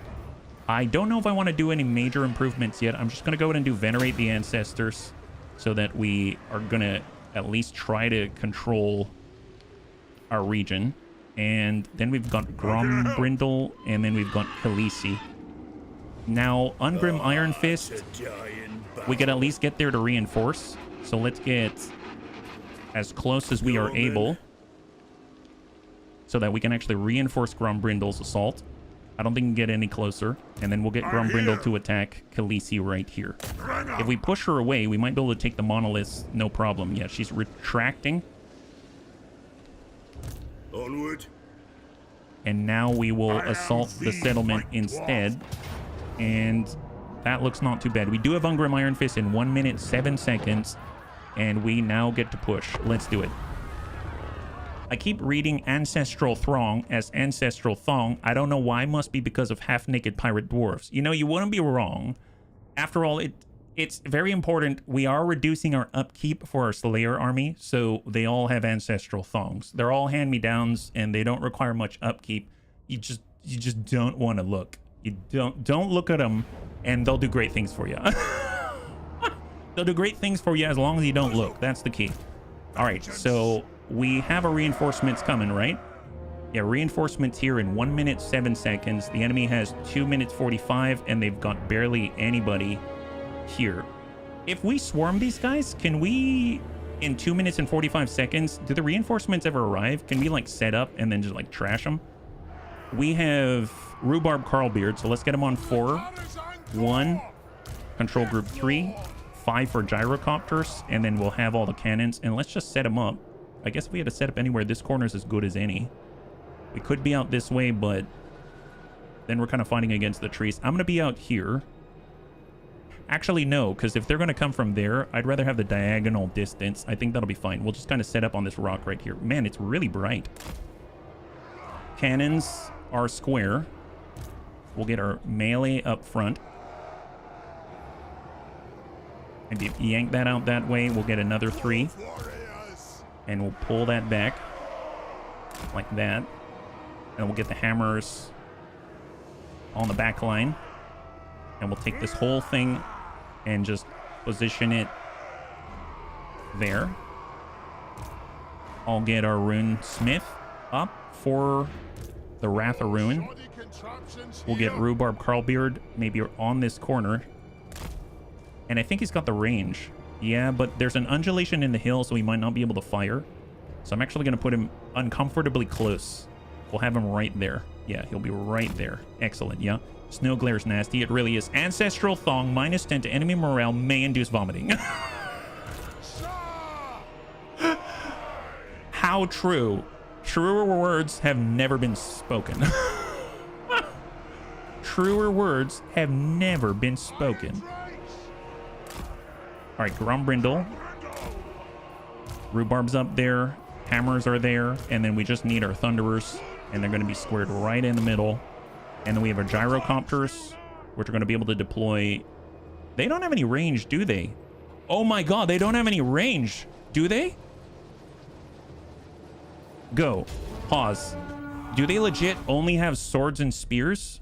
I don't know if I want to do any major improvements yet. I'm just going to go ahead and do Venerate the Ancestors so that we are going to at least try to control our region. And then we've got Grombrindal, and then we've got Khaleesi. Now, Ungrim Iron Fist, we could at least get there to reinforce. So let's get as close as we are able so that we can actually reinforce Grombrindal's assault. I don't think we can get any closer. And then we'll get Grombrindal to attack Khaleesi right here. If we push her away, we might be able to take the monoliths, no problem. Yeah, she's retracting. Onward. And now we will assault the settlement instead. And that looks not too bad. We do have Ungrim Iron Fist in 1 minute, 7 seconds. And we now get to push. Let's do it. I keep reading Ancestral Throng as Ancestral Thong. I don't know why. Must be because of half-naked pirate dwarves. You know, you wouldn't be wrong. After all, it's very important. We are reducing our upkeep for our Slayer army, so they all have Ancestral Thongs. They're all hand-me-downs, and they don't require much upkeep. You just don't want to look. You don't look at them, and they'll do great things for you. They'll do great things for you as long as you don't look. That's the key. All right, so we have our reinforcements coming, right? Yeah, reinforcements here in 1 minute, 7 seconds. The enemy has 2 minutes, 45, and they've got barely anybody here. If we swarm these guys, can we, in 2 minutes and 45 seconds, do the reinforcements ever arrive? Can we, like, set up and then just, like, trash them? We have Rhubarb Carlbeard, so let's get him on 4. 1, control group 3, 5 for gyrocopters, and then we'll have all the cannons, and let's just set them up. I guess if we had to set up anywhere, this corner is as good as any. We could be out this way, but then we're kind of fighting against the trees. I'm going to be out here. Actually, no, because if they're going to come from there, I'd rather have the diagonal distance. I think that'll be fine. We'll just kind of set up on this rock right here. Man, it's really bright. Cannons are square. We'll get our melee up front. And if you yank that out that way, we'll get another 3. And we'll pull that back like that. And we'll get the hammers on the back line. And we'll take this whole thing and just position it there. I'll get our rune smith up for the Wrath of Ruin. We'll get Rhubarb Carlbeard maybe on this corner. And I think he's got the range. Yeah, but there's an undulation in the hill, so he might not be able to fire. So I'm actually going to put him uncomfortably close. We'll have him right there. Yeah, he'll be right there. Excellent, yeah. Snow Glare's nasty. It really is. Ancestral Thong, -10 to enemy morale, may induce vomiting. How true. Truer words have never been spoken. Truer words have never been spoken. All right, Grombrindal. Rhubarb's up there. Hammers are there. And then we just need our Thunderers. And they're going to be squared right in the middle. And then we have our Gyrocopters, which are going to be able to deploy. They don't have any range, do they? Oh my god, they don't have any range. Do they? Go. Pause. Do they legit only have swords and spears?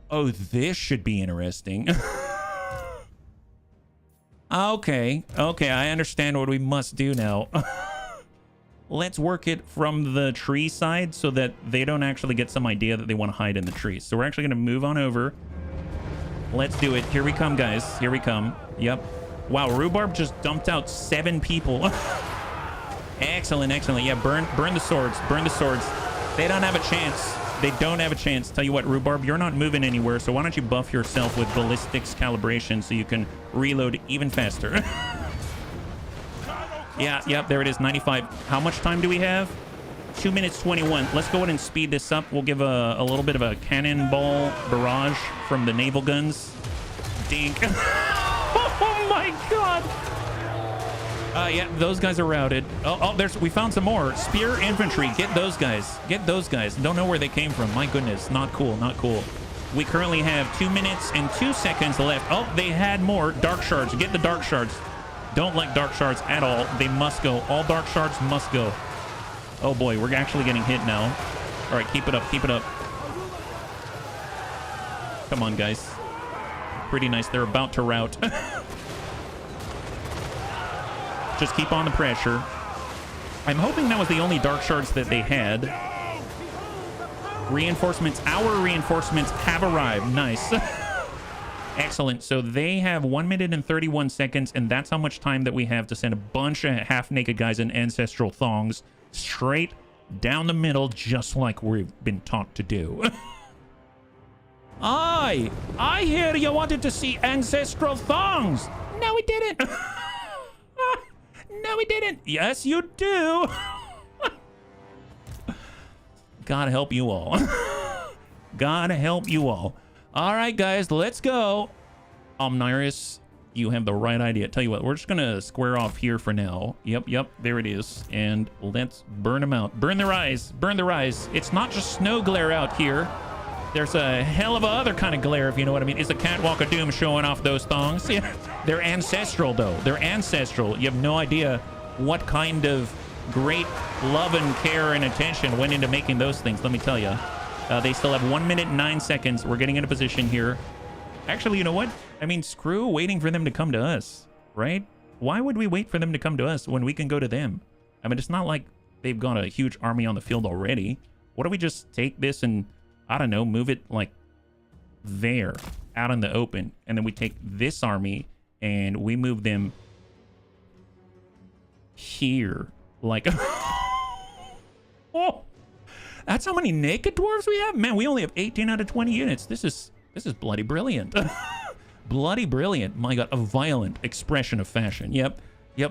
Oh, this should be interesting. Okay, I understand what we must do now. Let's work it from the tree side so that they don't actually get some idea that they want to hide in the trees. So we're actually going to move on over. Let's do it. Here we come, guys. Here we come. Yep. Wow, Rhubarb just dumped out 7 people. Excellent, excellent. Yeah, burn the swords. Burn the swords. They don't have a chance. They don't have a chance. Tell you what, Rhubarb, you're not moving anywhere, so why don't you buff yourself with ballistics calibration so you can reload even faster. Yeah, yep, there it is, 95. How much time do we have? 2 minutes 21. Let's go ahead and speed this up. We'll give a little bit of a cannonball barrage from the naval guns. Dink. Oh my god. Yeah, those guys are routed. Oh, we found some more. Spear infantry. Get those guys. Get those guys. Don't know where they came from. My goodness. Not cool. Not cool. We currently have 2 minutes and 2 seconds left. Oh, they had more. Dark shards. Get the dark shards. Don't like dark shards at all. They must go. All dark shards must go. Oh boy, we're actually getting hit now. All right, keep it up. Keep it up. Come on, guys. Pretty nice. They're about to rout. Just keep on the pressure. I'm hoping that was the only dark shards that they had. Reinforcements. Our reinforcements have arrived. Nice. Excellent. So they have 1 minute and 31 seconds, and that's how much time that we have to send a bunch of half-naked guys in ancestral thongs straight down the middle, just like we've been taught to do. I hear you wanted to see ancestral thongs. No, we didn't. No, we didn't. Yes, you do. God help you all. God help you all. All right, guys, let's go. Omnirus, you have the right idea. Tell you what, we're just going to square off here for now. Yep, there it is. And let's burn them out. Burn their eyes. Burn their eyes. It's not just snow glare out here. There's a hell of a other kind of glare, if you know what I mean. It's a catwalk of doom showing off those thongs. Yeah. They're ancestral, though. They're ancestral. You have no idea what kind of great love and care and attention went into making those things, let me tell you. They still have 1 minute and 9 seconds. We're getting into position here. Actually, you know what? I mean, screw waiting for them to come to us, right? Why would we wait for them to come to us when we can go to them? I mean, it's not like they've got a huge army on the field already. What if we just take this and, I don't know, move it like there, out in the open, and then we take this army and we move them here, like... Oh, that's how many naked dwarves we have? Man, we only have 18 out of 20 units. This is bloody brilliant. Bloody brilliant. My god, a violent expression of fashion. Yep,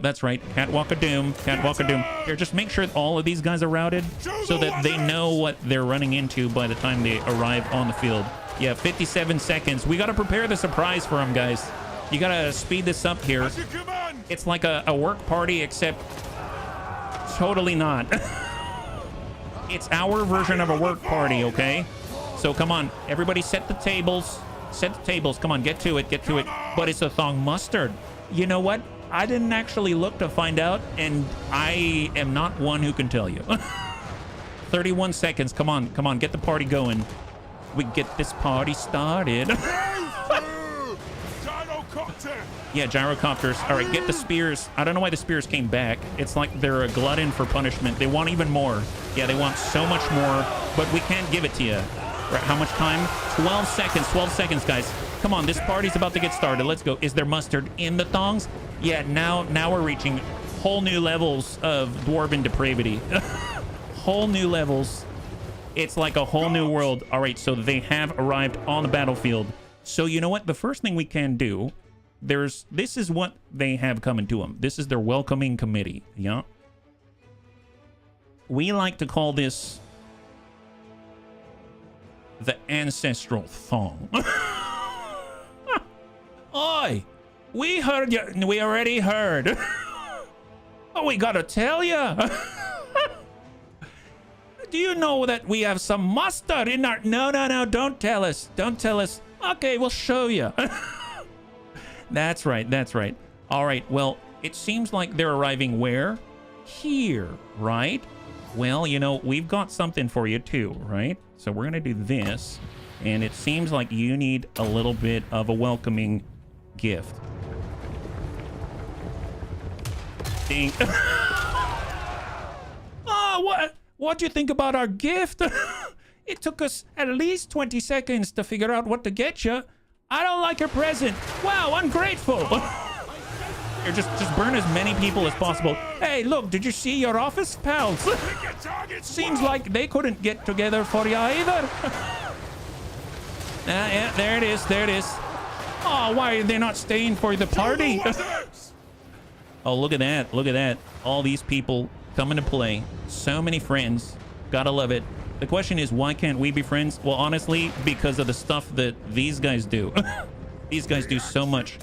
that's right. Catwalk of doom. Catwalk of doom. Here, just make sure all of these guys are routed so that they know what they're running into by the time they arrive on the field. Yeah, 57 seconds. We got to prepare the surprise for them, guys. You got to speed this up here. It's like a work party, except totally not. It's our version of a work party, okay? So come on, everybody set the tables. Set the tables. Come on, get to it, get to it. But it's a thong mustard. You know what? I didn't actually look to find out, and I am not one who can tell you. 31 seconds. Come on, get the party going. We get this party started. Yeah, gyrocopters. All right, get the spears. I don't know why the spears came back. It's like they're a glutton for punishment. They want even more. Yeah, they want so much more, but we can't give it to you. Right, how much time? 12 seconds. 12 seconds, guys. Come on, this party's about to get started. Let's go. Is there mustard in the thongs? Yeah, now we're reaching whole new levels of dwarven depravity. Whole new levels. It's like a whole new world. All right, so they have arrived on the battlefield. So you know what? The first thing we can do, this is what they have coming to them. This is their welcoming committee. Yeah. We like to call this the ancestral thong. Oi, we heard you. We already heard. Oh, we gotta tell you. Do you know that we have some mustard in our... No, don't tell us. Don't tell us. Okay, we'll show you. That's right. All right, well, it seems like they're arriving where? Here, right? Well, you know, we've got something for you too, right? So we're gonna do this. And it seems like you need a little bit of a welcoming gift. Ding. Oh, what do you think about our gift? It took us at least 20 seconds to figure out what to get you. I don't like your present. Wow, ungrateful. Here, just burn as many people as possible. Hey, look, did you see your office pals? Seems like they couldn't get together for you either. Yeah, there it is, there it is. Oh, why are they not staying for the party? Oh, look at that, look at that. All these people coming to play. So many friends. Gotta love it. The question is, why can't we be friends? Well, honestly, because of the stuff that these guys do. These guys do so much.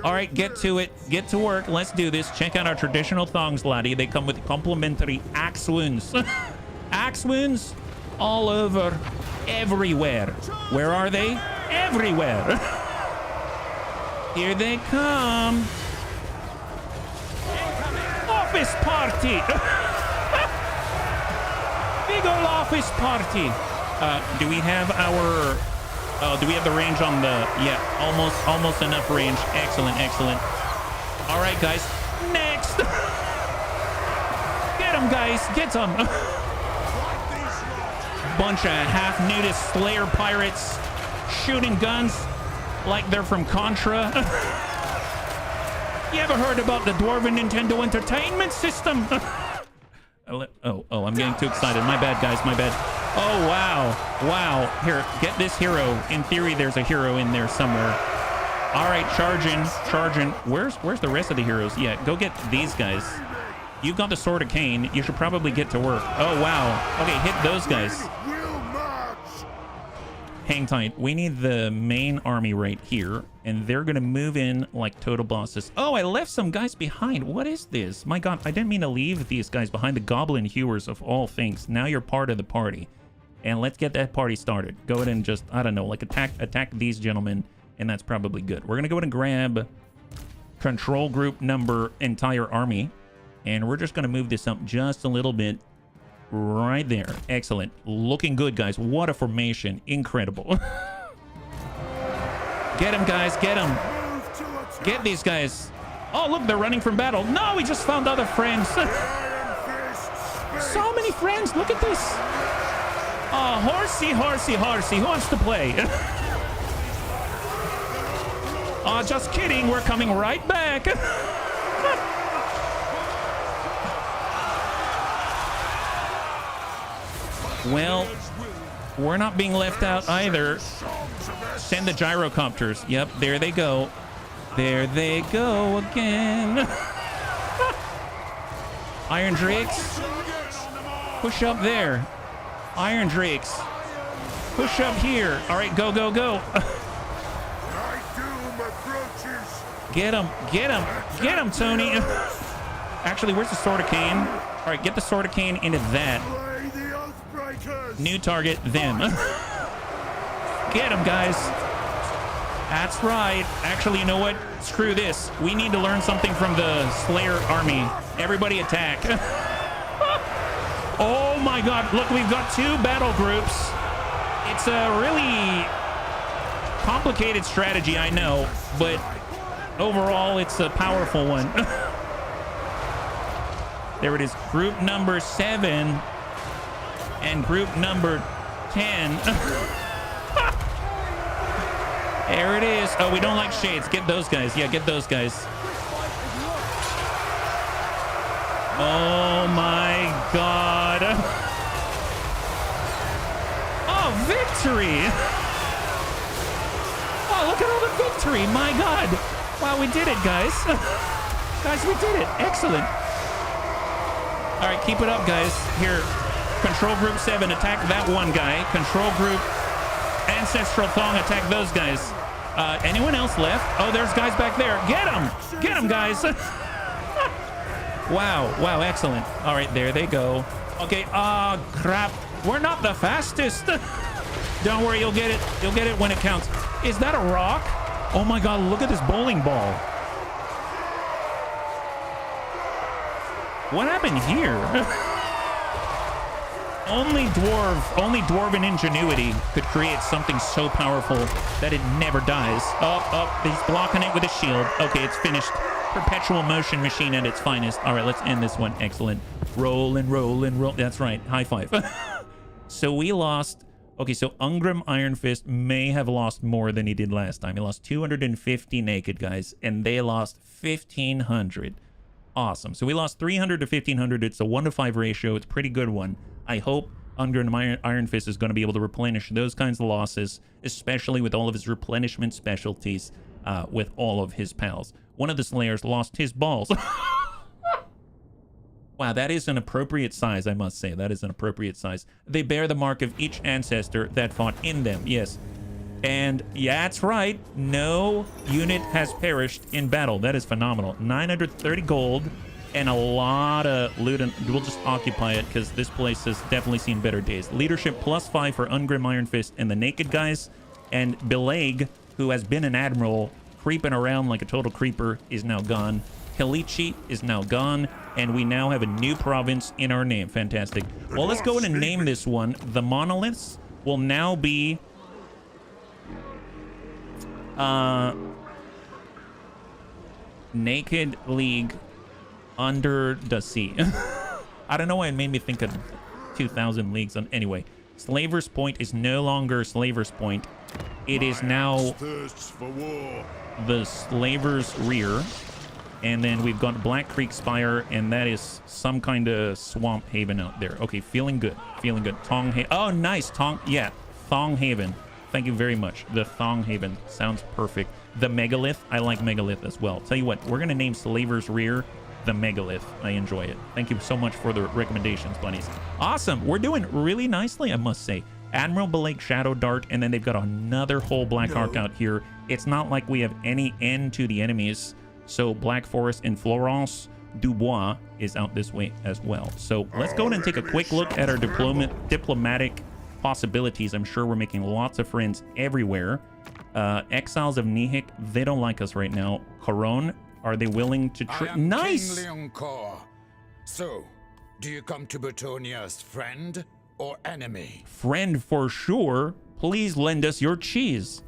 All right, get to it. Get to work. Let's do this. Check out our traditional thongs, laddie. They come with complimentary axe wounds. Axe wounds all over, everywhere. Where are they? Everywhere. Here they come. Office party. Big ol' office party. Do we have our... do we have the range on the... Yeah, almost enough range. Excellent, excellent. All right, guys. Next. Get them, guys. Get them. Bunch of half-nudist Slayer pirates shooting guns like they're from Contra. You ever heard about the Dwarven Nintendo Entertainment System? Oh, I'm getting too excited. My bad, guys, my bad. Oh, wow. Here, get this hero. In theory, there's a hero in there somewhere. All right, charging. Where's the rest of the heroes? Yeah, go get these guys. You got the Sword of Cain. You should probably get to work. Oh, wow. Okay, hit those guys. Hang tight. We need the main army right here, and they're gonna move in like total bosses. Oh, I left some guys behind. What is this? My god, I didn't mean to leave these guys behind. The Goblin Hewers of all things. Now you're part of the party. And let's get that party started. Go ahead and just, I don't know, like attack these gentlemen, and that's probably good. We're gonna go ahead and grab control group number entire army, and we're just gonna move this up just a little bit. Right there. Excellent. Looking good, guys. What a formation. Incredible. Get him, guys. Get him. Get these guys. Oh, look, they're running from battle. No, we just found other friends. So many friends. Look at this. Oh, horsey. Who wants to play? Oh, just kidding. We're coming right back. Well, we're not being left out either. Send the gyrocopters. Yep, there they go. There they go again. Iron Drakes. Push up there. Iron Drakes. Push up here. All right, go. Get him, Tony. Actually, where's the Sword of Cain? All right, get the Sword of Cain into that. New target, them. Get them, guys. That's right. Actually, you know what? Screw this. We need to learn something from the Slayer army. Everybody attack. Oh my god. Look, we've got two battle groups. It's a really complicated strategy, I know, but overall, it's a powerful one. There it is. Group number 7. And group number 10. There it is. Oh, we don't like shades. Get those guys. Yeah, get those guys. Oh my god. Oh, victory. Oh, look at all the victory. My god. Wow, we did it, guys. Guys, we did it. Excellent. All right, keep it up, guys. Here. Control group 7, attack that one guy. Control group ancestral thong, attack those guys. Anyone else left? Oh, there's guys back there. Get them, guys. Wow, excellent. All right, there they go. Okay, crap. We're not the fastest. Don't worry, you'll get it when it counts. Is that a rock? Oh my god, look at this bowling ball. What happened here? Only dwarven ingenuity could create something so powerful that it never dies. Oh, he's blocking it with a shield. Okay, it's finished. Perpetual motion machine at its finest. All right, let's end this one. Excellent. Roll and roll and roll. That's right. High five. So we lost. Okay, so Ungrim Iron Fist may have lost more than he did last time. He lost 250 naked guys, and they lost 1,500. Awesome. So we lost 300 to 1,500. It's a 1-to-5 ratio. It's a pretty good one. I hope Ungrim Iron Fist is going to be able to replenish those kinds of losses, especially with all of his replenishment specialties with all of his pals. One of the Slayers lost his balls. Wow, that is an appropriate size, I must say. That is an appropriate size. They bear the mark of each ancestor that fought in them. Yes. And yeah, that's right. No unit has perished in battle. That is phenomenal. 930 gold and a lot of loot. And we'll just occupy it because this place has definitely seen better days. Leadership +5 for Ungrim Iron Fist and the naked guys. And Beleg, who has been an admiral creeping around like a total creeper, is now gone. Kalichi is now gone, and we now have a new province in our name. Fantastic. Well, let's go in and name this one. The monoliths will now be Naked League Under the Sea. I don't know why it made me think of 2,000 leagues. Anyway, Slaver's Point is no longer Slaver's Point. It is now the Slaver's Rear. And then we've got Black Creek Spire, and that is some kind of swamp haven out there. Okay, feeling good. Feeling good. Thong Haven. Oh, nice. Yeah, Thong Haven. Thank you very much. The Thong Haven. Sounds perfect. The Megalith. I like Megalith as well. Tell you what, we're going to name Slaver's Rear the Megalith. I enjoy it. Thank you so much for the recommendations, buddies. Awesome. We're doing really nicely, I must say. Admiral Belake Shadow Dart, and then they've got another whole Black Arc out here. It's not like we have any end to the enemies. So Black Forest and Florence Dubois is out this way as well. So let's go ahead and take a quick look at our diplomatic possibilities. I'm sure we're making lots of friends everywhere. Exiles of Nihik, they don't like us right now. Coron, are they willing to nice! So, do you come to Bretonia as friend or enemy? Friend for sure. Please lend us your cheese.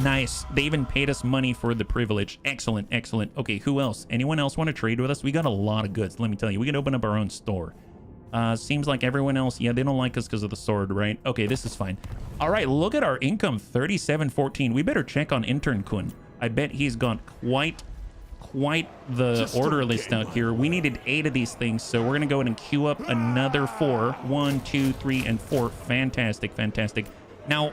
Nice. They even paid us money for the privilege. Excellent, excellent. Okay, who else? Anyone else want to trade with us? We got a lot of goods, let me tell you. We can open up our own store. Seems like everyone else, yeah, they don't like us because of the sword, right? Okay, this is fine. All right, look at our income, 3714. We better check on Intern Kun. I bet he's got quite the order list out here. We needed 8 of these things, so we're gonna go ahead and queue up another 4. 1, 2, 3, and 4. Fantastic, fantastic. Now,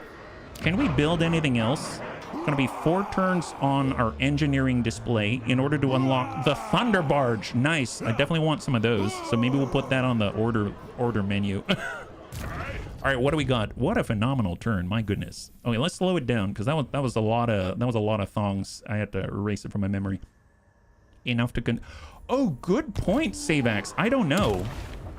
can we build anything else? It's gonna be 4 turns on our engineering display in order to unlock the Thunder Barge. Nice. I definitely want some of those, so maybe we'll put that on the order menu. All right, what do we got? What a phenomenal turn! My goodness. Okay, let's slow it down because that was a lot of thongs. I had to erase it from my memory. Enough to oh, good point, Savax. I don't know.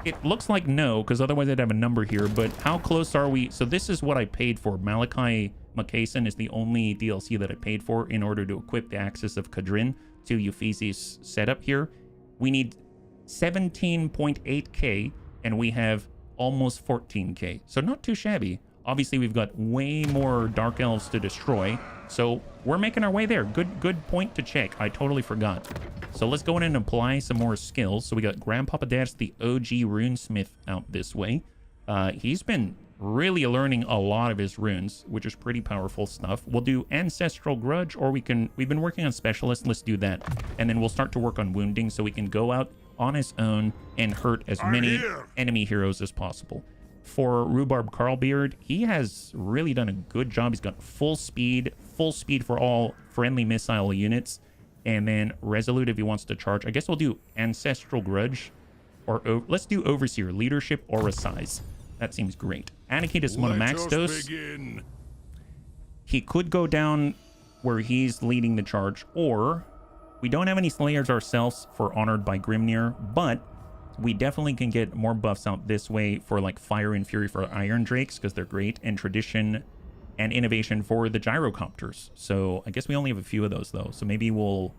It looks like no, because otherwise I'd have a number here, but how close are we? So this is what I paid for. Malachi Makason is the only DLC that I paid for in order to equip the Axis of Kadrin to Euphesi's setup here. We need 17.8k, and we have almost 14k. So not too shabby. Obviously, we've got way more Dark Elves to destroy, so we're making our way there. Good point to check. I totally forgot. So let's go in and apply some more skills. So we got Grandpapa Dash, the OG runesmith, out this way. He's been really learning a lot of his runes, which is pretty powerful stuff. We'll do Ancestral Grudge, or we've been working on Specialist. Let's do that. And then we'll start to work on Wounding so we can go out on his own and hurt as many enemy heroes as possible. For Rhubarb Carlbeard, he has really done a good job. He's got full speed for all friendly missile units. And then Resolute if he wants to charge. I guess we'll do Ancestral Grudge, or let's do Overseer, Leadership, or a Size. That seems great. Anakitas Monomaxtos. He could go down where he's leading the charge, or we don't have any Slayers ourselves for Honored by Grimnir, but we definitely can get more buffs out this way for like Fire and Fury for Iron Drakes, because they're great, and Tradition and Innovation for the Gyrocopters. So I guess we only have a few of those though. So maybe we'll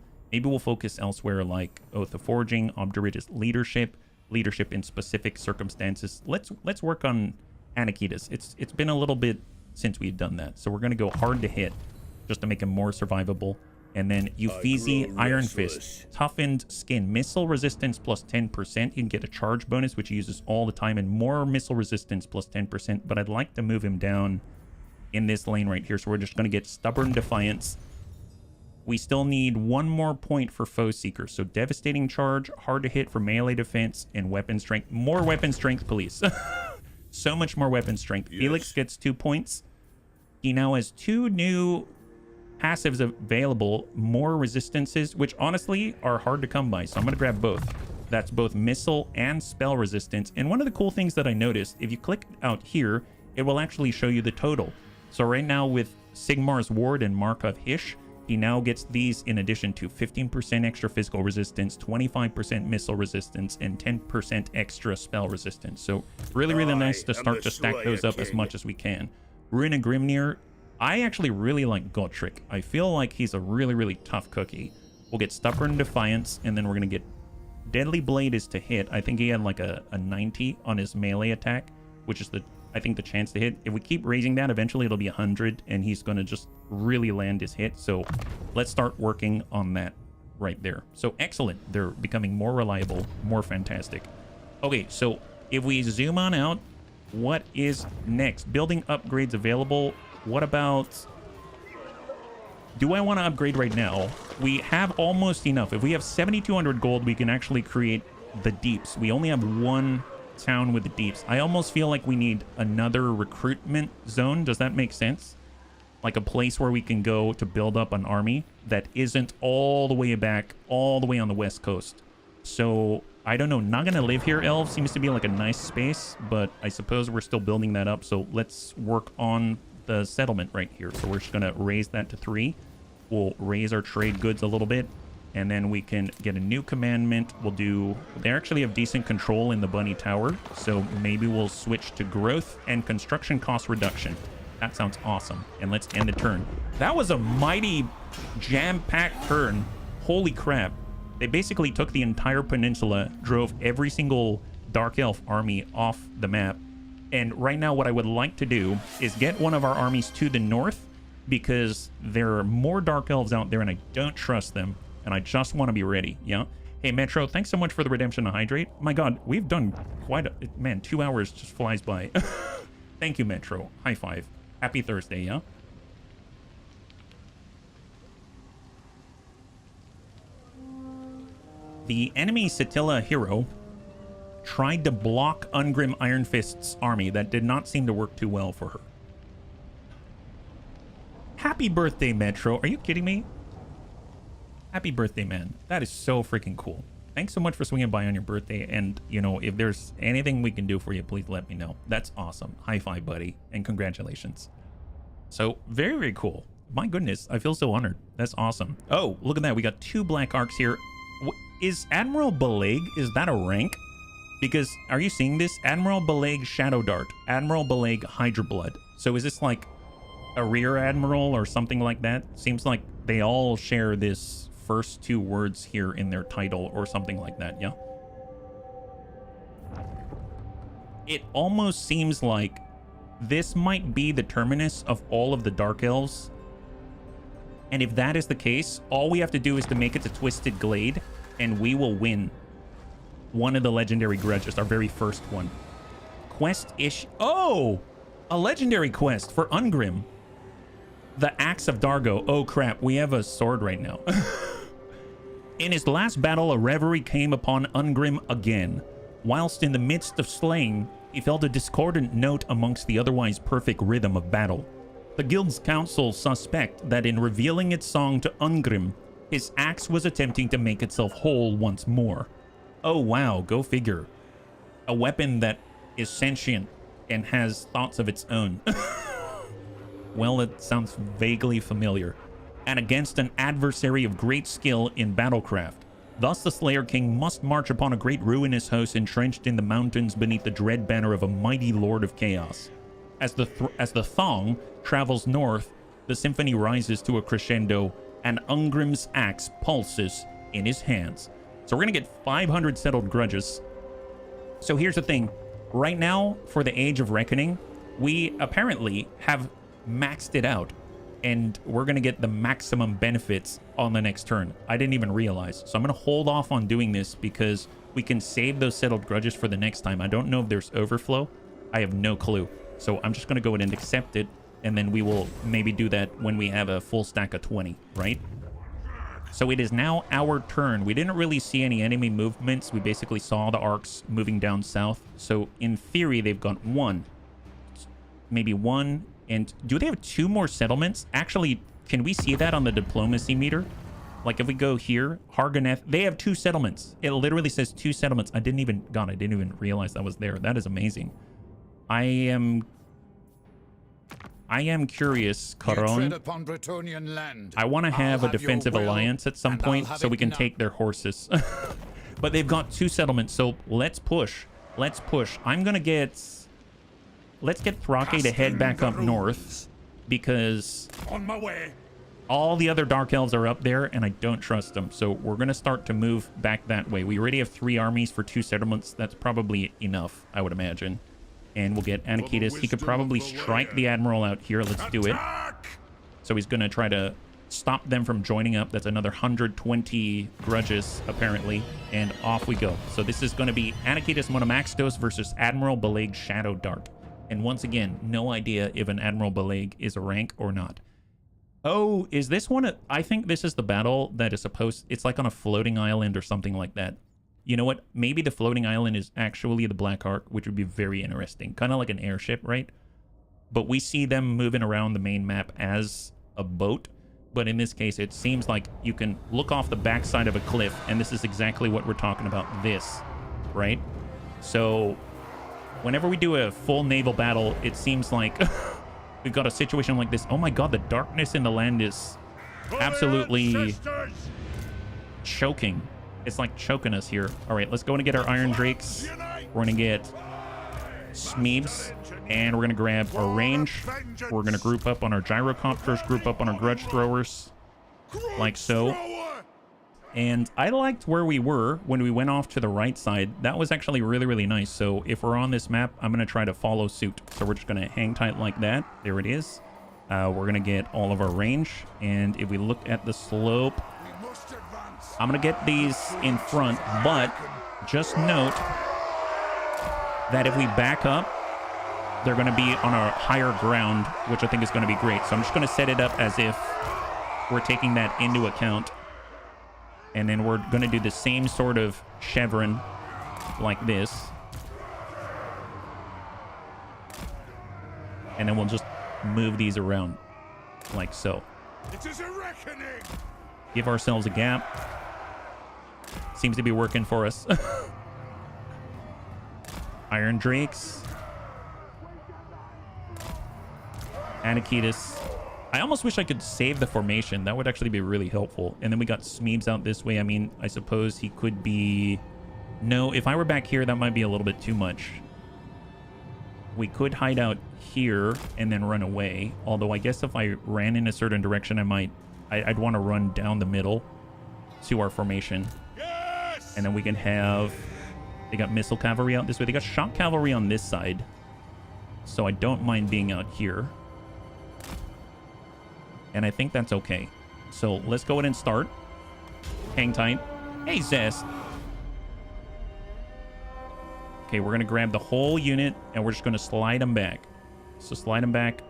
focus elsewhere, like Oath of Forging, Obduratus Leadership, leadership in specific circumstances. Let's work on Anakitas. It's been a little bit since we've done that, so we're gonna go hard to hit just to make him more survivable. And then Uffizi Iron Fist, toughened skin, missile resistance plus 10%. You can get a charge bonus, which he uses all the time, and more missile resistance plus 10%. But I'd like to move him down in this lane right here, so we're just going to get Stubborn Defiance. We still need one more point for Foe Seeker. So Devastating Charge, hard to hit for melee defense, and weapon strength. More weapon strength, please. So much more weapon strength. Yes. Felix gets 2 points. He now has 2 new passives available, more resistances, which honestly are hard to come by, so I'm going to grab both. That's both missile and spell resistance. And one of the cool things that I noticed, if you click out here, it will actually show you the total. So right now with Sigmar's Ward and Markov Hish, he now gets these in addition to 15% extra physical resistance, 25% missile resistance, and 10% extra spell resistance. So really nice to start to stack those up as much as we can. Ruin Grimnir, I actually really like Gotrek. I feel like he's a really tough cookie. We'll get Stubborn Defiance, and then we're going to get Deadly Blade is to hit. I think he had like a 90 on his melee attack, which is I think the chance to hit. If we keep raising that, eventually it'll be 100, and he's going to just really land his hit. So let's start working on that right there. So excellent. They're becoming more reliable, more fantastic. Okay, so if we zoom on out, what is next? Building upgrades available. What about... Do I want to upgrade right now? We have almost enough. If we have 7,200 gold, we can actually create the deeps. We only have one town with the deeps. I almost feel like we need another recruitment zone. Does that make sense? Like a place where we can go to build up an army that isn't all the way back, all the way on the west coast. So, I don't know. Not gonna live here, Elves. Seems to be like a nice space, but I suppose we're still building that up. So let's work on the settlement right here. So we're just gonna raise that to 3. We'll raise our trade goods a little bit, and then we can get a new commandment. We'll do... They actually have decent control in the Bunny Tower, so maybe we'll switch to growth and construction cost reduction. That sounds awesome. And let's end the turn. That was a mighty jam-packed turn. Holy crap. They basically took the entire peninsula, drove every single Dark Elf army off the map. And right now what I would like to do is get one of our armies to the north, because there are more Dark Elves out there and I don't trust them, and I just want to be ready. Yeah. Hey Metro, thanks so much for the redemption to hydrate. My god, we've done quite a... Man, 2 hours just flies by. Thank you, Metro. High five. Happy Thursday, yeah? The enemy Satilla hero tried to block Ungrim Iron Fist's army. That did not seem to work too well for her. Happy birthday, Metro. Are you kidding me? Happy birthday, man. That is so freaking cool. Thanks so much for swinging by on your birthday. And, you know, if there's anything we can do for you, please let me know. That's awesome. High five, buddy. And congratulations. So, very cool. My goodness, I feel so honored. That's awesome. Oh, look at that. We got 2 black arcs here. Is Admiral Beleg, is that a rank? Because, are you seeing this? Admiral Beleg Shadow Dart. Admiral Beleg Hydra Blood. So is this like a rear admiral or something like that? Seems like they all share this first 2 words here in their title or something like that, yeah? It almost seems like this might be the terminus of all of the Dark Elves. And if that is the case, all we have to do is to make it to Twisted Glade, and we will win one of the legendary grudges, our very first one. Quest-ish... Oh! A legendary quest for Ungrim. The Axe of Dargo. Oh crap, we have a sword right now. In his last battle, a reverie came upon Ungrim again. Whilst in the midst of slaying, he felt a discordant note amongst the otherwise perfect rhythm of battle. The guild's council suspect that in revealing its song to Ungrim, his axe was attempting to make itself whole once more. Oh wow, go figure. A weapon that is sentient and has thoughts of its own. Well, it sounds vaguely familiar. And against an adversary of great skill in battlecraft. Thus the Slayer King must march upon a great ruinous host entrenched in the mountains beneath the dread banner of a mighty Lord of Chaos. As the thong travels north, the symphony rises to a crescendo, and Ungrim's axe pulses in his hands. So we're going to get 500 settled grudges. So here's the thing. Right now, for the Age of Reckoning, we apparently have maxed it out. And we're going to get the maximum benefits on the next turn. I didn't even realize. So I'm going to hold off on doing this because we can save those settled grudges for the next time. I don't know if there's overflow. I have no clue. So I'm just going to go ahead and accept it. And then we will maybe do that when we have a full stack of 20, right? So it is now our turn. We didn't really see any enemy movements. We basically saw the arcs moving down south. So in theory, they've got one, maybe one. And do they have 2 more settlements? Actually, can we see that on the diplomacy meter? Like if we go here, Harganeth, they have 2 settlements. It literally says 2 settlements. I didn't even realize that was there. That is amazing. I am curious, Caron. I want to have a defensive alliance at some point so we can take their horses. But they've got 2 settlements, so let's push. Let's push. Let's get Thrake to head back up north because on my way. All the other Dark Elves are up there and I don't trust them. So we're going to start to move back that way. We already have 3 armies for 2 settlements. That's probably enough, I would imagine. And we'll get Anakitas. He could probably strike the Admiral out here. Let's do it. So he's going to try to stop them from joining up. That's another 120 grudges, apparently. And off we go. So this is going to be Anakitas Monomaxtos versus Admiral Beleg Shadow Dark. And once again, no idea if an Admiral Beleg is a rank or not. Oh, is this one? I think this is the battle that is supposed... It's like on a floating island or something like that. You know what? Maybe the floating island is actually the Black Ark, which would be very interesting. Kind of like an airship, right? But we see them moving around the main map as a boat. But in this case, it seems like you can look off the backside of a cliff. And this is exactly what we're talking about. This, right? So... Whenever we do a full naval battle, it seems like we've got a situation like this. Oh my god, the darkness in the land is absolutely choking. It's like choking us here. All right, let's go and get our Iron Drakes. We're going to get Smeebs, and we're going to grab our range. We're going to group up on our Gyrocopters, group up on our Grudge Throwers, like so. And I liked where we were when we went off to the right side. That was actually really, really nice. So if we're on this map, I'm going to try to follow suit. So we're just going to hang tight like that. There it is. We're going to get all of our range. And if we look at the slope, I'm going to get these in front. But just note that if we back up, they're going to be on a higher ground, which I think is going to be great. So I'm just going to set it up as if we're taking that into account. And then we're going to do the same sort of chevron like this. And then we'll just move these around like so. It is a reckoning. Give ourselves a gap. Seems to be working for us. Iron Drakes. Anakitas. I almost wish I could save the formation. That would actually be really helpful. And then we got Smeebs out this way. I mean, I suppose he could be... No, if I were back here, that might be a little bit too much. We could hide out here and then run away. Although I guess if I ran in a certain direction, I'd want to run down the middle to our formation. Yes! And then we can have... They got missile cavalry out this way. They got shock cavalry on this side. So I don't mind being out here. And I think that's okay. So let's go ahead and start. Hang tight. Hey, Zest. Okay, we're going to grab the whole unit, and we're just going to slide them back. So slide them back.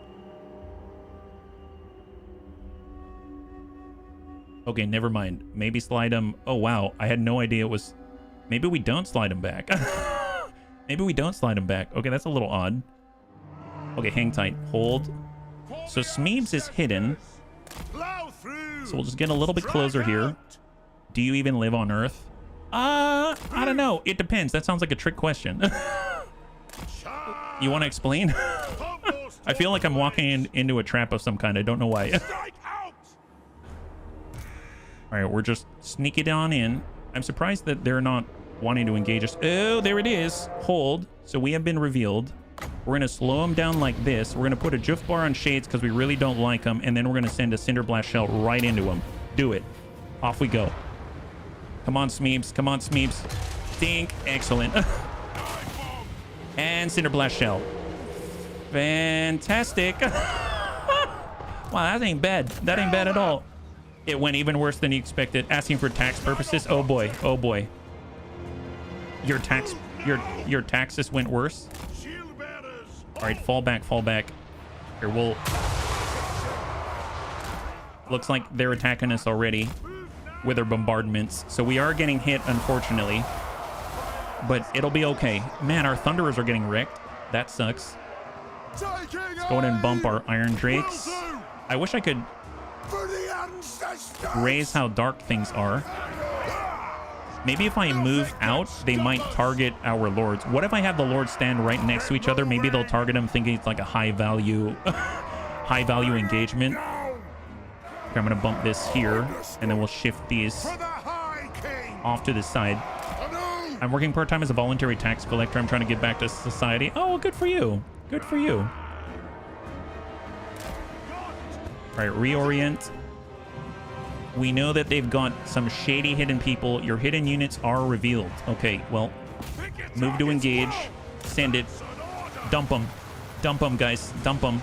Okay, never mind. Maybe slide them... Oh, wow. I had no idea it was... Maybe we don't slide them back. Maybe we don't slide them back. Okay, that's a little odd. Okay, hang tight. Hold. So Smeebs is hidden. So we'll just get a little bit closer here. Do you even live on Earth? I don't know. It depends. That sounds like a trick question. You want to explain? I feel like I'm walking into a trap of some kind. I don't know why. All right, we're just sneaking on in. I'm surprised that they're not wanting to engage us. Oh, there it is. Hold. So we have been revealed. We're going to slow them down like this. We're going to put a Juf bar on Shades because we really don't like them. And then we're going to send a Cinder Blast Shell right into them. Do it. Off we go. Come on, Smeebs. Come on, Smeebs. Dink. Excellent. And Cinder Blast Shell. Fantastic. Wow, that ain't bad. That ain't bad at all. It went even worse than you expected. Asking for tax purposes. Oh boy. Oh boy. Your taxes went worse. All right, fall back, fall back. Here, we'll... Looks like they're attacking us already with their bombardments. So we are getting hit, unfortunately. But it'll be okay. Man, our Thunderers are getting wrecked. That sucks. Let's go ahead and bump our Iron Drakes. I wish I could raise how dark things are. Maybe if I move out, they might target our lords. What if I have the lords stand right next to each other? Maybe they'll target them thinking it's like a high value engagement. Okay, I'm gonna bump this here, and then we'll shift these off to the side. I'm working part-time as a voluntary tax collector. I'm trying to get back to society. Oh, good for you. Good for you. All right, reorient. We know that they've got some shady hidden people. Your hidden units are revealed. Okay, well, move to engage. Send it. Dump them. Dump them, guys. Dump them.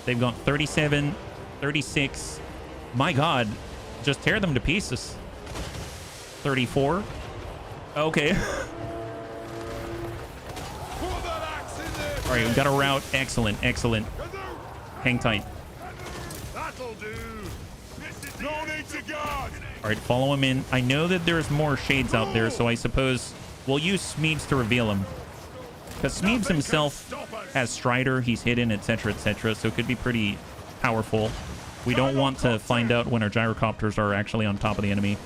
They've got 37, 36. My God. Just tear them to pieces. 34. Okay. All right, we got a route. Excellent, excellent. Hang tight. All right, follow him in. I know that there's more shades out there, so I suppose we'll use Smeebs to reveal him. Because Smeebs himself has Strider, he's hidden, etc., etc., so it could be pretty powerful. We don't want to find out when our gyrocopters are actually on top of the enemy.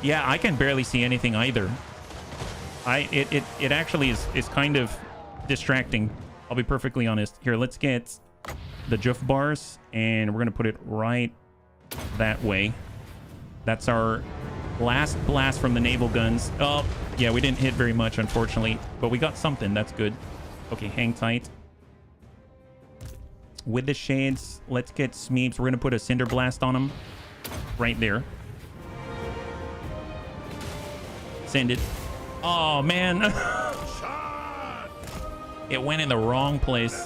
Yeah, I can barely see anything either. It actually is kind of distracting. I'll be perfectly honest. Here, let's get the Juf bars, and we're going to put it right that way. That's our last blast from the naval guns. Oh, yeah, we didn't hit very much, unfortunately, but we got something. That's good. Okay, hang tight. With the shades, let's get Smeebs. We're going to put a Cinder Blast on him right there. Send it. Oh, man. It went in the wrong place.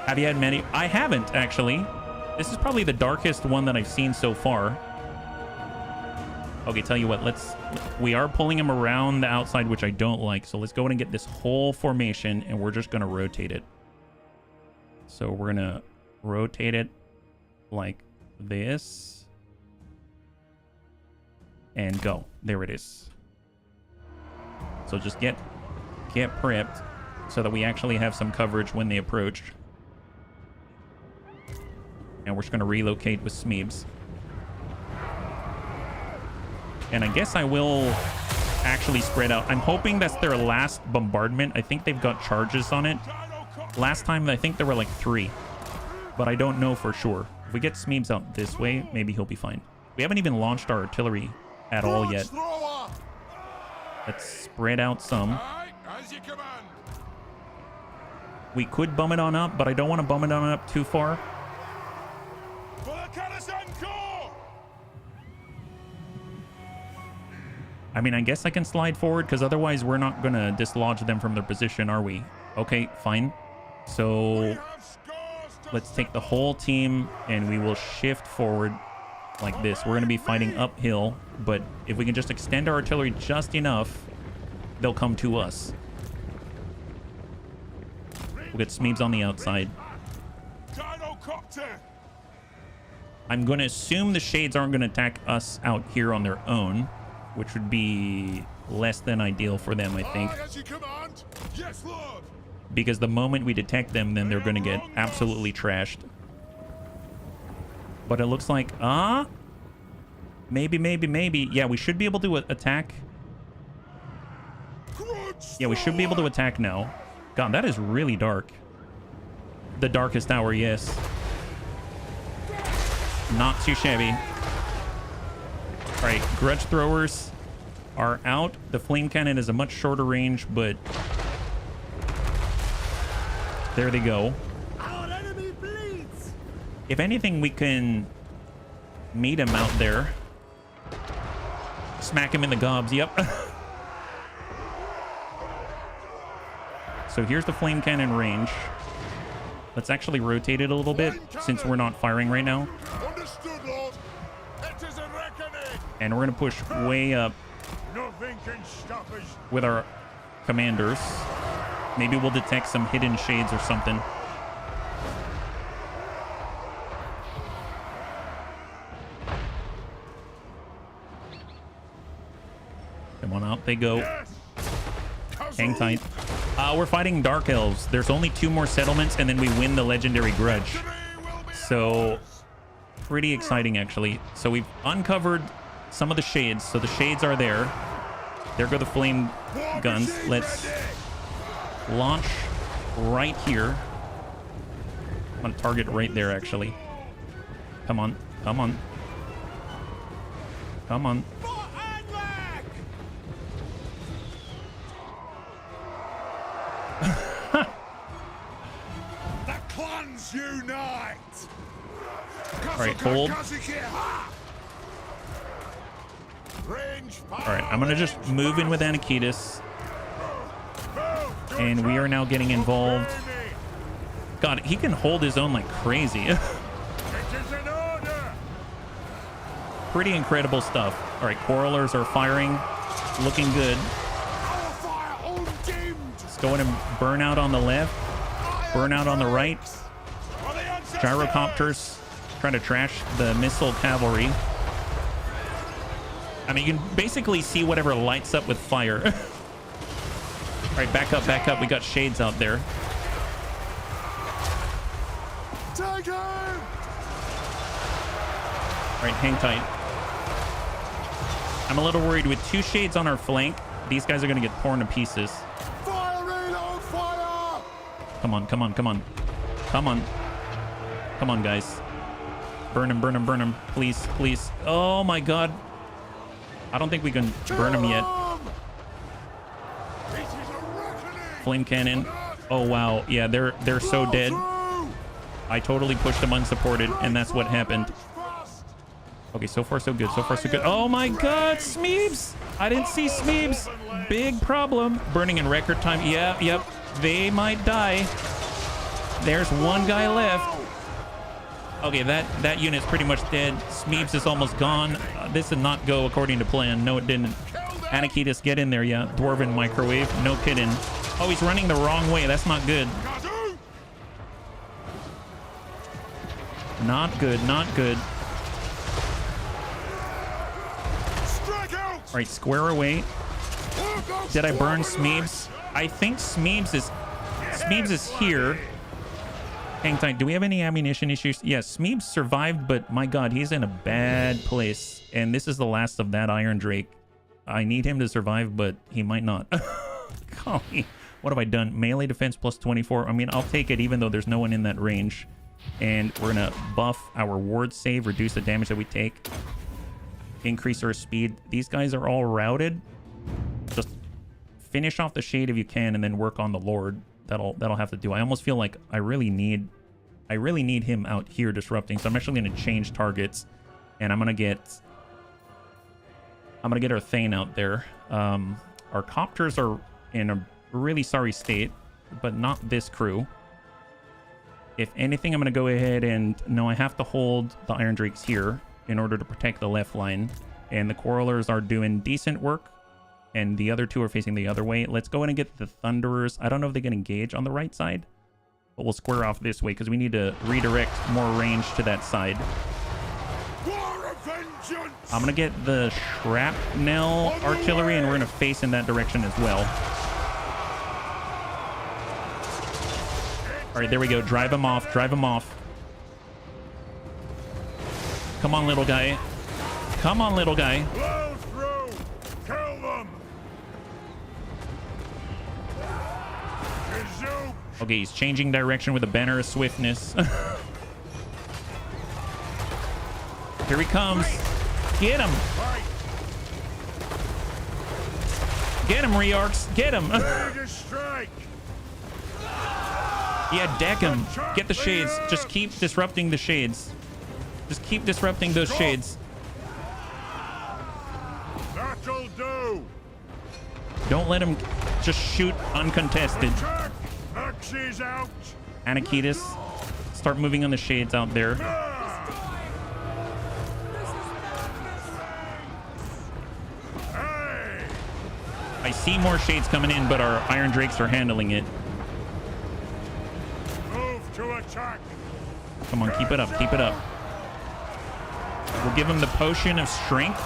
Have you had many? I haven't, actually. This is probably the darkest one that I've seen so far. Okay, tell you what, we are pulling him around the outside, which I don't like. So let's go ahead and get this whole formation, and we're just going to rotate it. So we're going to rotate it like this. And go. There it is. So just get prepped so that we actually have some coverage when they approach. And we're just going to relocate with Smeebs. And I guess I will actually spread out. I'm hoping that's their last bombardment. I think they've got charges on it. Last time, I think there were like 3. But I don't know for sure. If we get Smeebs out this way, maybe he'll be fine. We haven't even launched our artillery at all yet. Let's spread out some. We could bum it on up, but I don't want to bum it on up too far. I mean, I guess I can slide forward, because otherwise we're not going to dislodge them from their position, are we? Okay, fine. So let's take the whole team, and we will shift forward like this. We're going to be fighting uphill, but if we can just extend our artillery just enough, they'll come to us. We'll get Smeebs on the outside. I'm going to assume the shades aren't going to attack us out here on their own, which would be less than ideal for them, I think. Yes, Lord. Because the moment we detect them, then they're going to get absolutely trashed. But it looks like, maybe. Yeah, we should be able to attack. Yeah, we should be able to attack now. God, that is really dark. The darkest hour, yes. Not too shabby. All right, grudge throwers are out. The flame cannon is a much shorter range, but there they go. Our enemy bleeds. If anything, we can meet him out there. Smack him in the gobs. Yep. So here's the flame cannon range. Let's actually rotate it a little bit since we're not firing right now. Understood, Lord. It is a reckoning. And we're going to push way up Nothing can stop us. with our commanders. Maybe we'll detect some hidden shades or something. Come on, out they go. Yes. Hang tight. We're fighting Dark Elves. There's only 2 more settlements, and then we win the Legendary Grudge. So, pretty exciting, actually. So we've uncovered some of the shades. So the shades are there. There go the flame guns. Let's launch right here. I'm gonna target right there, actually. Come on, come on. Come on. The clans unite. All right, hold. All right, I'm gonna just move in with Anakitis, and we are now getting involved. God, he can hold his own like crazy. Pretty incredible stuff. All right, Quarrelers are firing, looking good. Let's go in and burn out on the left, burn out on the right. Gyrocopters trying to trash the missile cavalry. I mean, you can basically see whatever lights up with fire. All right, back up, back up. We got shades out there. Take him! All right, hang tight. I'm a little worried with 2 shades on our flank. These guys are going to get torn to pieces. Fire, on fire! Come on, come on, come on. Come on. Come on, guys. Burn him, burn him, burn him. Please, please. Oh, my God. I don't think we can burn him yet. Flame cannon. Oh, wow. Yeah, they're so dead. I totally pushed them unsupported, and that's what happened. Okay, so far so good. So far so good. Oh my God, Smeebs! I didn't see Smeebs. Big problem. Burning in record time. Yeah, yep. They might die. There's 1 guy left. Okay, that unit's pretty much dead. Smeebs is almost gone. This did not go according to plan. No, it didn't. Anakitis, get in there. Yeah, Dwarven microwave. No kidding. Oh, he's running the wrong way. That's not good. Not good, not good. All right, square away. Did I burn Smeebs? I think Smeebs is here. Hang tight. Do we have any ammunition issues? Yes, Smeebs survived, but my God, he's in a bad place. And this is the last of that Iron Drake. I need him to survive, but he might not. Golly, what have I done? Melee defense plus 24. I mean, I'll take it even though there's no one in that range. And we're going to buff our ward save, reduce the damage that we take, increase our speed. These guys are all routed. Just finish off the shade if you can, and then work on the Lord. That'll have to do. I almost feel like I really need him out here disrupting. So I'm actually going to change targets, and I'm gonna get our Thane out there. Our copters are in a really sorry state, but not this crew. If anything, I'm going to go ahead and... No, I have to hold the Iron Drakes here in order to protect the left line. And the Quarrelers are doing decent work. And the other 2 are facing the other way. Let's go in and get the Thunderers. I don't know if they can engage on the right side. But we'll square off this way because we need to redirect more range to that side. I'm going to get the Shrapnel artillery, and we're going to face in that direction as well. All right, there we go. Drive him off. Drive him off. Come on, little guy. Come on, little guy. Blow through. Kill them. Okay, he's changing direction with a banner of swiftness. Here he comes. Get him. Get him, Rearcs. Get him. Yeah, deck him. Get the shades. Just keep disrupting the shades. Just keep disrupting those shades. That'll do. Don't let him just shoot uncontested. Anakitis, start moving on the shades out there. I see more shades coming in, but our Iron Drakes are handling it. Move to attack. Come on, keep it up, keep it up. We'll give him the potion of strength.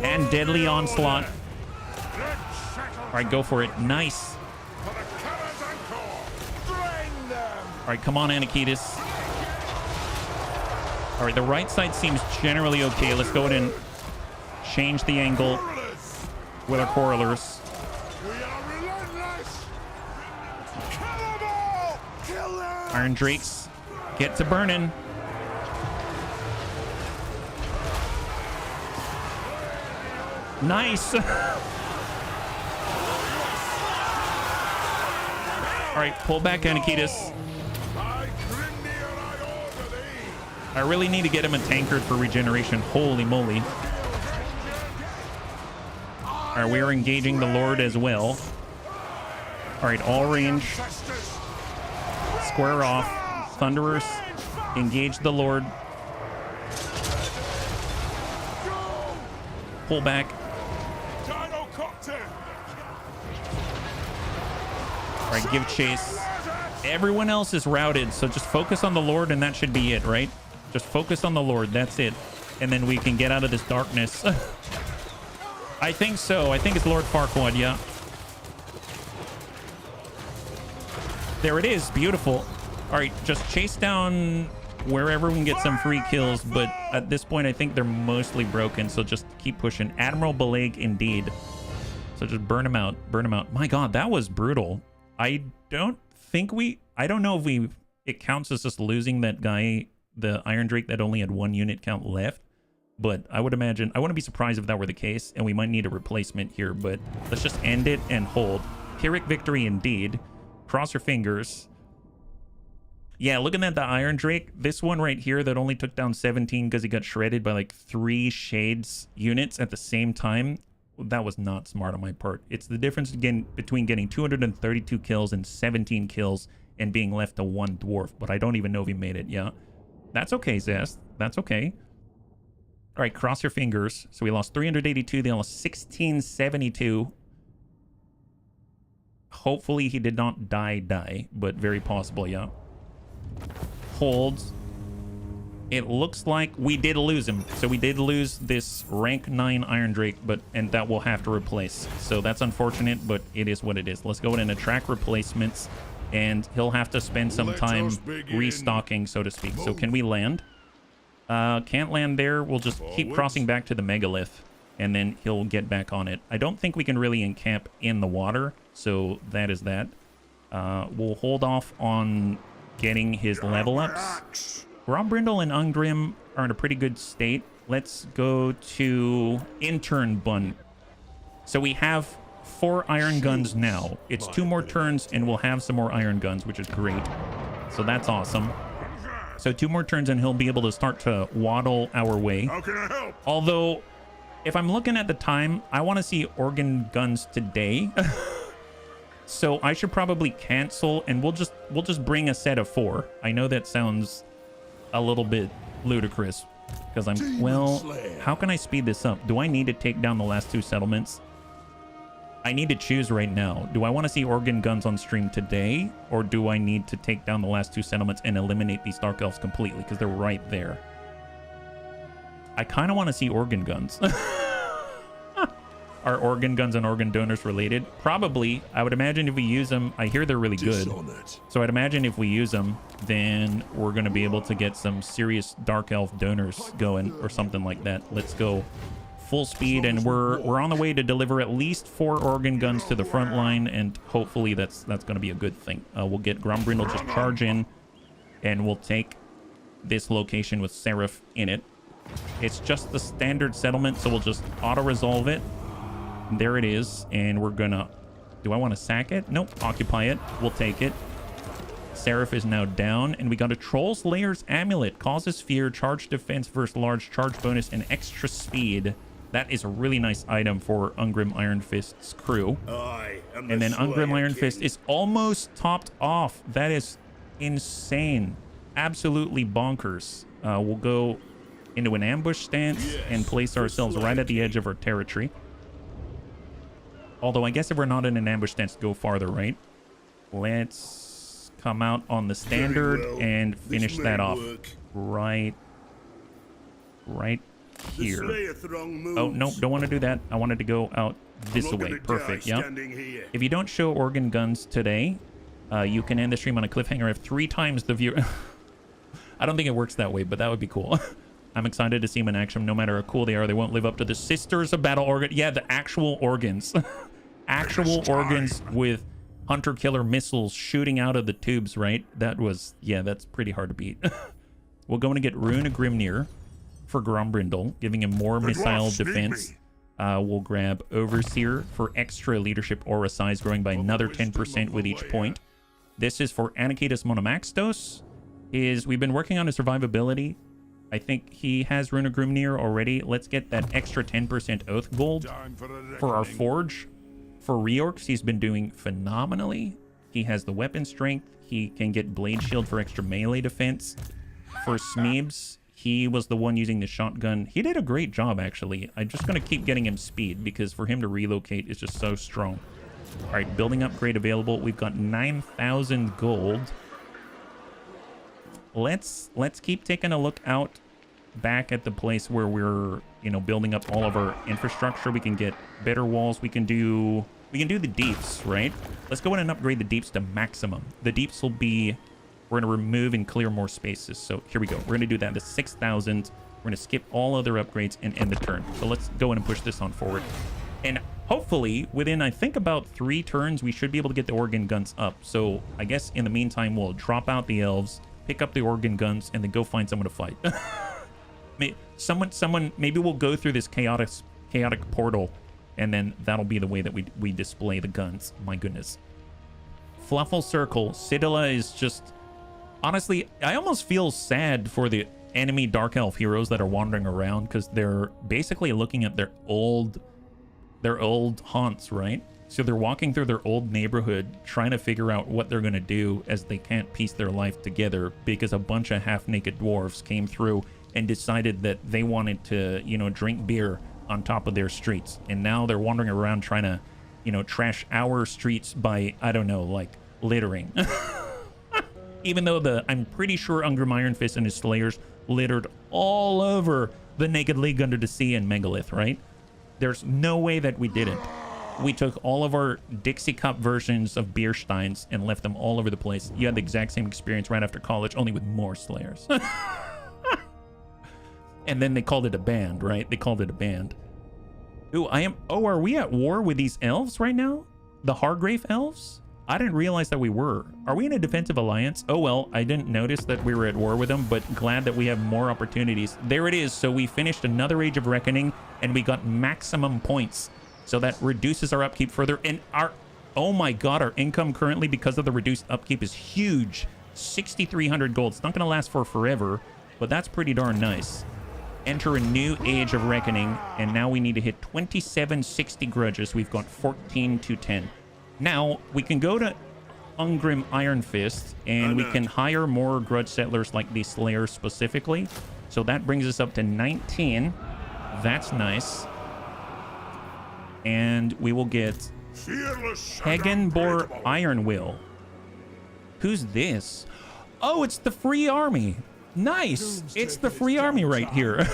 And deadly onslaught. All right, go for it. Nice. All right, come on, Anakitis. All right, the right side seems generally okay. Let's go ahead and change the angle with our correlers. Iron Drakes, get to burning. Nice. All right, pull back, Anakitis. I really need to get him a tankard for regeneration. Holy moly. All right, we are engaging the Lord as well. All right, all range. Square off. Thunderers, engage the Lord. Pull back. All right, give chase. Everyone else is routed, so just focus on the Lord and that should be it, right? Just focus on the Lord, that's it. And then we can get out of this darkness. I think so. I think it's Lord Farquaad, yeah. There it is. Beautiful. All right, just chase down wherever we can get some free kills, but at this point I think they're mostly broken, so just keep pushing. Admiral Beleg indeed. So just burn him out. Burn him out. My god, that was brutal. I don't know if it counts as just losing that guy, the Iron Drake that only had 1 unit count left, but I would imagine, I wouldn't be surprised if that were the case, and we might need a replacement here, but let's just end it and hold. Pyrrhic victory indeed. Cross your fingers. Yeah, looking at the Iron Drake, this one right here that only took down 17 because he got shredded by like 3 Shades units at the same time. That was not smart on my part. It's the difference again between getting 232 kills and 17 kills and being left to 1 dwarf, but I don't even know if he made it. Yeah, that's okay, Zest. That's okay. All right, cross your fingers. So we lost 382. They lost 1672. Hopefully he did not die, but very possible, yeah. Holds. It looks like we did lose him. So we did lose this rank 9 Iron Drake, and that we'll have to replace. So that's unfortunate, but it is what it is. Let's go ahead and attract replacements, and he'll have to spend some time restocking, so to speak. So can we land? Can't land there. We'll just keep crossing back to the megalith, and then he'll get back on it. I don't think we can really encamp in the water, so that is that. We'll hold off on getting his level ups. Grombrindal and Ungrim are in a pretty good state. Let's go to Intern Bun. So we have 4 iron guns now. It's 2 more turns and we'll have some more iron guns, which is great. So that's awesome. So 2 more turns and he'll be able to start to waddle our way. How can I help? Although, if I'm looking at the time, I want to see organ guns today. So I should probably cancel and we'll just bring a set of 4. I know that sounds a little bit ludicrous because how can I speed this up? Do I need to take down the last 2 settlements? I need to choose right now. Do I want to see organ guns on stream today, or do I need to take down the last 2 settlements and eliminate these Dark Elves completely because they're right there? I kind of want to see organ guns. Are organ guns and organ donors related? Probably. I would imagine if we use them, I hear they're really good. So I'd imagine if we use them, then we're going to be able to get some serious Dark Elf donors going or something like that. Let's go full speed, and we're on the way to deliver at least 4 organ guns to the front line, and hopefully that's going to be a good thing. We'll get Grombrindal just charge in, and we'll take this location with Seraph in it. It's just the standard settlement, so we'll just auto-resolve it. There it is, and we're gonna... Do I want to sack it? Nope. Occupy it. We'll take it. Seraph is now down, and we got a Troll Slayer's Amulet. Causes fear, charge defense versus large, charge bonus, and extra speed. That is a really nice item for Ungrim Iron Fist's crew. And then Ungrim Iron Fist is almost topped off. That is insane. Absolutely bonkers. We'll go into an ambush stance and place ourselves right at the edge of our territory. Although I guess if we're not in an ambush stance, go farther, right? Let's come out on the standard and finish that off right here. Oh, no, don't want to do that. I wanted to go out this way. Perfect, yep. If you don't show organ guns today, you can end the stream on a cliffhanger if 3 times the viewer... I don't think it works that way, but that would be cool. I'm excited to see them in action. No matter how cool they are, they won't live up to the Sisters of Battle organ. Yeah, the actual organs. Actual organs with hunter-killer missiles shooting out of the tubes, right? That was... Yeah, that's pretty hard to beat. We'll go and get Rune of Grimnir for Grombrindal, giving him more missile defense. We'll grab Overseer for extra leadership aura size, growing by another 10% with each point. This is for Anakitas Monomaxtos. We've been working on his survivability. I think he has Rune of Grimnir already. Let's get that extra 10% Oath Gold for our Forge. For Reorcs, he's been doing phenomenally. He has the weapon strength. He can get Blade Shield for extra melee defense. For Smeebs, he was the one using the shotgun. He did a great job, actually. I'm just going to keep getting him speed because for him to relocate is just so strong. All right, building upgrade available. We've got 9,000 gold. Let's keep taking a look out back at the place where we're, you know, building up all of our infrastructure. We can get better walls. We can do the deeps, right? Let's go in and upgrade the deeps to maximum. The deeps will be... We're going to remove and clear more spaces. So here we go. We're going to do that to 6,000. We're going to skip all other upgrades and end the turn. So let's go in and push this on forward. And hopefully, within, I think, about 3 turns, we should be able to get the organ guns up. So I guess in the meantime, we'll drop out the elves, pick up the organ guns, and then go find someone to fight. Maybe we'll go through this chaotic portal, and then that'll be the way that we display the guns. My goodness. Fluffle Circle. Citadela is just... Honestly, I almost feel sad for the enemy Dark Elf heroes that are wandering around because they're basically looking at their old haunts, right? So they're walking through their old neighborhood trying to figure out what they're going to do as they can't piece their life together because a bunch of half-naked dwarves came through and decided that they wanted to, you know, drink beer on top of their streets. And now they're wandering around trying to, you know, trash our streets by, I don't know, like littering. Even though I'm pretty sure Ungrim Iron Fist and his Slayers littered all over the Naked League Under the Sea and Megalith, right? There's no way that we didn't. We took all of our Dixie Cup versions of beer steins and left them all over the place. You had the exact same experience right after college, only with more Slayers. And then they called it a band, right? They called it a band. Ooh, are we at war with these elves right now? The Hargrave elves? I didn't realize that we were. Are we in a defensive alliance? Oh, well, I didn't notice that we were at war with them, but glad that we have more opportunities. There it is. So we finished another Age of Reckoning, and we got maximum points. So that reduces our upkeep further. And oh my God, our income currently, because of the reduced upkeep, is huge. 6,300 gold. It's not going to last for forever, but that's pretty darn nice. Enter a new Age of Reckoning, and now we need to hit 2760 grudges. We've got 14 to 10. Now, we can go to Ungrim Iron Fist, and we can hire more grudge settlers like the Slayers specifically. So that brings us up to 19. That's nice. And we will get Hegenbor Iron Will. Who's this? Oh, it's the Free Army. Nice. It's the Free Army right here.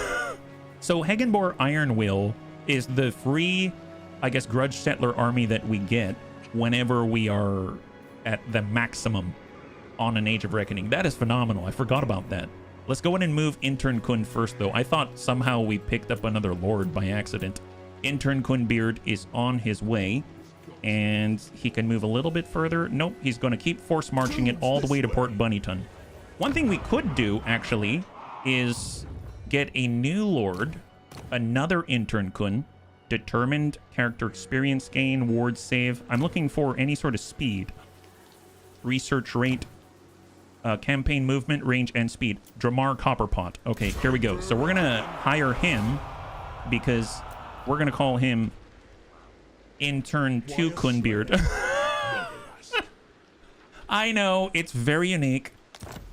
So Hegenbor Iron Will is the free, I guess, grudge settler army that we get whenever we are at the maximum on an Age of Reckoning. That is phenomenal. I forgot about that. Let's go in and move Intern Kun first, though. I thought somehow we picked up another lord by accident. Intern Kunbeard is on his way, and he can move a little bit further. Nope, he's going to keep force marching it all the way to Port Bunnyton. One thing we could do, actually, is get a new lord, another Intern Kun, determined character experience gain, ward save. I'm looking for any sort of speed, research rate, campaign movement, range, and speed. Dramar Copperpot. Okay, here we go. So we're gonna hire him because We're going to call him Intern 2 Kunbeard. I know, it's very unique.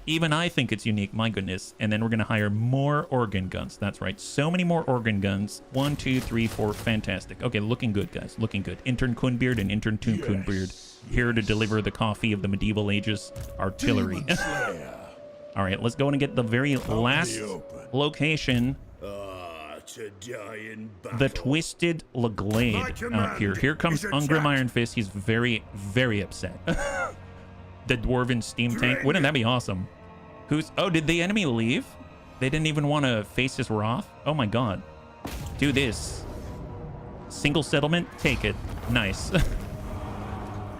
Even I think it's unique, my goodness. And then we're going to hire more organ guns. That's right, so many more organ guns. 1, 2, 3, 4, fantastic. Okay, looking good, guys, looking good. Intern Kunbeard and Intern 2 Kunbeard here to deliver the coffee of the medieval ages artillery. All right, let's go and get the very last location. The Twisted Glade out here. Here comes Ungrim Iron Fist. He's very, very upset. The Dwarven Steam Tank. Wouldn't that be awesome? Oh, did the enemy leave? They didn't even want to face his wrath? Oh my god. Do this. Single settlement. Take it. Nice.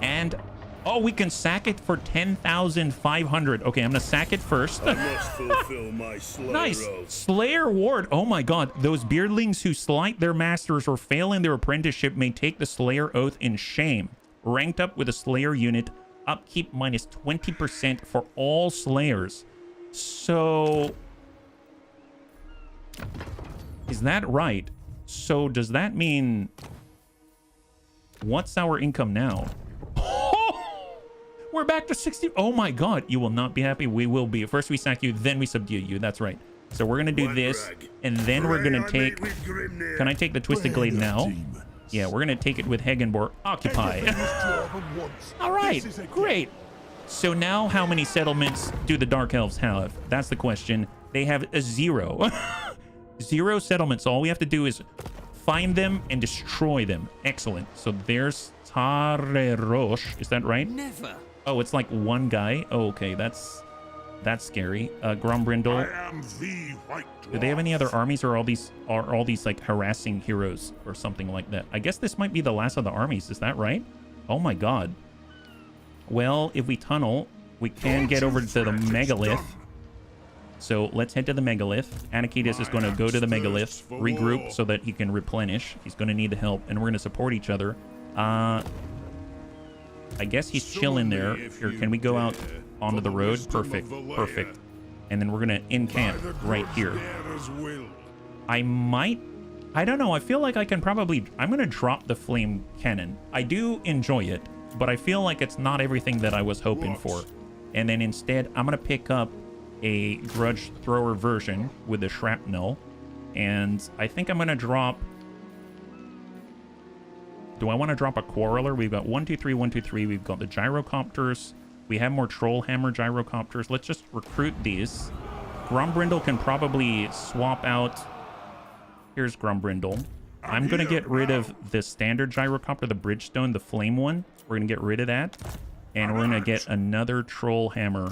And... oh, we can sack it for 10,500. Okay, I'm gonna sack it first. I must fulfill my Slayer Nice. oath. Slayer Ward. Oh my god. Those beardlings who slight their masters or fail in their apprenticeship may take the Slayer Oath in shame. Ranked up with a Slayer unit. Upkeep minus 20% for all Slayers. So... is that right? So does that mean... what's our income now? We're back to 60. Oh my god. You will not be happy. We will be. First we sack you, then we subdue you. That's right. So we're going to do this, and then we're going to take... can I take the Twisted Glade now? Yeah, we're going to take it with Hegenbor. Occupy. All right. Great. So now how many settlements do the Dark Elves have? That's the question. They have a 0. 0 settlements. All we have to do is find them and destroy them. Excellent. So there's Tarerosh. Is that right? Never. Oh, it's like one guy. Oh, okay. That's scary. Grombrindal. I am the White Dwarf. Do they have any other armies, or are all these like harassing heroes or something like that? I guess this might be the last of the armies. Is that right? Oh my god. Well, if we tunnel, we can get over to the megalith. So let's head to the megalith. Anakidas is going to go to the megalith, regroup so that he can replenish. He's going to need the help, and we're going to support each other. I guess he's chilling there. Here, can we go out onto the road? Perfect. Perfect. And then we're going to encamp right here. I don't know. I feel like I can probably... I'm going to drop the flame cannon. I do enjoy it, but I feel like it's not everything that I was hoping for. And then instead, I'm going to pick up a grudge thrower version with the shrapnel. And I think I'm going to drop... do I want to drop a quarreler? We've got 1, 2, 3, 1, 2, 3. We've got the gyrocopters. We have more troll hammer gyrocopters. Let's just recruit these. Grombrindal can probably swap out. Here's Grombrindal. I'm going to get rid of the standard gyrocopter, the Bridgestone, the flame one. We're going to get rid of that. And we're going to get another troll hammer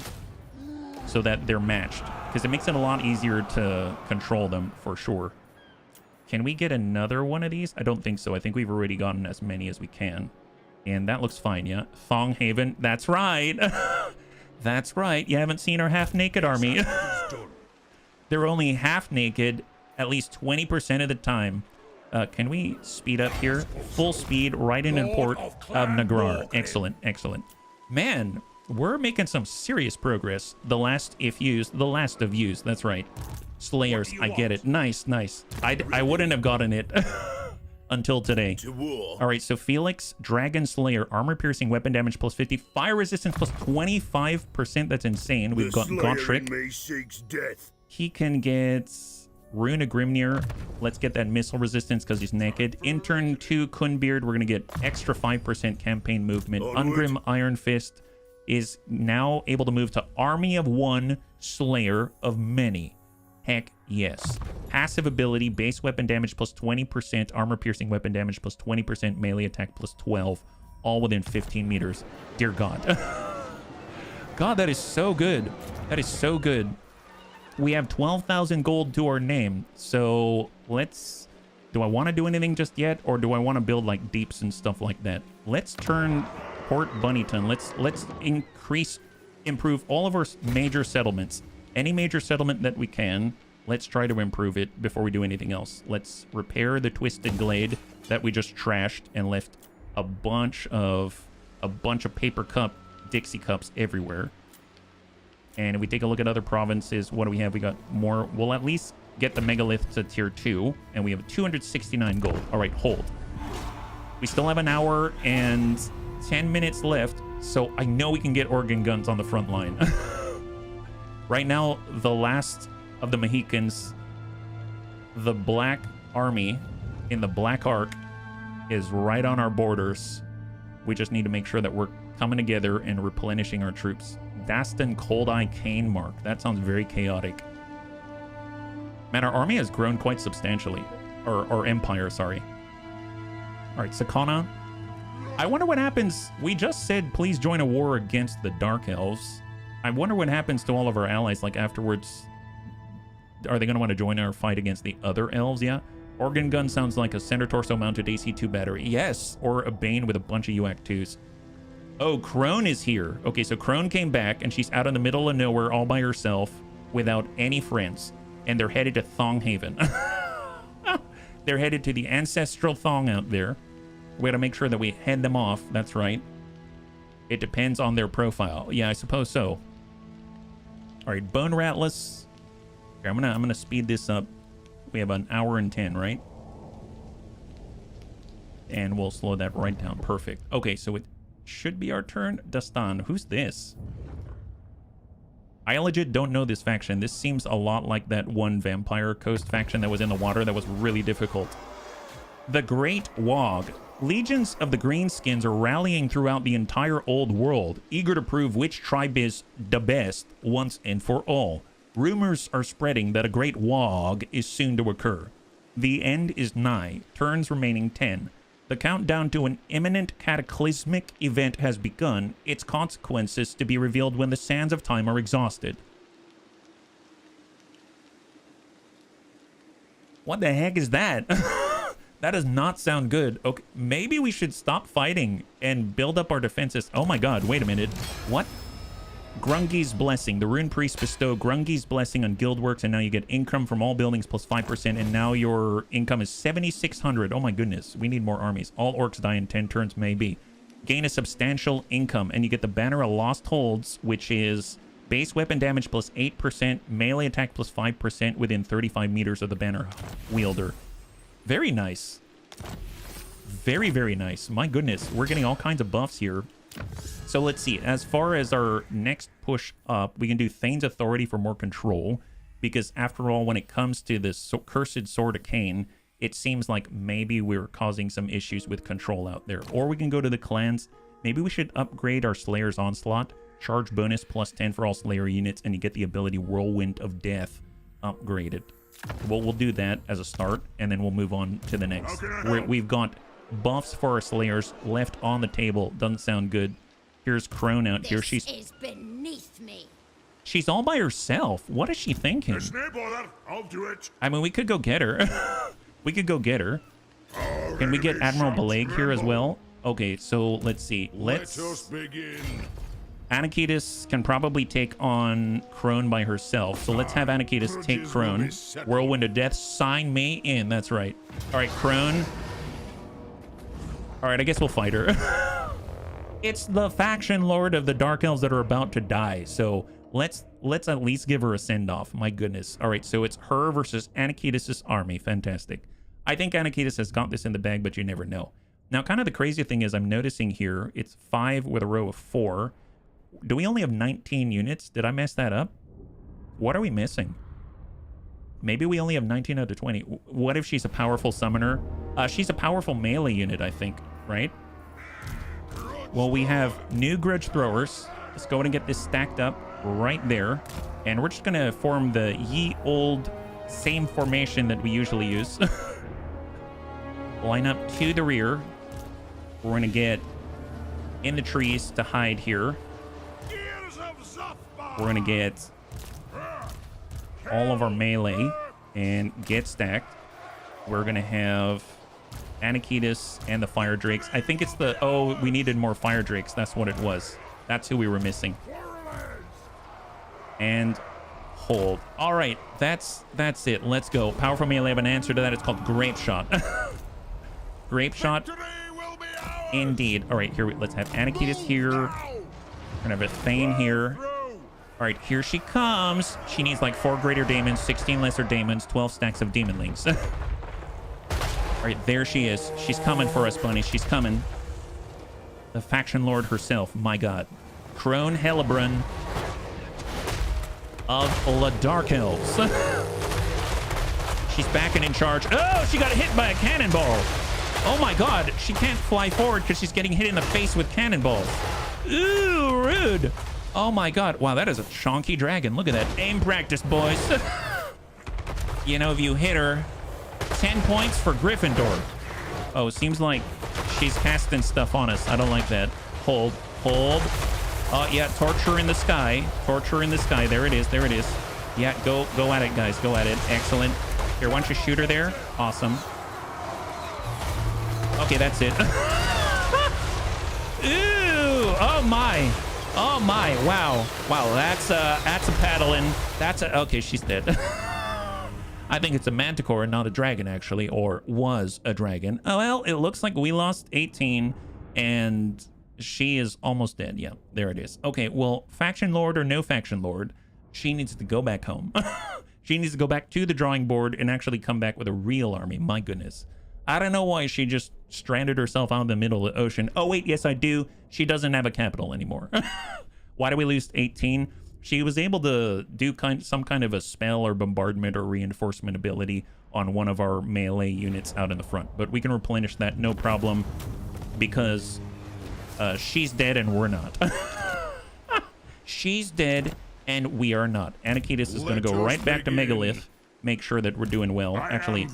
so that they're matched. Because it makes it a lot easier to control them, for sure. Can we get another one of these? I don't think so. I think we've already gotten as many as we can. And that looks fine, yeah. Thong Haven. That's right. That's right. You haven't seen our half-naked army. They're only half-naked at least 20% of the time. Can we speed up here? Full speed right in port of Nagrar. Excellent, excellent. Man, we're making some serious progress. The last if used, the last of used. That's right. Slayers, I get it. Nice, nice. I wouldn't have gotten it until today. All right, so Felix, Dragon Slayer, armor piercing, weapon damage plus 50, fire resistance plus 25%. That's insane. We've got Gotrek. He can get Rune of Grimnir. Let's get that missile resistance because he's naked. Intern 2 Kunbeard. We're going to get extra 5% campaign movement. Ungrim Iron Fist is now able to move to Army of 1, Slayer of Many. Heck yes. Passive ability, base weapon damage plus 20%, armor piercing weapon damage plus 20%, melee attack plus 12, all within 15 meters. Dear God. God, that is so good. That is so good. We have 12,000 gold to our name. So let's... do I want to do anything just yet? Or do I want to build like deeps and stuff like that? Let's turn Port Bunnyton. Let's improve all of our major settlements. Any major settlement that we can, let's try to improve it before we do anything else. Let's repair the Twisted Glade that we just trashed and left a bunch of paper cup, Dixie cups everywhere. And if we take a look at other provinces, what do we have? We got more. We'll at least get the megalith to tier 2, and we have 269 gold. All right, hold. We still have an hour and 10 minutes left, so I know we can get organ guns on the front line. Right now, the last of the Mohicans, the Black Army in the Black Ark, is right on our borders. We just need to make sure that we're coming together and replenishing our troops. Dastan Cold Eye Cane Mark. That sounds very chaotic. Man, our army has grown quite substantially. Or empire, sorry. All right, Sakana. I wonder what happens. We just said, please join a war against the Dark Elves. I wonder what happens to all of our allies, like afterwards. Are they going to want to join our fight against the other elves? Yeah. Organ gun sounds like a center torso mounted AC2 battery. Yes. Or a Bane with a bunch of UAC2s. Oh, Crone is here. Okay, so Crone came back, and she's out in the middle of nowhere all by herself without any friends. And they're headed to Thonghaven. They're headed to the ancestral Thong out there. We gotta make sure that we head them off. That's right. It depends on their profile. Yeah, I suppose so. All right, Bone Ratless. Okay, I'm gonna speed this up. We have an hour and 10, right? And we'll slow that right down. Perfect. Okay, so it should be our turn. Dastan, who's this? I legit don't know this faction. This seems a lot like that one Vampire Coast faction that was in the water that was really difficult. The Great Wog. Legions of the Greenskins are rallying throughout the entire old world, eager to prove which tribe is the best once and for all. Rumors are spreading that a Great Wog is soon to occur. The end is nigh. Turns remaining 10. The countdown to an imminent cataclysmic event has begun, its consequences to be revealed when the sands of time are exhausted. What the heck is that? That does not sound good. Okay, maybe we should stop fighting and build up our defenses. Oh my god, wait a minute. What? Grungy's Blessing. The Rune Priest bestow Grungy's Blessing on guild works, and now you get income from all buildings plus 5%, and now your income is 7,600. Oh my goodness, we need more armies. All orcs die in 10 turns, maybe. Gain a substantial income, and you get the Banner of Lost Holds, which is base weapon damage plus 8%, melee attack plus 5% within 35 meters of the banner wielder. Very nice. Very, very nice. My goodness, we're getting all kinds of buffs here. So let's see. As far as our next push up, we can do Thane's Authority for more control. Because after all, when it comes to this cursed Sword of Cain, it seems like maybe we're causing some issues with control out there. Or we can go to the clans. Maybe we should upgrade our Slayer's Onslaught. Charge bonus plus 10 for all Slayer units, and you get the ability Whirlwind of Death upgraded. Well, we'll do that as a start, and then we'll move on to the next. We've got buffs for our Slayers left on the table. Doesn't sound good. Here's Crone out here. This is beneath me. She's all by herself. What is she thinking? There's no bother. I'll do it. I mean, we could go get her. We could go get her. Can we get Admiral Belag here as well? Okay, so let's see. Let us begin. Anakitis can probably take on Crone by herself. So let's have Anakitis take Crone. Whirlwind of Death, sign me in. That's right. All right, Crone. All right, I guess we'll fight her. It's the faction lord of the Dark Elves that are about to die. So let's at least give her a send-off. My goodness. All right, so it's her versus Anakitis' army. Fantastic. I think Anakitis has got this in the bag, but you never know. Now, kind of the crazy thing is I'm noticing here, it's 5 with a row of 4. Do we only have 19 units? Did I mess that up? What are we missing? Maybe we only have 19 out of 20. What if she's a powerful summoner? She's a powerful melee unit, I think, right? Well, we have new Grudge Throwers. Let's go ahead and get this stacked up right there. And we're just going to form the ye old same formation that we usually use. Line up to the rear. We're going to get in the trees to hide here. We're going to get all of our melee and get stacked. We're going to have Anakitis and the Fire Drakes. I think it's the... Oh, we needed more Fire Drakes. That's what it was. That's who we were missing. And hold. All right, that's it. Let's go. Powerful melee. I have an answer to that. It's called Grape Shot. Grape Shot. Indeed. All right, here let's have Anakitis here. We're gonna have a Thane here. All right, here she comes. She needs like 4 greater daemons, 16 lesser daemons, 12 stacks of demonlings. All right, there she is. She's coming for us, bunny. She's coming. The faction lord herself. My God. Crone Hellebrun of the Dark Elves. She's back and in charge. Oh, she got hit by a cannonball. Oh my God. She can't fly forward because she's getting hit in the face with cannonballs. Ooh, rude. Oh my God. Wow, that is a chonky dragon. Look at that. Aim practice, boys. You know, if you hit her, 10 points for Gryffindor. Oh, seems like she's casting stuff on us. I don't like that. Hold. Oh, yeah, torture in the sky. Torture in the sky. There it is. There it is. Yeah, go at it, guys. Go at it. Excellent. Here, why don't you shoot her there? Awesome. Okay, that's it. Ooh, oh my. Oh my, wow. Wow, that's a paddling. Okay, she's dead. I think it's a manticore and not a dragon, actually, or was a dragon. Oh, well, it looks like we lost 18 and she is almost dead. Yeah, there it is. Okay, well, faction lord or no faction lord, she needs to go back home. She needs to go back to the drawing board and actually come back with a real army. My goodness. I don't know why she just stranded herself out in the middle of the ocean. Oh, wait, yes, I do. She doesn't have a capital anymore. Why do we lose 18? She was able to do some kind of a spell or bombardment or reinforcement ability on one of our melee units out in the front. But we can replenish that, no problem, because she's dead and we're not. She's dead and we are not. Anakitis is going to go right back to Megalith. Make sure that we're doing well. Actually,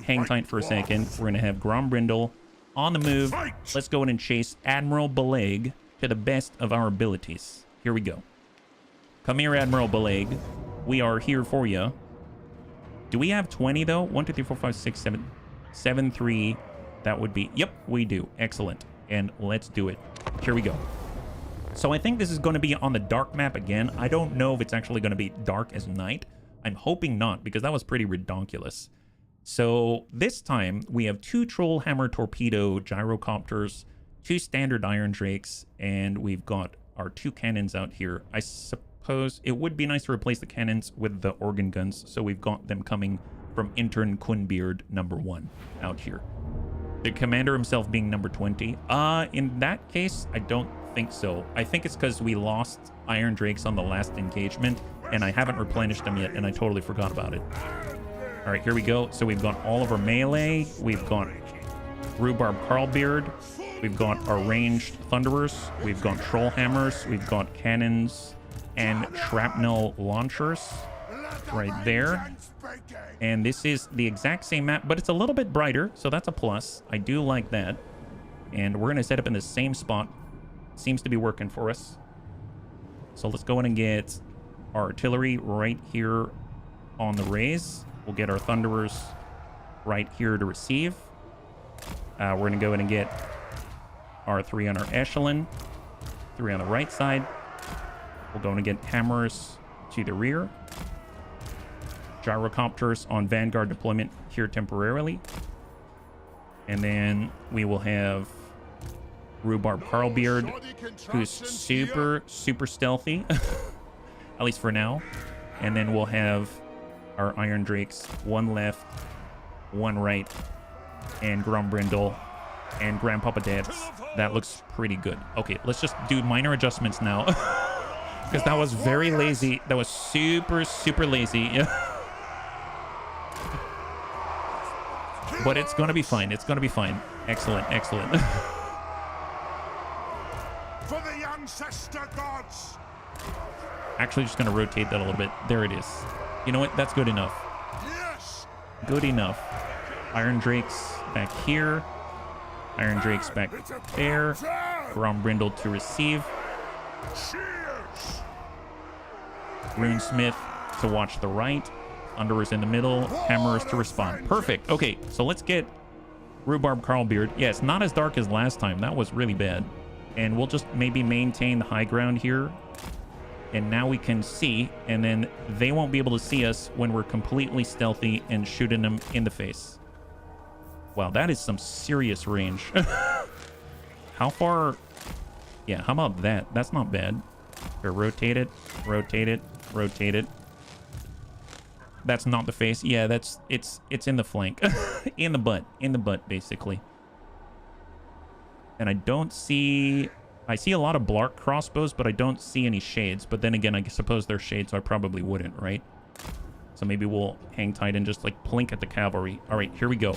hang tight for a second. We're going to have Grombrindal on the move. Let's go in and chase Admiral Beleg to the best of our abilities. Here we go. Come here, Admiral Beleg. We are here for you. Do we have 20, though? 1, 2, 3, 4, 5, 6, 7. 7, 3. That would be... Yep, we do. Excellent. And let's do it. Here we go. So I think this is going to be on the dark map again. I don't know if it's actually going to be dark as night. I'm hoping not, because that was pretty redonkulous. So this time, we have 2 Troll Hammer Torpedo Gyrocopters, 2 standard Iron Drakes, and we've got our 2 cannons out here. I suppose it would be nice to replace the cannons with the organ guns, so we've got them coming from Intern Quinbeard #1 out here. The commander himself being number 20. In that case, I don't think so. I think it's because we lost Iron Drakes on the last engagement, and I haven't replenished them yet, and I totally forgot about it. All right, here we go. So we've got all of our melee. We've got Rhubarb Carlbeard. We've got our ranged Thunderers. We've got Troll Hammers. We've got cannons and shrapnel launchers right there. And this is the exact same map, but it's a little bit brighter, so that's a plus. I do like that. And we're going to set up in the same spot. Seems to be working for us. So let's go in and get our artillery right here on the raise. We'll get our Thunderers right here to receive. We're going to go in and get our 3 on our echelon, 3 on the right side. We'll go in and get hammers to the rear. Gyrocopters on Vanguard deployment here temporarily. And then we will have Rhubarb Carlbeard, who's super stealthy, at least for now. And then we'll have our Iron Drakes, 1 left, 1 right, and Grombrindal and Grandpapa Dads. That looks pretty good. Okay, let's just do minor adjustments now, because that was very lazy. That was super lazy. But it's gonna be fine. It's gonna be fine. Excellent. For the ancestor gods. Actually, just gonna rotate that a little bit. There it is. You know what? That's good enough. Yes. Good enough. Iron Drakes back here. Iron Drakes back there. Grombrindal to receive. Cheers. Runesmith to watch the right. Thunderers in the middle. Hammerers to respond. Perfect. Okay, so let's get Rhubarb Carlbeard. Yeah, it's not as dark as last time. That was really bad. And we'll just maybe maintain the high ground here. And now we can see, and then they won't be able to see us when we're completely stealthy and shooting them in the face. Wow, that is some serious range. How far? Yeah, how about that? That's not bad. Here, rotate it, rotate it, rotate it. That's not the face. Yeah, it's in the flank. In the butt, basically. And I don't see... I see a lot of Blark crossbows, but I don't see any shades. But then again, I suppose they're shades, so I probably wouldn't, right? So maybe we'll hang tight and just, like, plink at the cavalry. All right, here we go.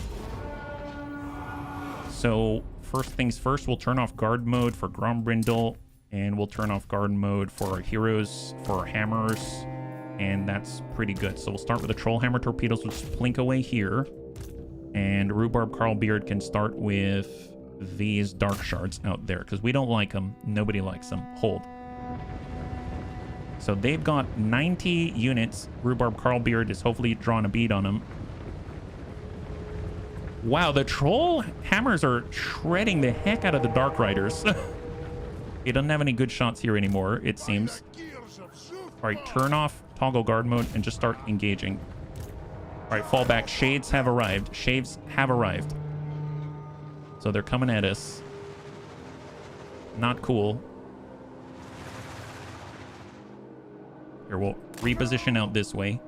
So, first things first, we'll turn off guard mode for Grombrindal. And we'll turn off guard mode for our heroes, for our hammers. And that's pretty good. So we'll start with the troll hammer torpedoes, which plink away here. And Rhubarb Carlbeard can start with these dark shards out there, because we don't like them. Nobody likes them. Hold. So they've got 90 units. Rhubarb Carlbeard is hopefully drawing a bead on them. Wow, the troll hammers are shredding the heck out of the Dark Riders. He doesn't have any good shots here anymore, it seems. All right, turn off toggle guard mode and just start engaging. All right, fall back. Shades have arrived. Shades have arrived. So they're coming at us. Not cool. Here, we'll reposition out this way.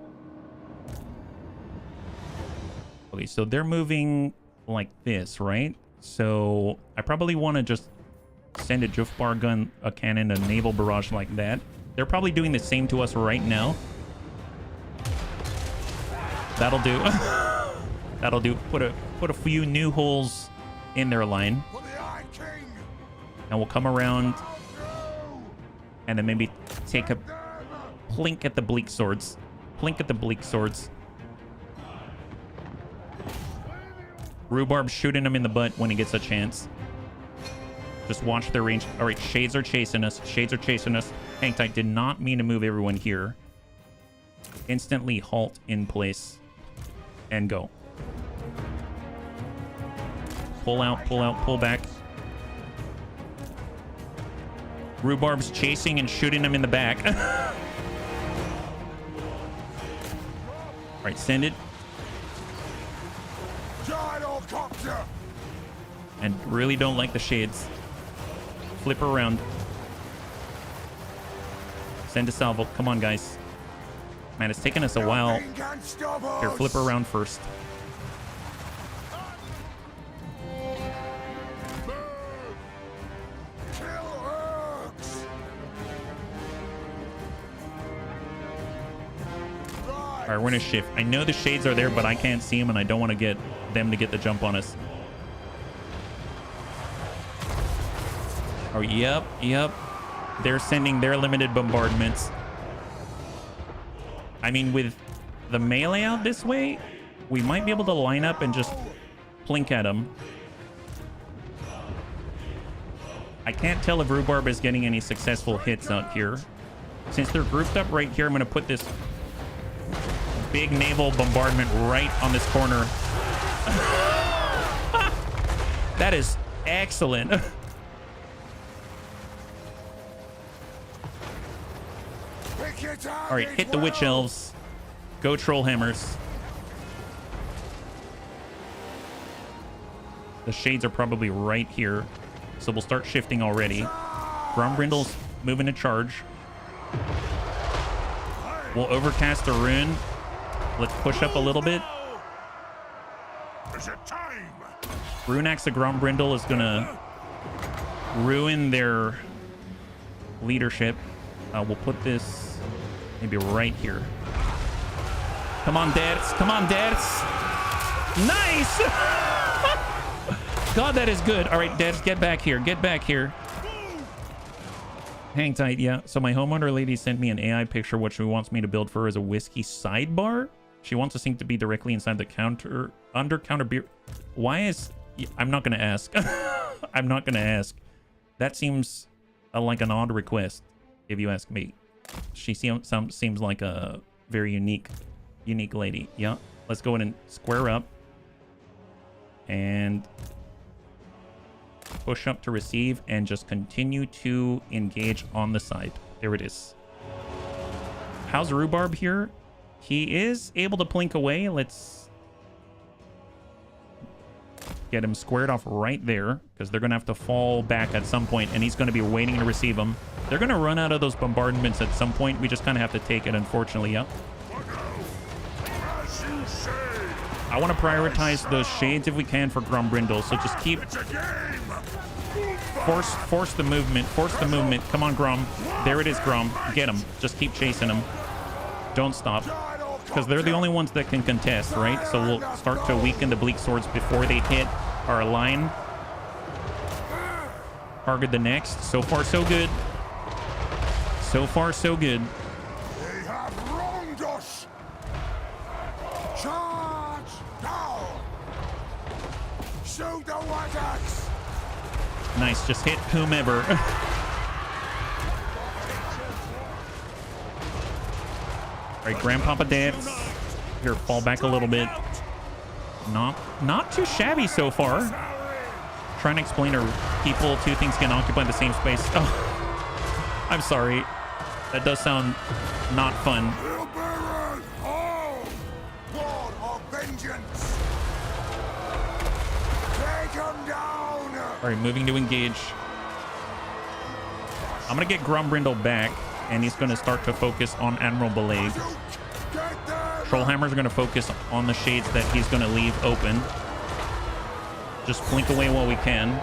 Okay, so they're moving like this, right? So I probably want to just send a Jufbar gun, a cannon, a naval barrage like that. They're probably doing the same to us right now. That'll do. That'll do. Put a few new holes in their line. And we'll come around and then maybe take a plink at the bleak swords. Plink at the bleak swords. Rhubarb's shooting him in the butt when he gets a chance. Just watch their range. All right, shades are chasing us. Shades are chasing us. Hang tight. Did not mean to move everyone here. Instantly halt in place and go. Pull out, pull back. Rhubarb's chasing and shooting him in the back. All right, send it. And really don't like the shades. Flip her around. Send a salvo. Come on, guys. Man, it's taking us a while. Here, flip her around first. All right, we're gonna shift. I know the shades are there, but I can't see them, and I don't want to get them to get the jump on us. Oh, yep. They're sending their limited bombardments. I mean, with the melee out this way, we might be able to line up and just plink at them. I can't tell if Rhubarb is getting any successful hits out here. Since they're grouped up right here, I'm going to put this big naval bombardment right on this corner. That is excellent. All right, hit the witch elves. Go troll hammers. The shades are probably right here, so we'll start shifting already. Grombrindal's moving to charge. We'll overcast a rune. Let's push up a little bit. Rune Axe of Grombrindal is gonna ruin their leadership. We'll put this maybe right here. Come on, Dads. Come on, Dads. Nice! God, that is good. All right, Dads, get back here. Get back here. Hang tight, yeah. So my homeowner lady sent me an AI picture. What she wants me to build for her is a whiskey sidebar. She wants the sink to be directly inside the counter, under counter beer. Why is... I'm not going to ask. I'm not going to ask. That seems like an odd request, if you ask me. She seems like a very unique lady. Yeah, let's go in and square up. And push up to receive and just continue to engage on the side. There it is. How's Rhubarb here? He is able to plink away. Let's get him squared off right there, because they're going to have to fall back at some point, and he's going to be waiting to receive them. They're going to run out of those bombardments at some point. We just kind of have to take it, unfortunately. Yep. As you say. I want to prioritize those shades if we can for Grombrindal. So just keep It's a game. force the movement. Force the movement. Come on, Grom. There it is, Grom. Get him. Just keep chasing him. Don't stop. Because they're the only ones that can contest, right? So we'll start to weaken the bleak swords before they hit our line. Target the next. So far, so good. So far, so good. They have wronged us. Charge now. Shoot the white axe. Nice. Just hit whomever. All right, Grandpapa Dance. Here, fall back a little bit. Not too shabby so far. Trying to explain to people two things can occupy the same space. Oh, I'm sorry. That does sound not fun. Lord of vengeance. Take him down. All right, moving to engage. I'm going to get Grombrindal back, and he's going to start to focus on Admiral Beleg. Trollhammers are going to focus on the shades that he's going to leave open. Just blink away while we can.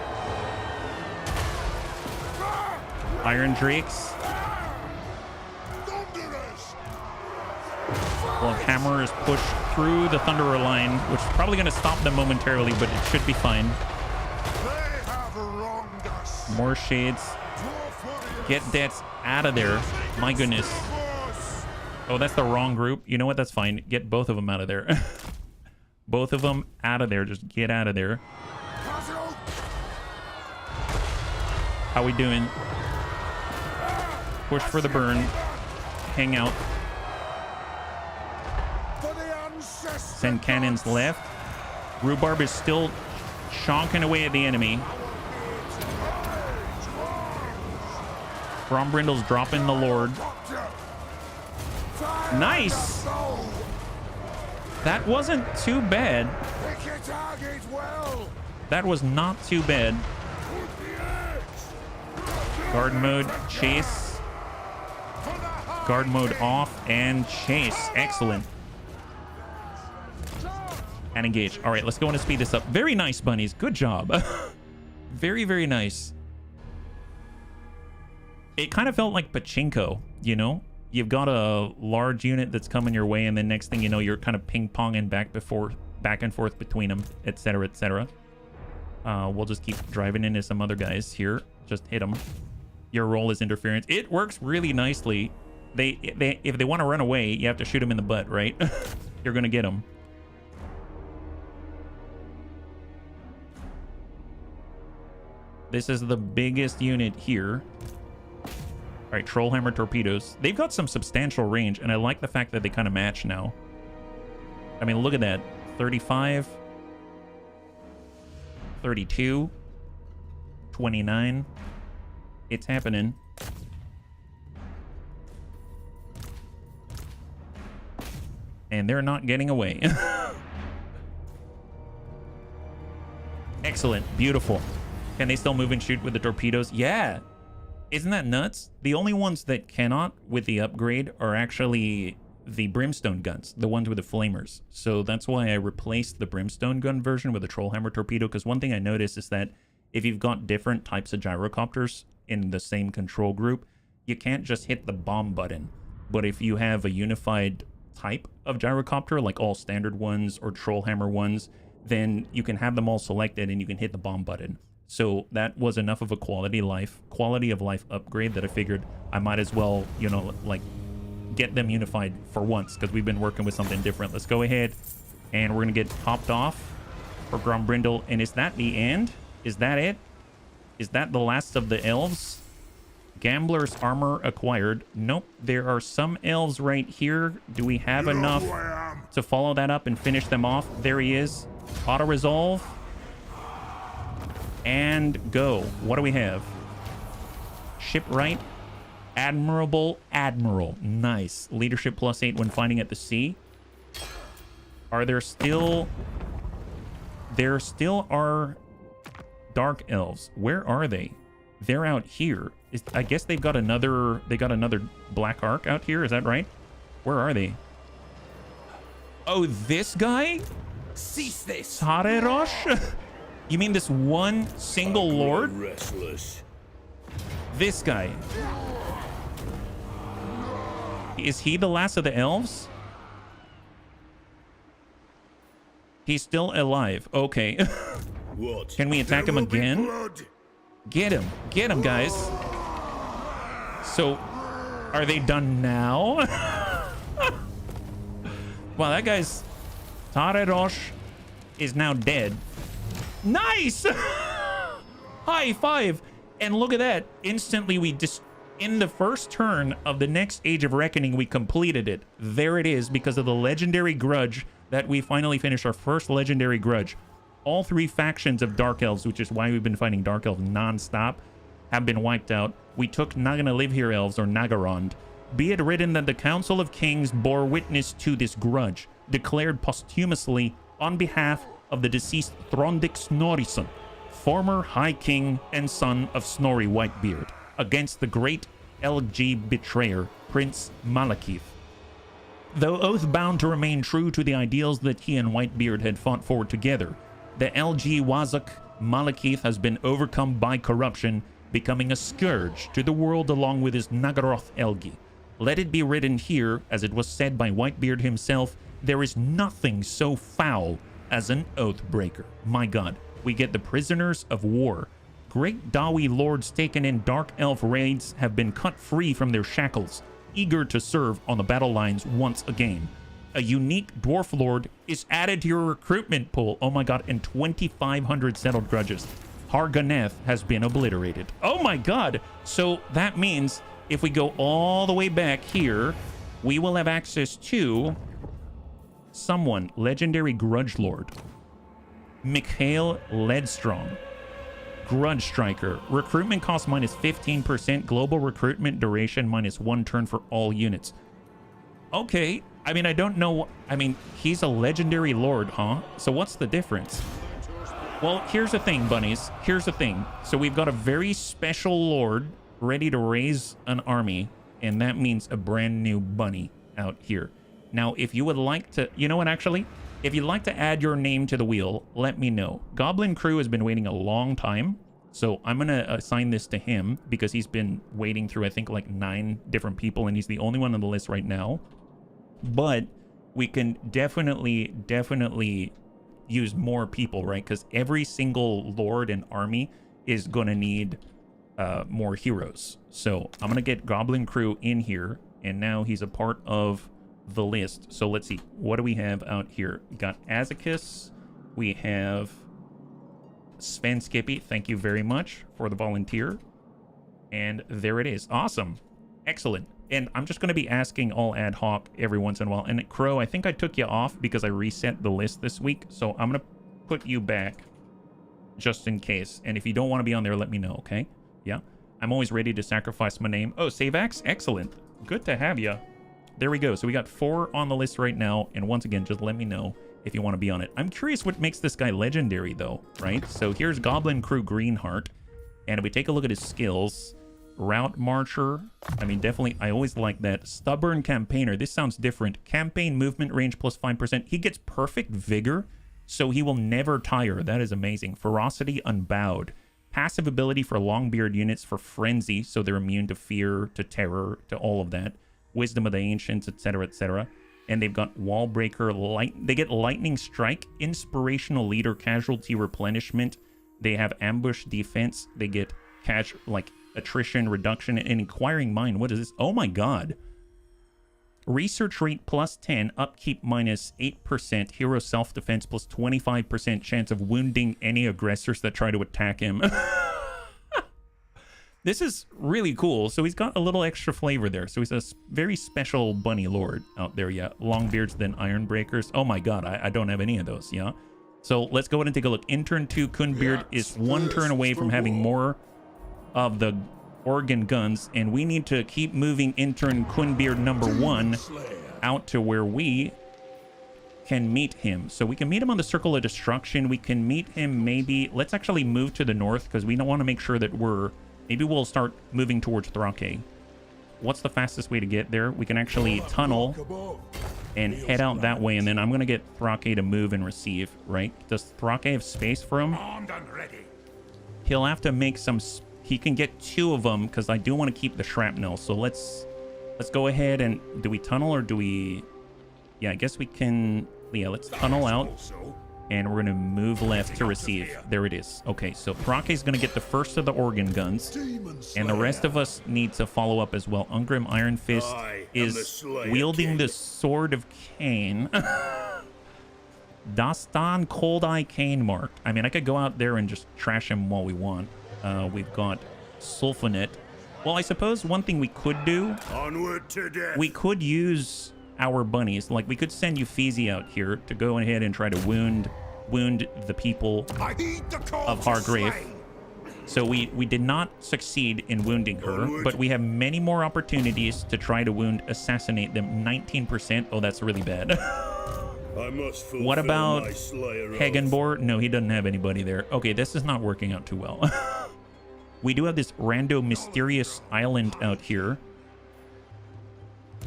Iron Drakes. Well, Hammer is pushed through the Thunderer line, which is probably going to stop them momentarily, but it should be fine. They have wronged us. More shades. Get that out of there. My goodness. Oh, that's the wrong group. You know what? That's fine. Get both of them out of there. Both of them out of there. Just get out of there. How we doing? Push for the burn. Hang out. Send cannons left. Rhubarb is still chonking away at the enemy. Grombrindal's dropping the Lord. Nice! That wasn't too bad. That was not too bad. Guard mode, chase. Guard mode off and chase. Excellent. And engage. All right, let's go on and speed this up. Very nice, bunnies. Good job. Very, very nice. It kind of felt like pachinko, you know? You've got a large unit that's coming your way, and then next thing you know, you're kind of ping-ponging back and forth between them, etc., etc. We'll just keep driving into some other guys here. Just hit them. Your role is interference. It works really nicely. If they want to run away, you have to shoot them in the butt, right? You're going to get them. This is the biggest unit here. All right, Trollhammer torpedoes. They've got some substantial range, and I like the fact that they kind of match now. I mean, look at that. 35. 32. 29. It's happening. And they're not getting away. Excellent. Beautiful. Can they still move and shoot with the torpedoes? Yeah. Isn't that nuts? The only ones that cannot with the upgrade are actually the brimstone guns, the ones with the flamers. So that's why I replaced the brimstone gun version with a trollhammer torpedo, because one thing I noticed is that if you've got different types of gyrocopters in the same control group, you can't just hit the bomb button. But if you have a unified type of gyrocopter, like all standard ones or trollhammer ones, then you can have them all selected and you can hit the bomb button. So that was enough of a quality of life upgrade that I figured I might as well, you know, like get them unified for once, because we've been working with something different. Let's go ahead and we're gonna get popped off for Grombrindal. And is that the end? Is that it? Is that the last of the elves? Gambler's armor acquired. Nope, there are some elves right here. Do we have enough to follow that up and finish them off? There he is. Auto resolve. And go. What do we have? Shipwright. Admirable Admiral. Nice. Leadership +8 when fighting at the sea. Are there still... There still are dark elves. Where are they? they're out here. I guess they got another Black Ark out here. Is that right? Where are they? Oh, this guy? Cease this! Tarerosh? You mean this one single lord? Restless. This guy. Is he the last of the elves? He's still alive. Okay. What? Can we attack him again? Get him. Get him, guys. So, are they done now? Wow, that guy's... Tarerosh is now dead. Nice! High five! And look at that. Instantly, we just... In the first turn of the next Age of Reckoning, we completed it. There it is, because of the legendary grudge that we finally finished our first legendary grudge. All 3 factions of Dark Elves, which is why we've been fighting Dark Elves non-stop, have been wiped out. We took Not Gonna Live Here Elves, or Nagarond. Be it written that the Council of Kings bore witness to this grudge, declared posthumously on behalf of the deceased Throndic Snorrison, former High King and son of Snorri Whitebeard, against the great LG betrayer, Prince Malekith. Though oath-bound to remain true to the ideals that he and Whitebeard had fought for together, the LG Wazak Malekith has been overcome by corruption, becoming a scourge to the world along with his Nagaroth Elgi. Let it be written here, as it was said by Whitebeard himself, there is nothing so foul as an oath breaker. My god, we get the prisoners of war. Great Dawi lords taken in Dark Elf raids have been cut free from their shackles, eager to serve on the battle lines once again. A unique dwarf lord is added to your recruitment pool. Oh my god, and 2,500 settled grudges. Harganeth has been obliterated. Oh my god! So that means if we go all the way back here, we will have access to someone, legendary grudge lord. Mikhail Leadstrong. Grudge Striker. Recruitment cost minus 15%. Global recruitment duration minus 1 turn for all units. Okay. I mean, I don't know. I mean, he's a legendary lord, huh? So what's the difference? Well, here's the thing, bunnies. Here's the thing. So we've got a very special lord ready to raise an army. And that means a brand new bunny out here. Now, if you would like to... You know what, actually? If you'd like to add your name to the wheel, let me know. Goblin Crew has been waiting a long time. So I'm going to assign this to him because he's been waiting through, I think, like 9 different people. And he's the only one on the list right now. But we can definitely use more people, right? Because every single lord and army is going to need more heroes. So I'm going to get Goblin Crew in here. And now he's a part of the list. So let's see. What do we have out here? We got Azakis. We have Sven Skippy. Thank you very much for the volunteer. And there it is. Awesome. Excellent. And I'm just going to be asking all ad hoc every once in a while. And Crow, I think I took you off because I reset the list this week. So I'm going to put you back just in case. And if you don't want to be on there, let me know, okay? Yeah. I'm always ready to sacrifice my name. Oh, Savax? Excellent. Good to have you. There we go. So we got 4 on the list right now. And once again, just let me know if you want to be on it. I'm curious what makes this guy legendary, though, right? So here's Goblin Crew Greenheart. And if we take a look at his skills... Route Marcher. I mean, definitely, I always like that. Stubborn Campaigner. This sounds different. Campaign movement range plus 5%. He gets perfect vigor, so he will never tire. That is amazing. Ferocity Unbowed. Passive ability for Longbeard units for Frenzy, so they're immune to fear, to terror, to all of that. Wisdom of the Ancients, etc., etc. And they've got Wall Breaker. They get Lightning Strike, Inspirational Leader, Casualty Replenishment. They have Ambush Defense. They get Attrition Reduction, and Inquiring Mind. What is this? Oh my god. Research rate plus 10, upkeep minus 8%, hero self-defense plus 25% chance of wounding any aggressors that try to attack him. This is really cool. So he's got a little extra flavor there. So he's a very special bunny lord out there, yeah. Longbeards, then Ironbreakers. Oh my god, I don't have any of those, yeah. So let's go ahead and take a look. Intern 2 Kunbeard is 1 turn away from having more of the organ guns, and we need to keep moving intern Kunbeard number 1 out to where we can meet him. So we can meet him on the Circle of Destruction. We can meet him maybe... Let's actually move to the north because we don't want to make sure that we're Maybe we'll start moving towards Thrake. What's the fastest way to get there? We can actually tunnel and head out that way, and then I'm going to get Thrake to move and receive, right? Does Thrake have space for him? Armed and ready. He'll have to make some... He can get 2 of them, because I do want to keep the shrapnel. So let's go ahead and... Do we tunnel or do we... Yeah, I guess we can... Yeah, let's tunnel out. And we're going to move left to receive. There it is. Okay, so Thrake's going to get the first of the organ guns. And the rest of us need to follow up as well. Ungrim Iron Fist is wielding the Sword of Cain. Dastan Cold Eye Cain Mark. I mean, I could go out there and just trash him while we want. We've got Sulfanet. Well, I suppose one thing we could do... Onward to death. We could use our bunnies. Like, we could send Euphesi out here to go ahead and try to wound the people of Hargrave. So we did not succeed in wounding her, but we have many more opportunities to try to assassinate them. 19%. Oh, that's really bad. What about Hagenbor? No, he doesn't have anybody there. Okay, this is not working out too well. We do have this rando mysterious island out here.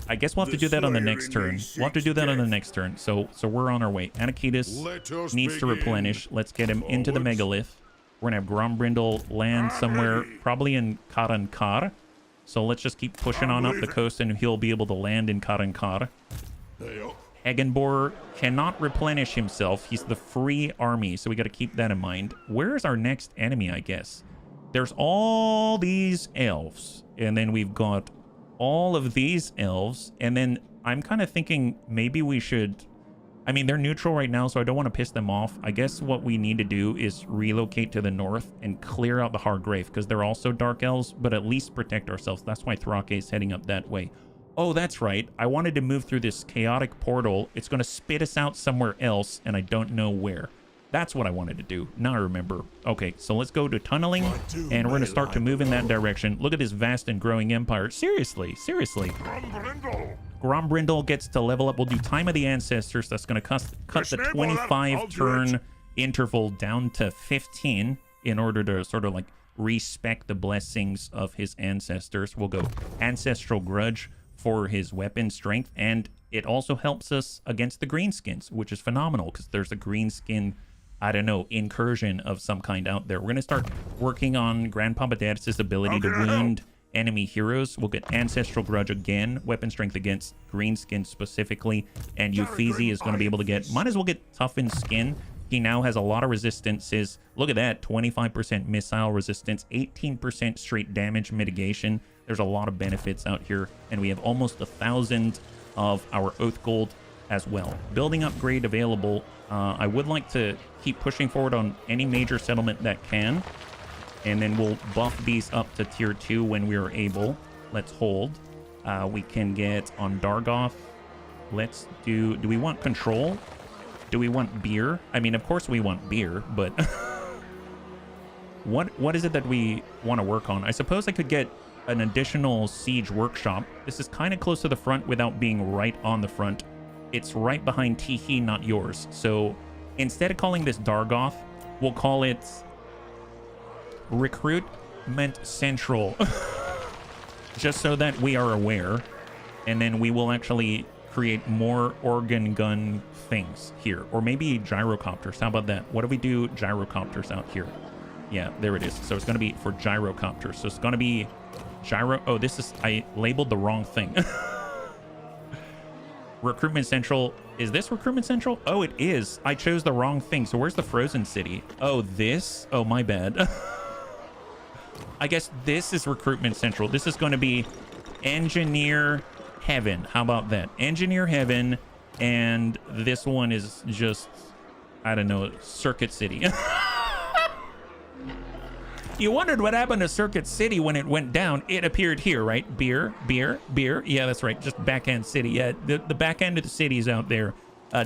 I guess we'll have to do that on the next turn. We'll have to do that on the next turn. So we're on our way. Anakitas needs to replenish. Let's get him into the megalith. We're gonna have Grombrindal land somewhere, probably in Karankar. So let's just keep pushing on up the coast, and he'll be able to land in Karankar. Hagenbor cannot replenish himself. He's the free army, so we got to keep that in mind. Where is our next enemy, I guess? There's all these elves, and then we've got all of these elves, and then I'm kind of thinking maybe we should... I mean, they're neutral right now, so I don't want to piss them off. I guess what we need to do is relocate to the north and clear out the Hargrave, because they're also dark elves, but at least protect ourselves. That's why Thrake is heading up that way. Oh, that's right. I wanted to move through this chaotic portal. It's going to spit us out somewhere else, and I don't know where. That's what I wanted to do. Now I remember. Okay, so let's go to tunneling, and we're going to start to move in that direction. Look at this vast and growing empire. Seriously, seriously. Grombrindal gets to level up. We'll do Time of the Ancestors. That's going to cut the 25-turn interval down to 15 in order to sort of like respect the blessings of his ancestors. We'll go Ancestral Grudge for his weapon strength, and it also helps us against the greenskins, which is phenomenal because there's a greenskin, I don't know, incursion of some kind out there. We're going to start working on Grandpapa Dad's ability to wound enemy heroes. We'll get Ancestral Grudge again, weapon strength against greenskin specifically, and Euphesi is going to be able to get, might as well get Toughened Skin. He now has a lot of resistances. Look at that, 25% missile resistance, 18% straight damage mitigation. There's a lot of benefits out here, and we have almost 1,000 of our Oath Gold as well. Building upgrade available. I would like to keep pushing forward on any major settlement that can, and then we'll buff these up to tier 2 when we are able. Let's hold. We can get on Dargoth. Let's do we want control? Do we want beer? I mean, of course we want beer, but what is it that we want to work on? I suppose I could get an additional siege workshop. This is kind of close to the front without being right on the front. It's right behind Teehee, not yours. So instead of calling this Dargoth, we'll call it Recruitment Central. Just so that we are aware. And then we will actually create more organ gun things here. Or maybe gyrocopters. How about that? What if we do gyrocopters out here? Yeah, there it is. So it's going to be for gyrocopters. So it's going to be gyro... Oh, this is... I labeled the wrong thing. Recruitment Central. Is this Recruitment Central? Oh, it is. I chose the wrong thing. So where's the Frozen City? Oh, this? Oh, my bad. I guess this is Recruitment Central. This is going to be Engineer Heaven. How about that? Engineer Heaven. And this one is just... I don't know. Circuit City. You wondered what happened to Circuit City when it went down. It appeared here, right? Beer, beer, beer. Yeah, that's right. Just back-end city. Yeah, the back end of the city is out there.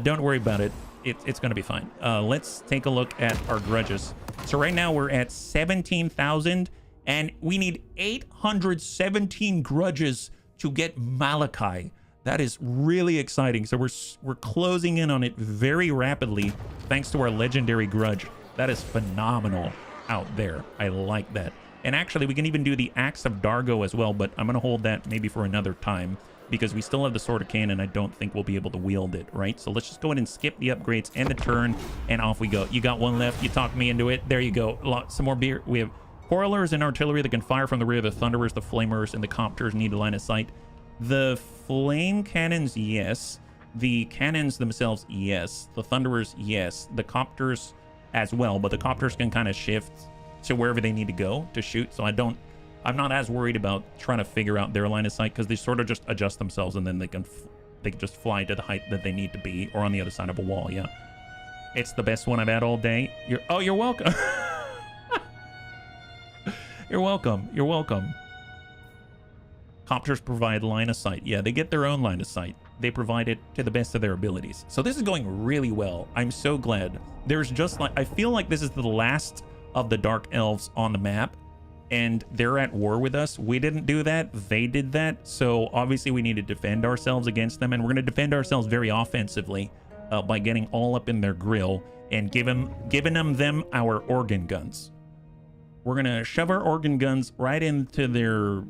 Don't worry about it. It's going to be fine. Let's take a look at our grudges. So right now we're at 17,000, and we need 817 grudges to get Malachi. That is really exciting. So we're closing in on it very rapidly thanks to our legendary grudge. That is phenomenal out there. I like that. And actually, we can even do the Axe of Dargo as well, but I'm going to hold that maybe for another time because we still have the Sword of Cannon. I don't think we'll be able to wield it, right? So let's just go ahead and skip the upgrades and the turn, and off we go. You got one left. You talked me into it. There you go. Some more beer. We have Quarrelers and artillery that can fire from the rear. The Thunderers, the Flamers, and the Copters need a line of sight. The Flame Cannons, yes. The Cannons themselves, yes. The Thunderers, yes. The Copters as well, but the Copters can kind of shift to wherever they need to go to shoot, so I'm not as worried about trying to figure out their line of sight because they sort of just adjust themselves and then they can just fly to the height that they need to be or on the other side of a wall. Yeah, it's the best one I've had all day. You're welcome. You're welcome. Copters provide line of sight. Yeah, they get their own line of sight. They provide it to the best of their abilities. So this is going really well. I'm so glad. There's just like, I feel like this is the last of the Dark Elves on the map, and they're at war with us. We didn't do that. They did that. So obviously we need to defend ourselves against them, and we're going to defend ourselves very offensively by getting all up in their grill and giving them our organ guns. We're going to shove our organ guns right into their...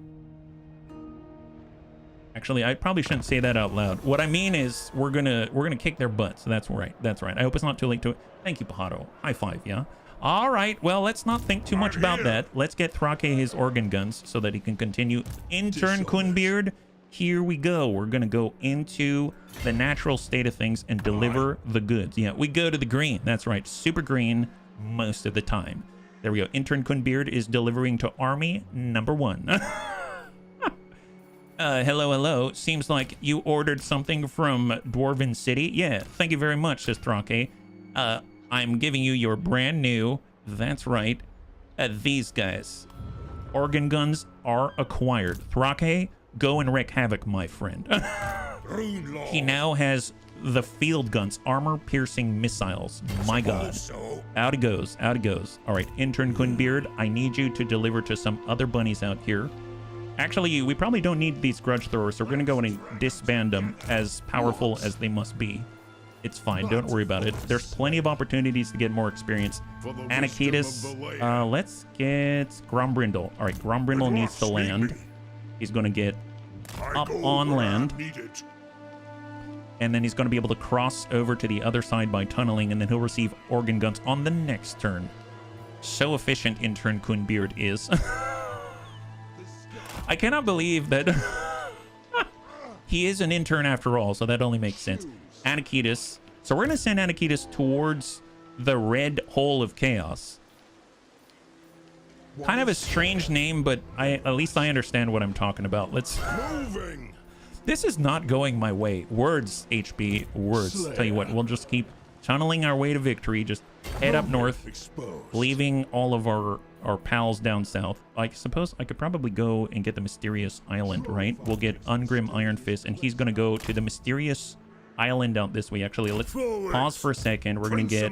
Actually, I probably shouldn't say that out loud. What I mean is we're gonna kick their butts. That's right. That's right. I hope it's not too late to... Thank you, Pajaro. High five, yeah? All right, well, let's not think too much about that. Let's get Thrake his organ guns so that he can continue. Intern Kunbeard, here we go. We're going to go into the natural state of things and deliver the goods. Yeah, we go to the green. That's right, super green most of the time. There we go. Intern Kunbeard is delivering to Army number 1. Hello. Seems like you ordered something from Dwarven City. Yeah, thank you very much, says Thrake. I'm giving you your brand new, that's right, these guys. Organ guns are acquired. Thrake, go and wreak havoc, my friend. He now has the field guns, armor-piercing missiles. My god. Out it goes. All right, Intern Kunbeard, I need you to deliver to some other bunnies out here. Actually, we probably don't need these grudge throwers, so we're going to go and disband them, as powerful as they must be. It's fine. Don't worry about it. There's plenty of opportunities to get more experience. Anakitis, let's get Grombrindal. All right, Grombrindal needs to land. He's going to get up on land. And then he's going to be able to cross over to the other side by tunneling, and then he'll receive organ guns on the next turn. So efficient Intern Kunbeard is. I cannot believe that he is an intern after all, so that only makes sense. Anakitis. So we're going to send Anakitis towards the Red Hole of Chaos. Kind of a strange name, but at least I understand what I'm talking about. Let's... Moving. This is not going my way. Words, HB. Words. Slayer. Tell you what, we'll just keep tunneling our way to victory. Just head up north, leaving all of our pals down south. I suppose I could probably go and get the Mysterious Island, right? We'll get Ungrim Iron Fist, and he's going to go to the Mysterious Island out this way. Actually, let's pause for a second. We're going to get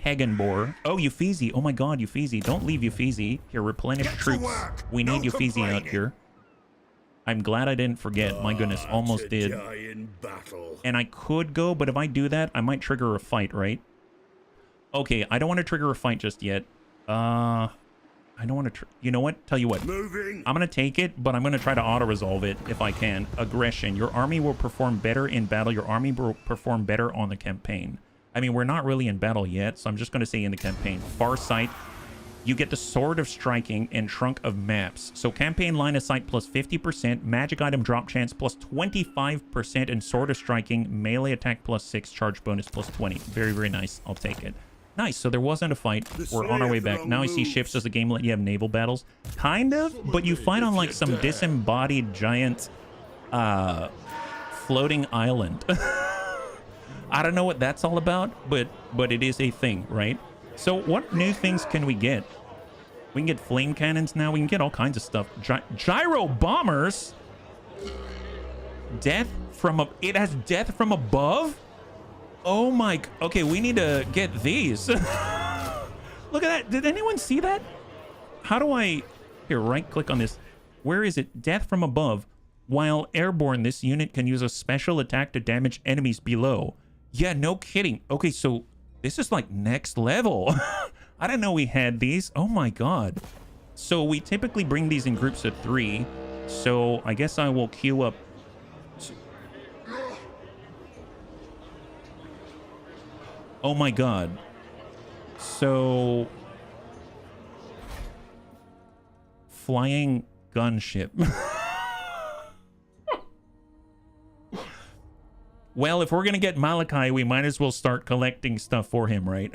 Hagenbor. Oh, Uffizi. Oh my god, Uffizi. Don't leave Uffizi. Here, replenish troops. We need Uffizi out here. I'm glad I didn't forget. My goodness, almost did. And I could go, but if I do that, I might trigger a fight, right? Okay, I don't want to trigger a fight just yet. I don't want to... You know what? Tell you what. I'm going to take it, but I'm going to try to auto-resolve it if I can. Aggression. Your army will perform better in battle. Your army will perform better on the campaign. I mean, we're not really in battle yet, so I'm just going to say in the campaign. Farsight. You get the Sword of Striking and Trunk of Maps. So campaign line of sight plus 50%, magic item drop chance plus 25%, and Sword of Striking, melee attack plus 6, charge bonus plus 20. Very, very nice. I'll take it. Nice, so there wasn't a fight. We're on our way back. Now I see shifts as the game let you have naval battles. Kind of, but you fight on like some disembodied giant floating island. I don't know what that's all about, but it is a thing, right? So what new things can we get? We can get flame cannons now. We can get all kinds of stuff. Gyro bombers? Death from it has death from above? Oh my... Okay, we need to get these. Look at that. Did anyone see that? How do I... Here, right-click on this. Where is it? Death from above. While airborne, this unit can use a special attack to damage enemies below. Yeah, no kidding. Okay, so this is like next level. I didn't know we had these. Oh my god. So we typically bring these in groups of 3. So I guess I will queue up. Oh my god. So flying gunship. Well, if we're gonna get Malachi, we might as well start collecting stuff for him, right?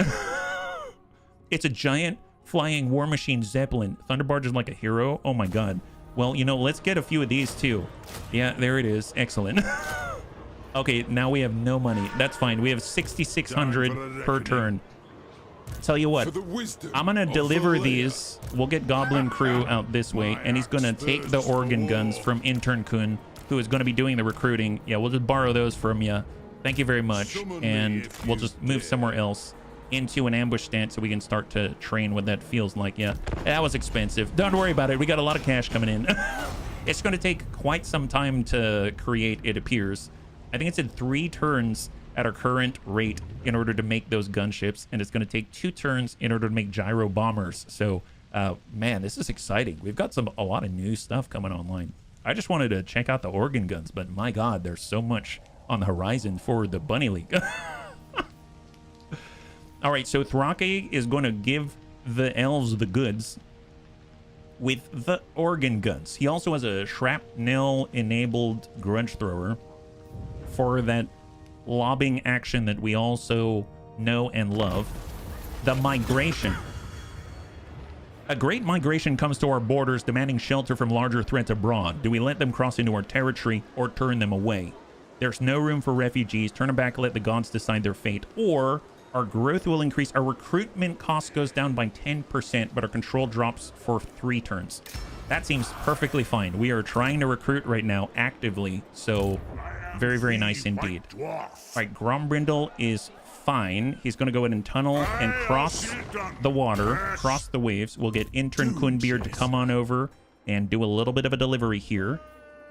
It's a giant flying war machine Zeppelin. Thunderbarge is like a hero. Oh my god. Well, you know, let's get a few of these too. Yeah, there it is. Excellent. Okay, now we have no money. That's fine. We have 6,600 per turn. Tell you what, I'm gonna deliver these. We'll get Goblin Crew out this way, and he's gonna take the organ guns from Intern Kun, who is gonna be doing the recruiting. Yeah, we'll just borrow those from you. Thank you very much. And we'll just move somewhere else into an ambush stance so we can start to train what that feels like. Yeah, that was expensive. Don't worry about it. We got a lot of cash coming in. It's gonna take quite some time to create, it appears. I think it's in 3 turns at our current rate in order to make those gunships, and it's going to take 2 turns in order to make gyro bombers. So man, this is exciting. We've got a lot of new stuff coming online. I just wanted to check out the organ guns, but my god, there's so much on the horizon for the Bunny League. All right, so Thrake is going to give the elves the goods with the organ guns. He also has a shrapnel enabled grudge thrower for that lobbing action that we also know and love. The migration. A great migration comes to our borders, demanding shelter from larger threats abroad. Do we let them cross into our territory or turn them away? There's no room for refugees. Turn them back, let the gods decide their fate. Or our growth will increase. Our recruitment cost goes down by 10%, but our control drops for 3 turns. That seems perfectly fine. We are trying to recruit right now actively, so very, very nice indeed. All right, Grombrindal is fine. He's going to go in and tunnel and cross the water, cross the waves. We'll get Intern Kunbeard to come on over and do a little bit of a delivery here.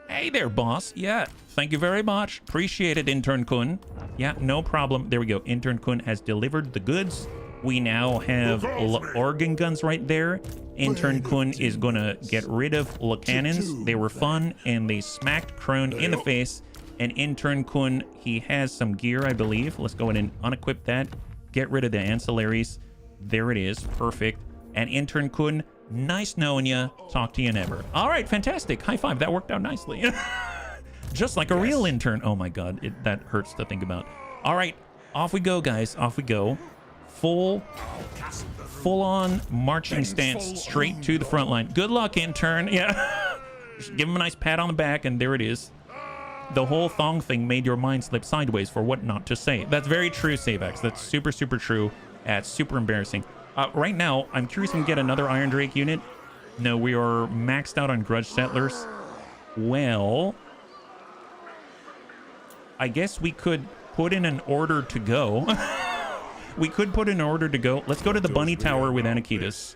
Hey there, boss. Yeah, thank you very much. Appreciate it, Intern Kun. Yeah, no problem. There we go. Intern Kun has delivered the goods. We now have organ guns right there. Intern Kun is going to get rid of the cannons. They were fun, and they smacked Crone in the face. And Intern Kun, he has some gear, I believe. Let's go ahead and unequip that. Get rid of the ancillaries. There it is. Perfect. And Intern Kun, nice knowing you. Talk to you never. All right, fantastic. High five. That worked out nicely. Just like a real intern. Oh my god, that hurts to think about. All right, off we go, guys. Off we go. Full on marching stance straight to the front line. Good luck, intern. Yeah. Just give him a nice pat on the back, and there it is. The whole thong thing made your mind slip sideways for what not to say. That's very true, Savex. That's super, super true. It's super embarrassing. Right now, I'm curious if we can get another Iron Drake unit. No, we are maxed out on Grudge Settlers. Well, I guess we could put in an order to go. We could put in an order to go. Let's go to the Bunny Tower with Anakitas.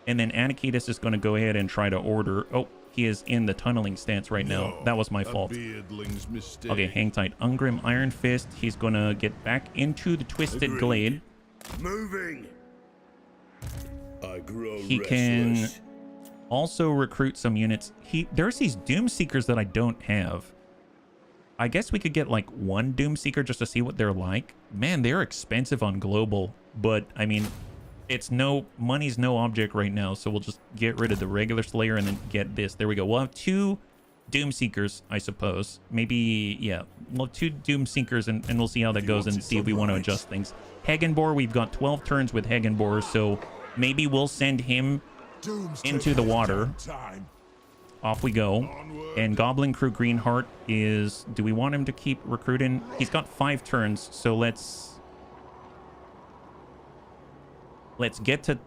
And then Anakitas is going to go ahead and try to order... Oh, he is in the tunneling stance right now. That was my fault. Okay, hang tight. Ungrim Iron Fist. He's going to get back into the Twisted Glade. Moving. I grow he can also recruit some units. There's these Doom Seekers that I don't have. I guess we could get like 1 Doom Seeker just to see what they're like. Man, they're expensive on global, but I mean, money's no object right now, so we'll just get rid of the regular Slayer and then get this. There we go. We'll have 2 Doom Seekers, I suppose. Maybe, yeah, we'll have 2 Doom Seekers, and we'll see how that goes and see if we want to adjust things. Hagenbor, we've got 12 turns with Hagenbor, so maybe we'll send him into the water. Off we go. And Goblin Crew Greenheart is... Do we want him to keep recruiting? He's got 5 turns, so let's get to...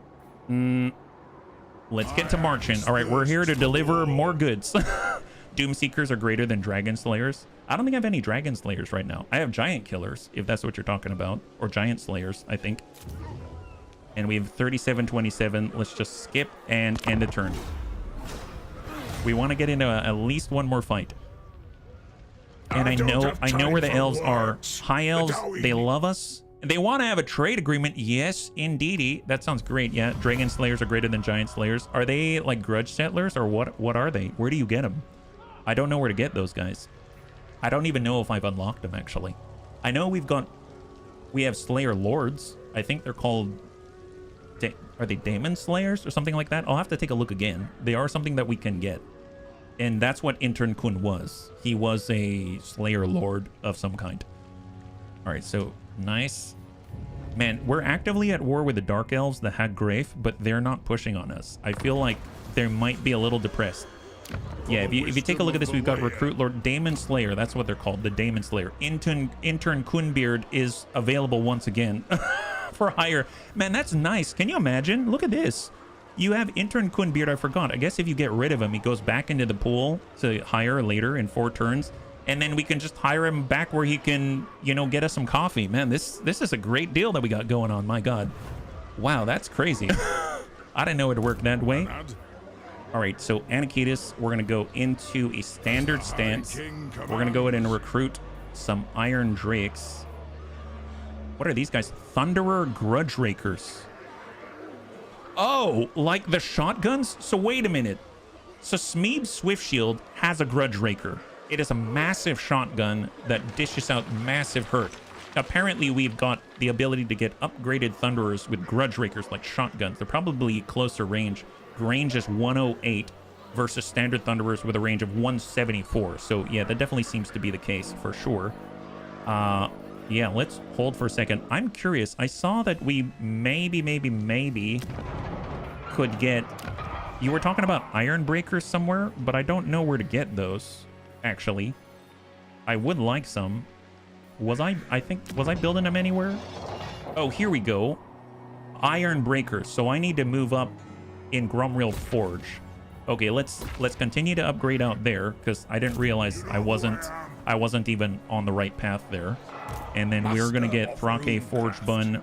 let's get to marching. All right, we're here to deliver more goods. Doom Seekers are greater than Dragon Slayers. I don't think I have any Dragon Slayers right now. I have Giant Killers, if that's what you're talking about. Or Giant Slayers, I think. And we have 37-27. Let's just skip and end the turn. We want to get into at least 1 more fight. And I know where the elves are. High elves, they love us. They want to have a trade agreement. Yes, indeedy. That sounds great. Yeah, Dragon Slayers are greater than Giant Slayers. Are they like grudge settlers or what? What are they? Where do you get them? I don't know where to get those guys. I don't even know if I've unlocked them, actually. I know we have Slayer Lords. I think they're called... Are they Daemon Slayers or something like that? I'll have to take a look again. They are something that we can get. And that's what Intern Kun was. He was a Slayer Lord of some kind. All right, so nice. Man, we're actively at war with the Dark Elves, the Haggrafe, but they're not pushing on us. I feel like they might be a little depressed. Yeah, if you take a look at this, we've got Recruit Lord, Daemon Slayer. That's what they're called, the Daemon Slayer. Intern Kunbeard is available once again for hire. Man, that's nice. Can you imagine? Look at this. You have Intern Kunbeard. I forgot. I guess if you get rid of him, he goes back into the pool to hire later in 4 turns. And then we can just hire him back where he can, you know, get us some coffee. Man, this is a great deal that we got going on. My God. Wow, that's crazy. I didn't know it worked that way. All right, so Anakitis, we're going to go into a standard stance. We're going to go ahead and recruit some Iron Drakes. What are these guys? Thunderer Grudge Rakers. Oh, like the shotguns? So wait a minute. So Smeeb Swiftshield has a Grudge Raker. It is a massive shotgun that dishes out massive hurt. Apparently, we've got the ability to get upgraded Thunderers with Grudge Rakers like shotguns. They're probably closer range. Range is 108 versus standard Thunderers with a range of 174. So yeah, that definitely seems to be the case for sure. Yeah, let's hold for a second. I'm curious. I saw that we maybe could get... You were talking about Iron Breakers somewhere, but I don't know where to get those, actually. I would like some. Was I building them anywhere? Oh, here we go. Iron Breakers. So I need to move up in Grombrindal Forge. Okay, let's continue to upgrade out there because I didn't realize I wasn't even on the right path there. And then we're gonna get Thrake Forge Bun.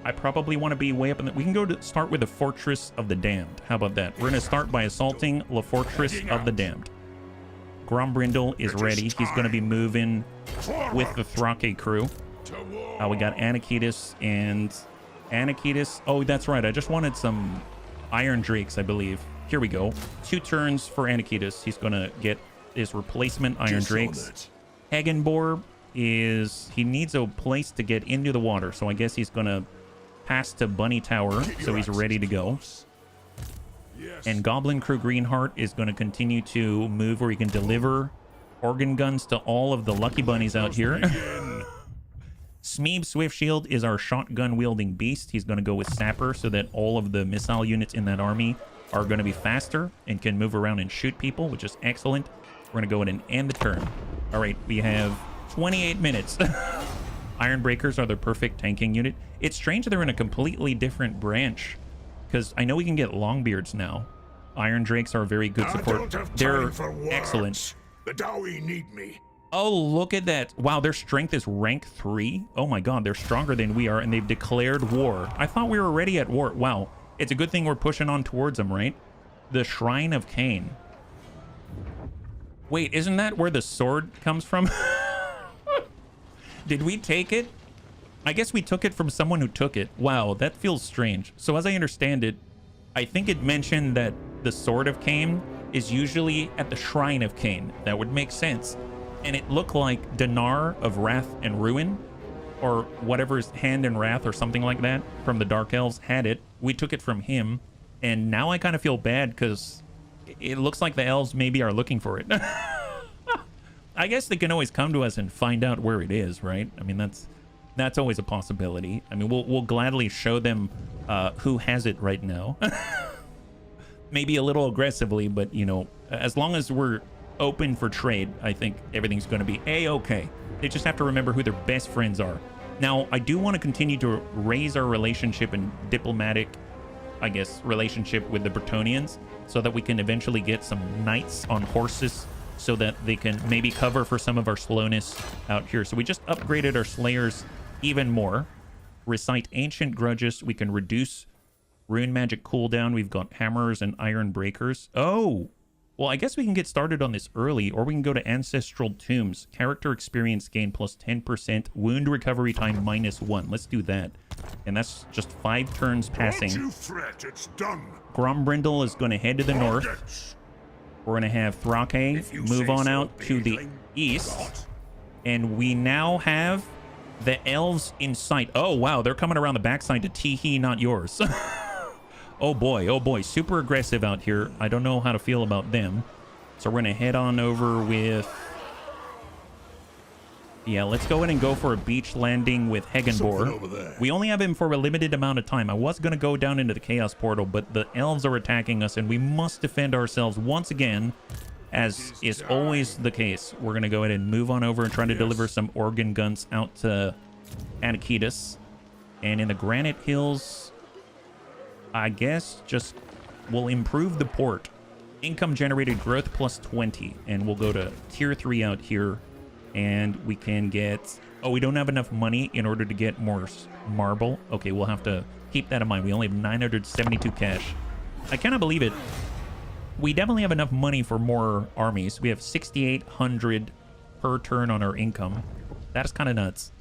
I probably want to be way up in the... We can go to start with the Fortress of the Damned. How about that? We're gonna start by assaulting the Fortress of the Damned. Grombrindal is ready. He's gonna be moving with the Thrake crew. We got Anakitis and Anakitis. Oh, that's right. I just wanted some Iron Drakes, I believe. Here we go. 2 turns for Anakitis. He's gonna get his replacement Iron Drakes. Hagenbor is... He needs a place to get into the water, so I guess he's gonna pass to Bunny Tower, so he's ready to go. And Goblin Crew Greenheart is going to continue to move where he can deliver organ guns to all of the lucky bunnies out here. Smeeb Swiftshield is our shotgun-wielding beast. He's going to go with Sapper so that all of the missile units in that army are going to be faster and can move around and shoot people, which is excellent. We're going to go ahead and end the turn. All right, we have 28 minutes. Iron Breakers are the perfect tanking unit. It's strange they're in a completely different branch, because I know we can get Longbeards now. Iron Drakes are very good support. They're excellent. The Dowie need me. Oh, look at that. Wow, their strength is rank 3. Oh my god, they're stronger than we are, and they've declared war. I thought we were already at war. Wow, it's a good thing we're pushing on towards them, right? The Shrine of Cain. Wait, isn't that where the sword comes from? Did we take it? I guess we took it from someone who took it. Wow, that feels strange. So as I understand it, I think it mentioned that the Sword of Cain is usually at the Shrine of Cain. That would make sense. And it looked like Dinar of Wrath and Ruin, or whatever's Hand and Wrath or something like that, from the Dark Elves had it. We took it from him. And now I kind of feel bad because it looks like the elves maybe are looking for it. I guess they can always come to us and find out where it is, right? I mean, that's always a possibility. I mean, we'll gladly show them who has it right now. Maybe a little aggressively, but, you know, as long as we're open for trade, I think everything's going to be A-okay. They just have to remember who their best friends are. Now, I do want to continue to raise our relationship and diplomatic, I guess, relationship with the Bretonnians so that we can eventually get some knights on horses so that they can maybe cover for some of our slowness out here. So we just upgraded our Slayers even more. Recite Ancient Grudges. We can reduce Rune Magic cooldown. We've got Hammers and Iron Breakers. Oh, Well, I guess we can get started on this early, or we can go to Ancestral Tombs. Character experience gain plus 10%, wound recovery time -1. Let's do that. And that's just 5 turns passing. Don't you fret, it's done. Grombrindal is going to head to the north. Targets. We're going to have Thrake If you move say on so, out to the Beedling. east. And we now have the Elves in sight. Oh, wow. They're coming around the backside to Teehee, not yours. Oh boy, oh boy, super aggressive out here. I don't know how to feel about them. So we're gonna head on over with... Yeah, let's go in and go for a beach landing with Something over Hegenbor. there. We only have him for a limited amount of time. I was gonna go down into the Chaos Portal, but the Elves are attacking us and we must defend ourselves once again, as is always the case. We're gonna go ahead and move on over and try to deliver some organ guns out to Anakitas. And in the Granite Hills... I guess just we'll improve the port. Income generated growth plus 20. And we'll go to tier 3 out here. And we can get... Oh, we don't have enough money in order to get more marble. Okay, we'll have to keep that in mind. We only have 972 cash. I cannot believe it. We definitely have enough money for more armies. We have 6,800 per turn on our income. That is kind of nuts.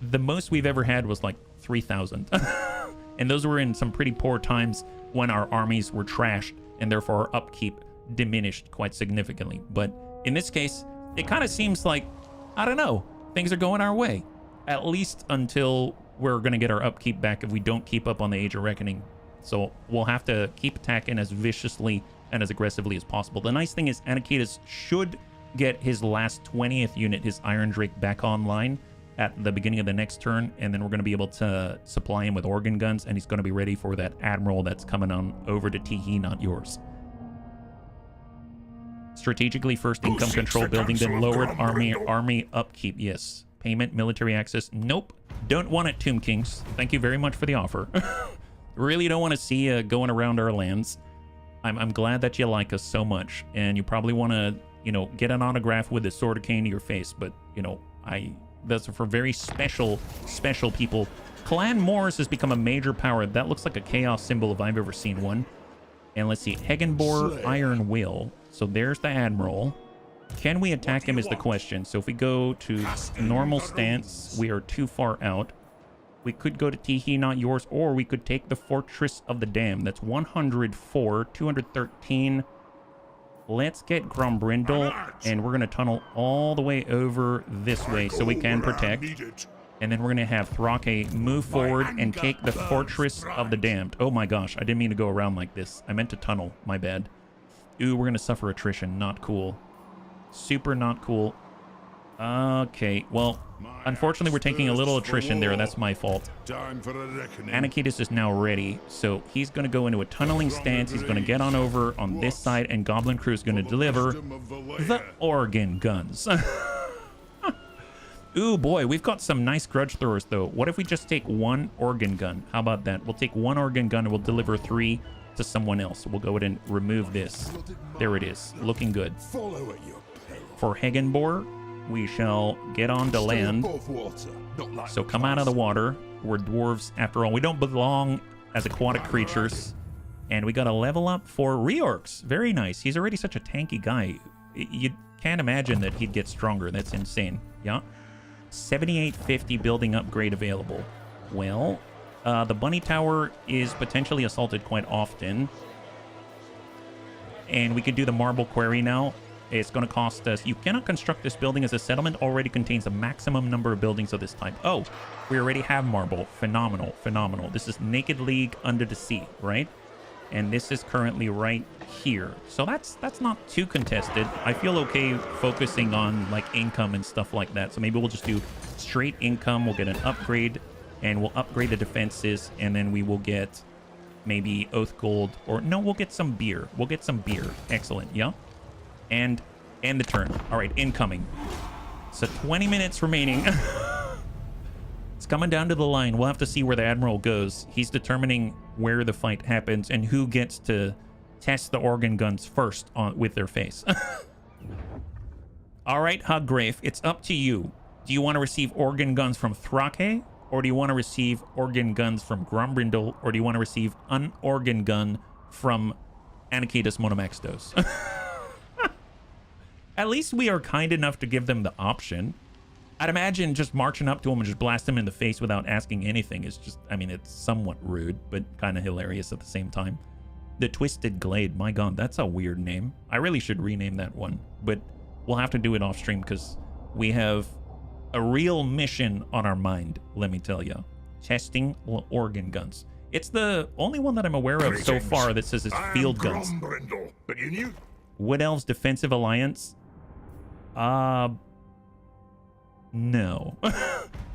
The most we've ever had was like 3,000. And those were in some pretty poor times when our armies were trashed and therefore our upkeep diminished quite significantly. But in this case, it kind of seems like, I don't know, things are going our way. At least until we're going to get our upkeep back if we don't keep up on the Age of Reckoning. So we'll have to keep attacking as viciously and as aggressively as possible. The nice thing is Anakitas should get his last 20th unit, his Iron Drake, back online at the beginning of the next turn, and then we're going to be able to supply him with organ guns, and he's going to be ready for that Admiral that's coming on over to Teehee, not yours. Strategically first income control building, then lowered army upkeep. Yes. Payment, military access. Nope. Don't want it, Tomb Kings. Thank you very much for the offer. Really don't want to see you going around our lands. I'm glad that you like us so much, and you probably want to, you know, get an autograph with a sword of cane to your face, but, you know, that's for very special people. Clan Morris has become a major power. That looks like a chaos symbol if I've ever seen one. And let's see, Hegenbor, Iron Will. So there's the Admiral. Can we attack him is the question. So if we go to normal stance, we are too far out. We could go to Teehee, not yours, or we could take the Fortress of the Dam. That's 104, 213. Let's get Grombrindal, and we're going to tunnel all the way over this way so we can protect. And then we're going to have Thrake move forward and take the Fortress of the Damned. Oh my gosh, I didn't mean to go around like this. I meant to tunnel, my bad. Ooh, we're going to suffer attrition. Not cool. Super not cool. Okay, well, unfortunately we're taking a little attrition there. That's my fault. Time for a reckoning. Anakitas is now ready, so he's going to go into a tunneling stance. He's going to get on over on this side, and Goblin Crew is going to deliver the organ guns. Ooh, boy, we've got some nice grudge throwers, though. What if we just take one organ gun? How about that? We'll take one organ gun, and we'll deliver 3 to someone else. We'll go ahead and remove this. There it is. Looking good. Follow at your peril. For Hegenbor, we shall get on to land. Above water, not like So come out of the water. We're dwarves after all. We don't belong as aquatic creatures. And we got a level up for Reorx. Very nice. He's already such a tanky guy. You can't imagine that he'd get stronger. That's insane. Yeah. 7850 building upgrade available. Well, the Bunny Tower is potentially assaulted quite often. And we could do the Marble Quarry now. It's going to cost us... You cannot construct this building as a settlement already contains a maximum number of buildings of this type. Oh, we already have marble. Phenomenal, phenomenal. This is Naked League Under the Sea, right? And this is currently right here. So that's not too contested. I feel okay focusing on like income and stuff like that. So maybe we'll just do straight income. We'll get an upgrade, and we'll upgrade the defenses, and then we will get maybe Oath Gold, or no, we'll get some beer. We'll get some beer. Excellent, yeah? And end the turn. All right, incoming. So 20 minutes remaining. It's coming down to the line. We'll have to see where the Admiral goes. He's determining where the fight happens and who gets to test the organ guns first with their face. All right, Huggrave, it's up to you. Do you want to receive organ guns from Thrake, or do you want to receive organ guns from Grombrindal, or do you want to receive an organ gun from Anakitas Monomaxdos? At least we are kind enough to give them the option. I'd imagine just marching up to them and just blast them in the face without asking anything is just, I mean, it's somewhat rude, but kind of hilarious at the same time. The Twisted Glade, my god, that's a weird name. I really should rename that one, but we'll have to do it off stream because we have a real mission on our mind, let me tell you. Testing organ guns. It's the only one that I'm aware of so far that says it's field guns. Grombrindal, but you knew. Wood Elves Defensive Alliance? No.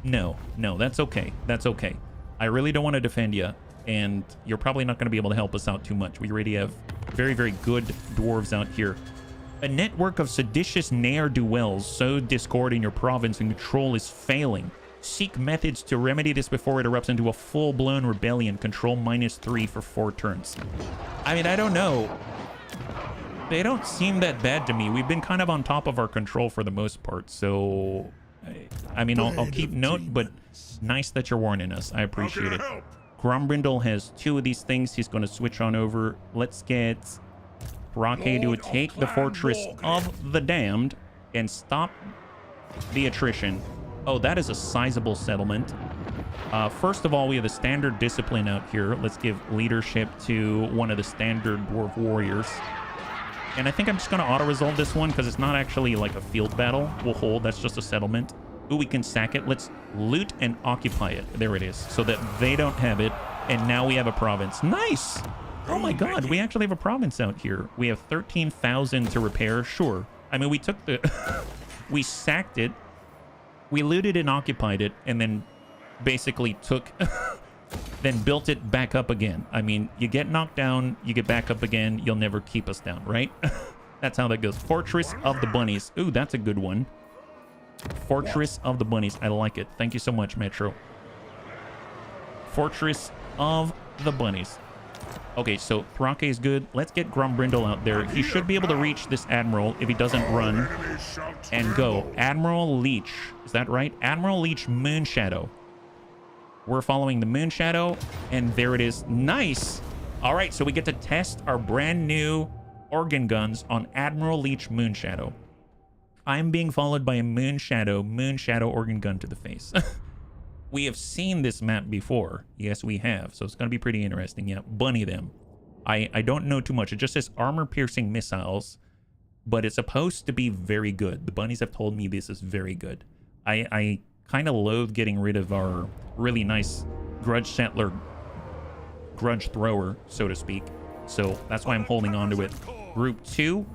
no, that's okay. That's okay. I really don't want to defend you, and you're probably not going to be able to help us out too much. We already have very, very good dwarves out here. A network of seditious ne'er-do-wells sow discord in your province and control is failing. Seek methods to remedy this before it erupts into a full-blown rebellion. Control -3 for 4 turns. I mean, I don't know. They don't seem that bad to me. We've been kind of on top of our control for the most part, so... I mean, I'll keep note, but nice that you're warning us. I appreciate it. Grombrindal has 2 of these things. He's going to switch on over. Let's get Brake to take the Fortress of the Damned and stop the attrition. Oh, that is a sizable settlement. First of all, we have a standard discipline out here. Let's give leadership to one of the standard dwarf warriors. And I think I'm just going to auto-resolve this one because it's not actually like a field battle. We'll hold. That's just a settlement. Ooh, we can sack it. Let's loot and occupy it. There it is. So that they don't have it. And now we have a province. Nice! Oh my god, we actually have a province out here. We have 13,000 to repair. Sure. I mean, we took the... we sacked it. We looted and occupied it. And then basically took... then built it back up again. I mean, you get knocked down, you get back up again, you'll never keep us down, right? That's how that goes. Fortress of the Bunnies. Ooh, that's a good one. Fortress of the Bunnies. I like it. Thank you so much, Metro. Fortress of the Bunnies. Okay, so Thrake is good. Let's get Grombrindal out there. He should be able to reach this Admiral if he doesn't run and go. Admiral Leech. Is that right? Admiral Leech Moonshadow. We're following the Moonshadow, and there it is. Nice! All right, so we get to test our brand new organ guns on Admiral Leech Moonshadow. I'm being followed by a Moonshadow organ gun to the face. We have seen this map before. Yes, we have. So it's going to be pretty interesting. Yeah, bunny them. I don't know too much. It just says armor-piercing missiles, but it's supposed to be very good. The bunnies have told me this is very good. I kind of loathe getting rid of our really nice grudge settler, grudge thrower, so to speak. So that's why I'm holding on to it. Group 2,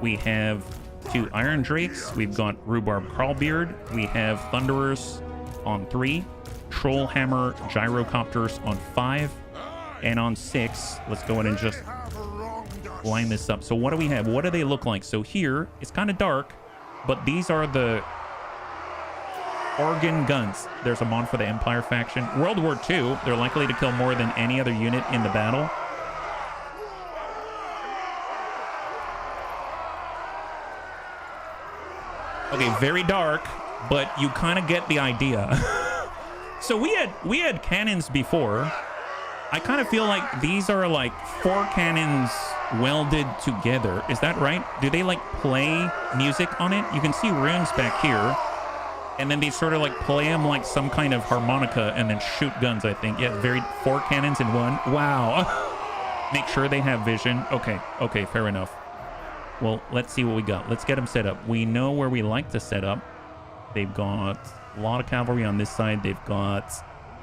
we have 2 Iron Drakes. We've got Rhubarb Crawlbeard. We have Thunderers on 3. Trollhammer Gyrocopters on 5. And on 6, let's go ahead and just line this up. So what do we have? What do they look like? So here, it's kind of dark, but these are the organ guns. There's a mod for the Empire faction. World War II, they're likely to kill more than any other unit in the battle. Okay, very dark, but you kind of get the idea. So we had cannons before. I kind of feel like these are like 4 cannons welded together. Is that right? Do they like play music on it? You can see runes back here. And then they sort of like play them like some kind of harmonica and then shoot guns, I think. Yeah, 4 cannons in one. Wow. Make sure they have vision. Okay, fair enough. Well, let's see what we got. Let's get them set up. We know where we like to set up. They've got a lot of cavalry on this side. They've got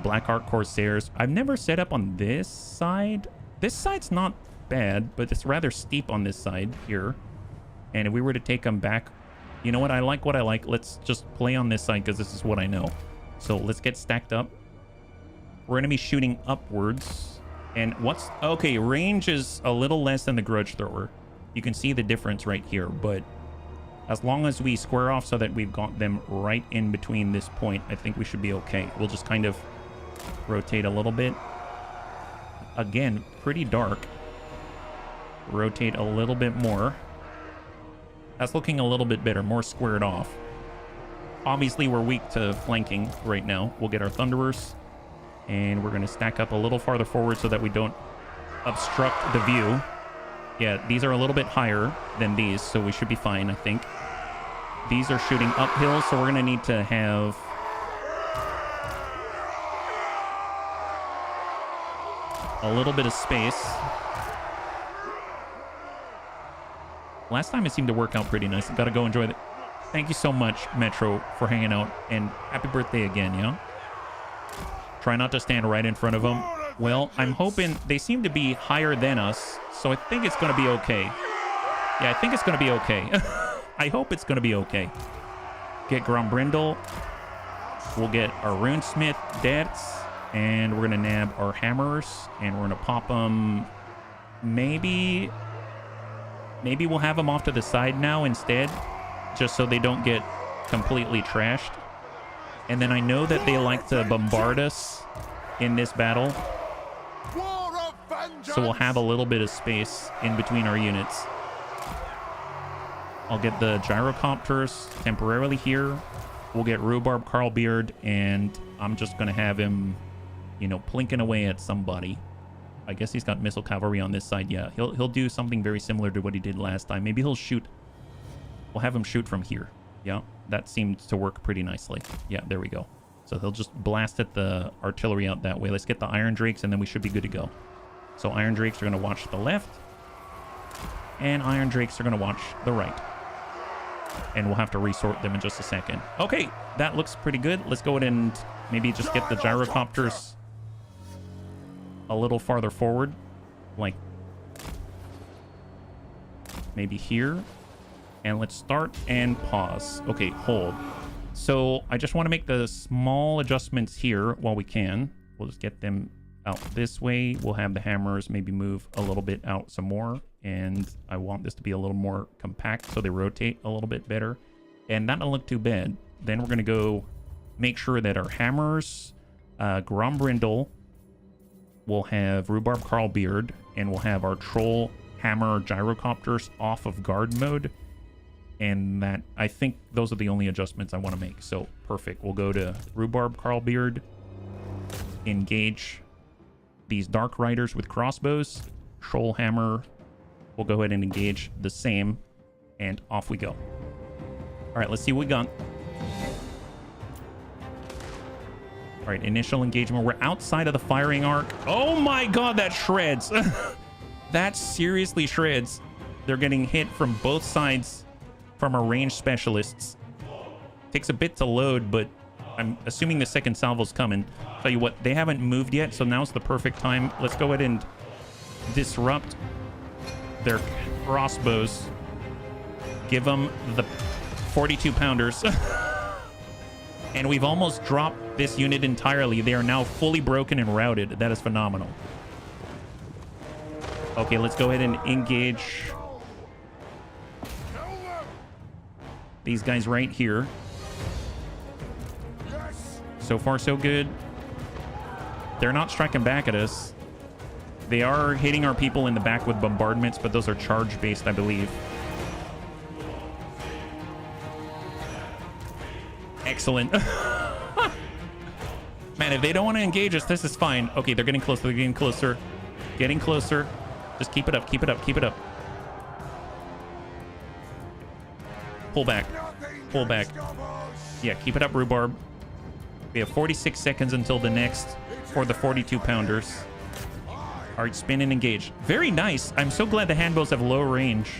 Blackheart Corsairs. I've never set up on this side. This side's not bad, but it's rather steep on this side here. And if we were to take them back, you know what? I like what I like. Let's just play on this side because this is what I know. So let's get stacked up. We're going to be shooting upwards. And what's... Okay, range is a little less than the Grudge Thrower. You can see the difference right here, but as long as we square off so that we've got them right in between this point, I think we should be okay. We'll just kind of rotate a little bit. Again, pretty dark. Rotate a little bit more. That's looking a little bit better, more squared off. Obviously, we're weak to flanking right now. We'll get our Thunderers, and we're going to stack up a little farther forward so that we don't obstruct the view. Yeah, these are a little bit higher than these, so we should be fine, I think. These are shooting uphill, so we're going to need to have... a little bit of space. Last time it seemed to work out pretty nice. I've got to go enjoy it. Thank you so much, Metro, for hanging out, and happy birthday again, yeah? Try not to stand right in front of them. Well, I'm hoping they seem to be higher than us, so I think it's going to be okay. Yeah, I think it's going to be okay. I hope it's going to be okay. Get Grombrindal. We'll get our Runesmith Debts, and we're going to nab our hammers, and we're going to pop them. Maybe we'll have them off to the side now instead, just so they don't get completely trashed. And then I know that they like to bombard us in this battle, so we'll have a little bit of space in between our units. I'll get the gyrocopters temporarily here. We'll get Rhubarb Carlbeard, and I'm just going to have him, you know, plinking away at somebody. I guess he's got missile cavalry on this side. Yeah, he'll do something very similar to what he did last time. Maybe he'll shoot. We'll have him shoot from here. Yeah, that seemed to work pretty nicely. Yeah, there we go. So he'll just blast at the artillery out that way. Let's get the Iron Drakes, and then we should be good to go. So Iron Drakes are going to watch the left, and Iron Drakes are going to watch the right. And we'll have to resort them in just a second. Okay, that looks pretty good. Let's go ahead and maybe just get the gyrocopters a little farther forward, like maybe here. And let's start and pause. Okay, hold. So I just want to make the small adjustments here while we can. We'll just get them out this way. We'll have the hammers maybe move a little bit out some more. And I want this to be a little more compact so they rotate a little bit better. And that doesn't look too bad. Then we're going to go make sure that our hammers, Grombrindal, we'll have Rhubarb Carlbeard, and we'll have our Troll Hammer Gyrocopters off of guard mode. And that, I think those are the only adjustments I want to make. So, perfect. We'll go to Rhubarb Carlbeard, engage these Dark Riders with crossbows, Troll Hammer. We'll go ahead and engage the same, and off we go. All right, let's see what we got. All right, initial engagement. We're outside of the firing arc. Oh my god, that shreds. That seriously shreds. They're getting hit from both sides from our ranged specialists. Takes a bit to load, but I'm assuming the second salvo's coming. Tell you what, they haven't moved yet, so now's the perfect time. Let's go ahead and disrupt their crossbows. Give them the 42 pounders. And we've almost dropped this unit entirely. They are now fully broken and routed. That is phenomenal. Okay, let's go ahead and engage these guys right here. So far, so good. They're not striking back at us. They are hitting our people in the back with bombardments, but those are charge-based, I believe. Excellent. Man, if they don't want to engage us, this is fine. Okay, they're getting closer. They're getting closer. Getting closer. Just keep it up. Keep it up. Keep it up. Pull back. Pull back. Yeah, keep it up, Rhubarb. We have 46 seconds until the next for the 42 pounders. All right, spin and engage. Very nice. I'm so glad the handbows have low range.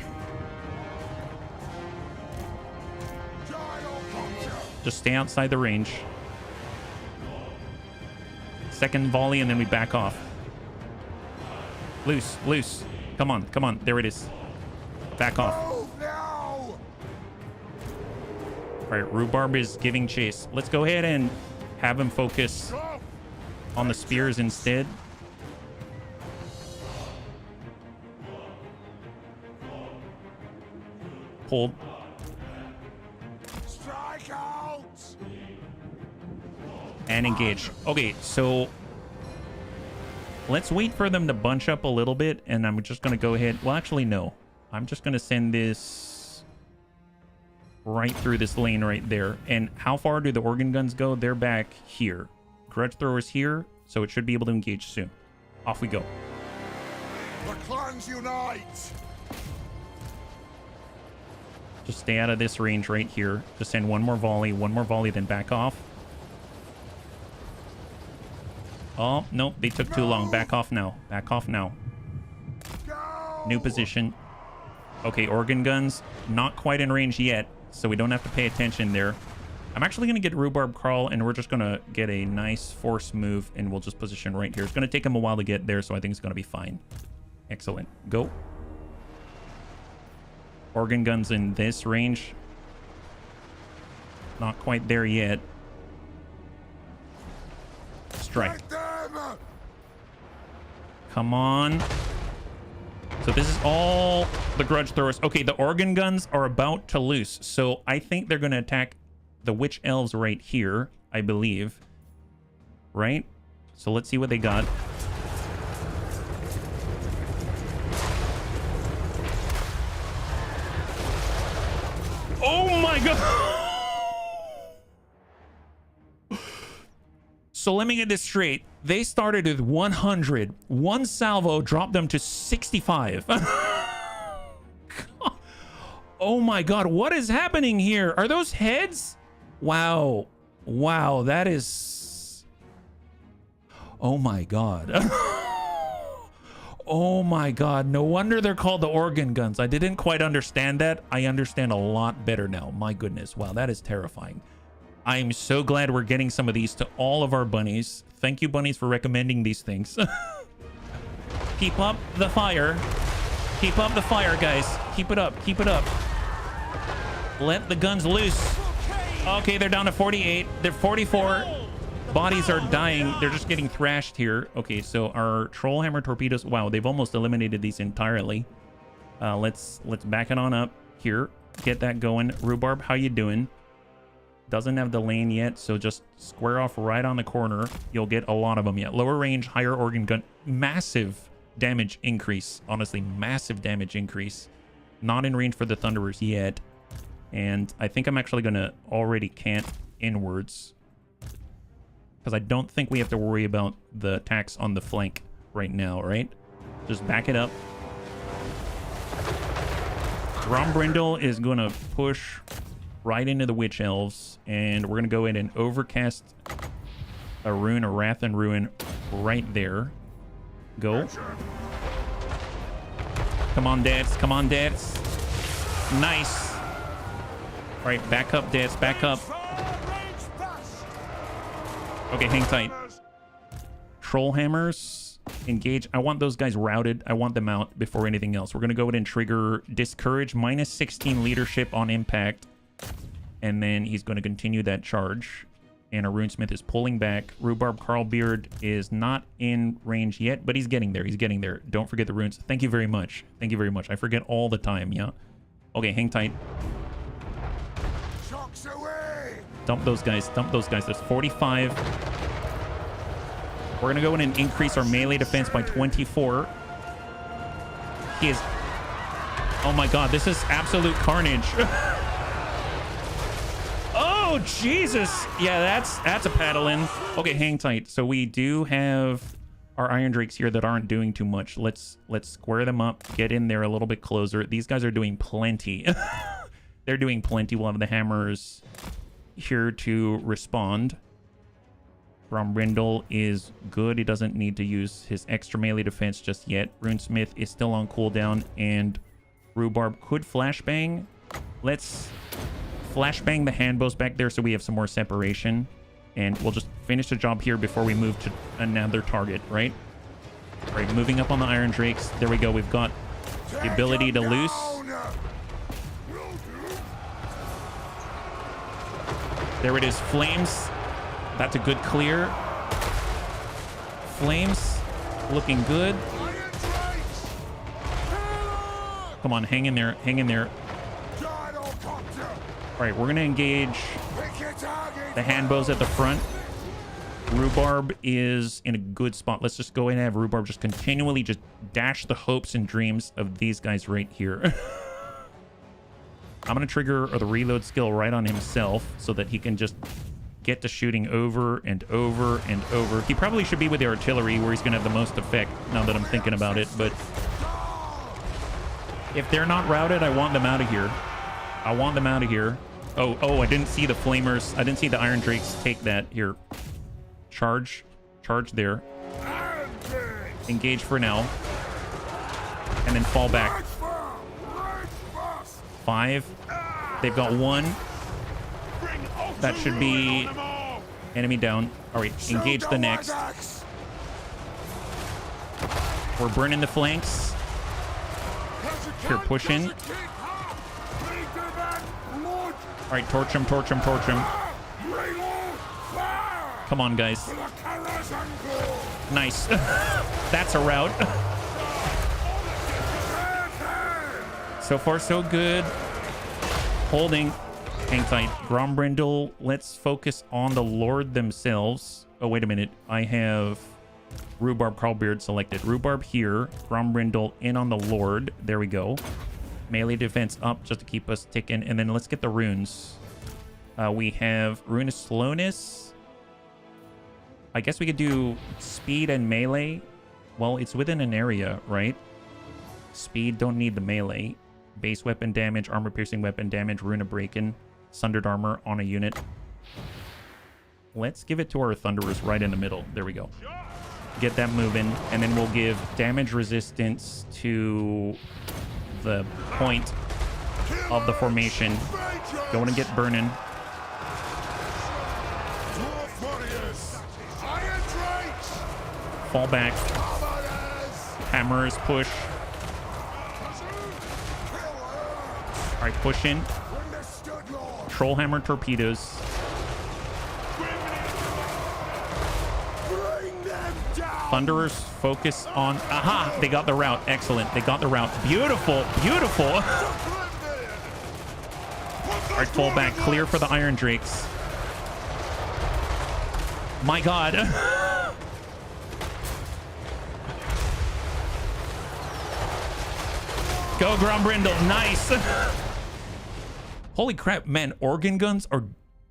Just stay outside the range. Second volley, and then we back off. Loose, loose. Come on, come on. There it is. Back off. All right, Rhubarb is giving chase. Let's go ahead and have him focus on the spears instead. Hold. Strike out! And engage. Okay, so let's wait for them to bunch up a little bit, and I'm just going to go ahead. Well, actually, no. I'm just going to send this right through this lane right there. And how far do the organ guns go? They're back here. Grudge throwers here, so it should be able to engage soon. Off we go. The hands unite! Just stay out of this range right here. Just send one more volley, then back off. Oh, nope, they took too long. Back off now. Back off now. New position. Okay, organ guns. Not quite in range yet, so we don't have to pay attention there. I'm actually going to get Rhubarb Carl, and we're just going to get a nice force move, and we'll just position right here. It's going to take him a while to get there, so I think it's going to be fine. Excellent. Go. Organ guns in this range. Not quite there yet. Strike. Come on. So this is all the grudge throwers. Okay, the organ guns are about to loose. So I think they're going to attack the witch elves right here, I believe. Right? So let's see what they got. Oh my god! So let me get this straight. They started with 100. One salvo dropped them to 65. Oh my god, what is happening here? Are those heads? Wow. Wow, that is... Oh my god. Oh my god, no wonder they're called the organ guns. I didn't quite understand that. I understand a lot better now. My goodness, wow, that is terrifying. I'm so glad we're getting some of these to all of our bunnies. Thank you, bunnies, for recommending these things. Keep up the fire. Keep up the fire, guys. Keep it up. Keep it up. Let the guns loose. Okay, they're down to 48. They're 44. Bodies are dying. They're just getting thrashed here. Okay, so our troll hammer torpedoes. Wow, they've almost eliminated these entirely. Let's back it on up here. Get that going. Rhubarb, how you doing? Doesn't have the lane yet, so just square off right on the corner. You'll get a lot of them yet. Lower range, higher organ gun. Massive damage increase. Honestly, massive damage increase. Not in range for the Thunderers yet. And I think I'm actually going to already cant inwards, because I don't think we have to worry about the attacks on the flank right now, right? Just back it up. Grombrindal is going to push right into the Witch Elves, and we're going to go in and overcast a rune, a Wrath and Ruin right there. Go. Come on, dads. Come on, dads. Nice. All right, back up, dads. Back up. Okay, hang tight. Troll hammers, engage. I want those guys routed. I want them out before anything else. We're going to go ahead and trigger Discourage, minus 16 leadership on impact. And then he's going to continue that charge. And our Runesmith is pulling back. Rhubarb Carlbeard is not in range yet, but he's getting there. He's getting there. Don't forget the runes. Thank you very much. Thank you very much. I forget all the time, yeah? Okay, hang tight. Shocks away. Dump those guys. Dump those guys. There's 45. We're going to go in and increase our melee defense by 24. He is... Oh my god, this is absolute carnage. Oh, Jesus. Yeah, that's a paddle in. Okay, hang tight. So we do have our Iron Drakes here that aren't doing too much. Let's square them up, get in there a little bit closer. These guys are doing plenty. They're doing plenty. We'll have the hammers here to respond. Grombrindal is good. He doesn't need to use his extra melee defense just yet. Runesmith is still on cooldown, and Rhubarb could flashbang. Let's flashbang the handbows back there so we have some more separation, and we'll just finish the job here before we move to another target, right? All right, moving up on the Iron Drakes. There we go. We've got the ability to loose. There it is. Flames. That's a good clear. Flames looking good. Come on, hang in there. Hang in there. All right, we're going to engage the handbows at the front. Rhubarb is in a good spot. Let's just go in and have Rhubarb just continually just dash the hopes and dreams of these guys right here. I'm going to trigger the reload skill right on himself so that he can just get to shooting over and over and over. He probably should be with the artillery where he's going to have the most effect now that I'm thinking about it, but If they're not routed, I want them out of here. I want them out of here. Oh, I didn't see the flamers. I didn't see the Iron Drakes take that. Here. Charge. Charge there. Engage for now. And then fall back. 5. They've got 1. That should be enemy down. All right, engage the next. We're burning the flanks. Here, push in. All right, torch him, torch him, torch him. Come on, guys. Nice. That's a rout. So far, so good. Holding. Hang tight. Grombrindal. Let's focus on the Lord themselves. Oh, wait a minute. I have Rhubarb Carlbeard selected. Rhubarb here. Grombrindal in on the Lord. There we go. Melee defense up just to keep us ticking. And then let's get the runes. We have Rune of Slowness. I guess we could do speed and melee. Well, it's within an area, right? Speed, don't need the melee. Base weapon damage, armor piercing weapon damage, Rune of Breaking, sundered armor on a unit. Let's give it to our Thunderers right in the middle. There we go. Get that moving, and then we'll give damage resistance to the point of the formation. Going to get burning. Fall back. Hammers push. All right, push in. Trollhammer torpedoes. Thunderers focus on... Aha! They got the route. Excellent. They got the route. Beautiful. Beautiful. All right, fall back. Clear for the Iron Drakes. My God. Go, Grombrindal. Nice. Holy crap, man. Organ guns are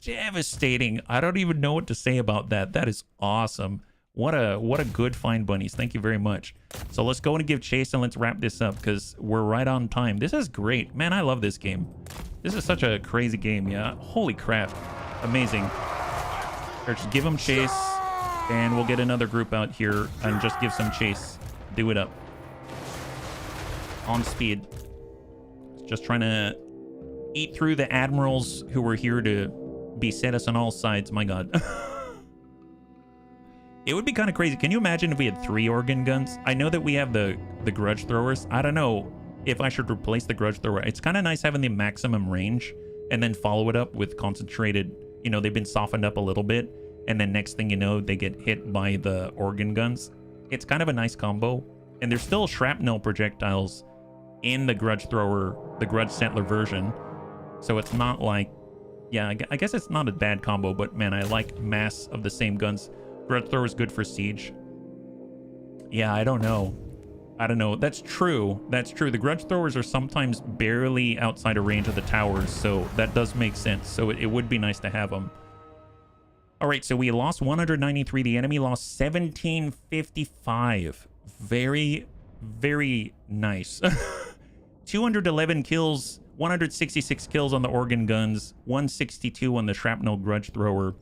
devastating. I don't even know what to say about that. That is awesome. What a good find, bunnies. Thank you very much. So let's go and give chase and let's wrap this up because we're right on time. This is great. Man, I love this game. This is such a crazy game, yeah? Holy crap. Amazing. Here, just give them chase and we'll get another group out here and just give some chase. Do it up. On speed. Just trying to eat through the admirals who were here to beset us on all sides. My God. It would be kind of crazy. Can you imagine if we had 3 organ guns? I know that we have the grudge throwers. I don't know if I should replace the grudge thrower. It's kind of nice having the maximum range and then follow it up with concentrated, you know, they've been softened up a little bit. And then next thing you know, they get hit by the organ guns. It's kind of a nice combo. And there's still shrapnel projectiles in the grudge thrower, the grudge settler version. So it's not like, yeah, I guess it's not a bad combo, but man, I like mass of the same guns. Grudge thrower is good for siege. Yeah, I don't know. That's true. That's true. The grudge throwers are sometimes barely outside of range of the towers, so that does make sense. So it would be nice to have them. All right, so we lost 193. The enemy lost 1755. Very, very nice. 211 kills, 166 kills on the organ guns, 162 on the shrapnel grudge thrower.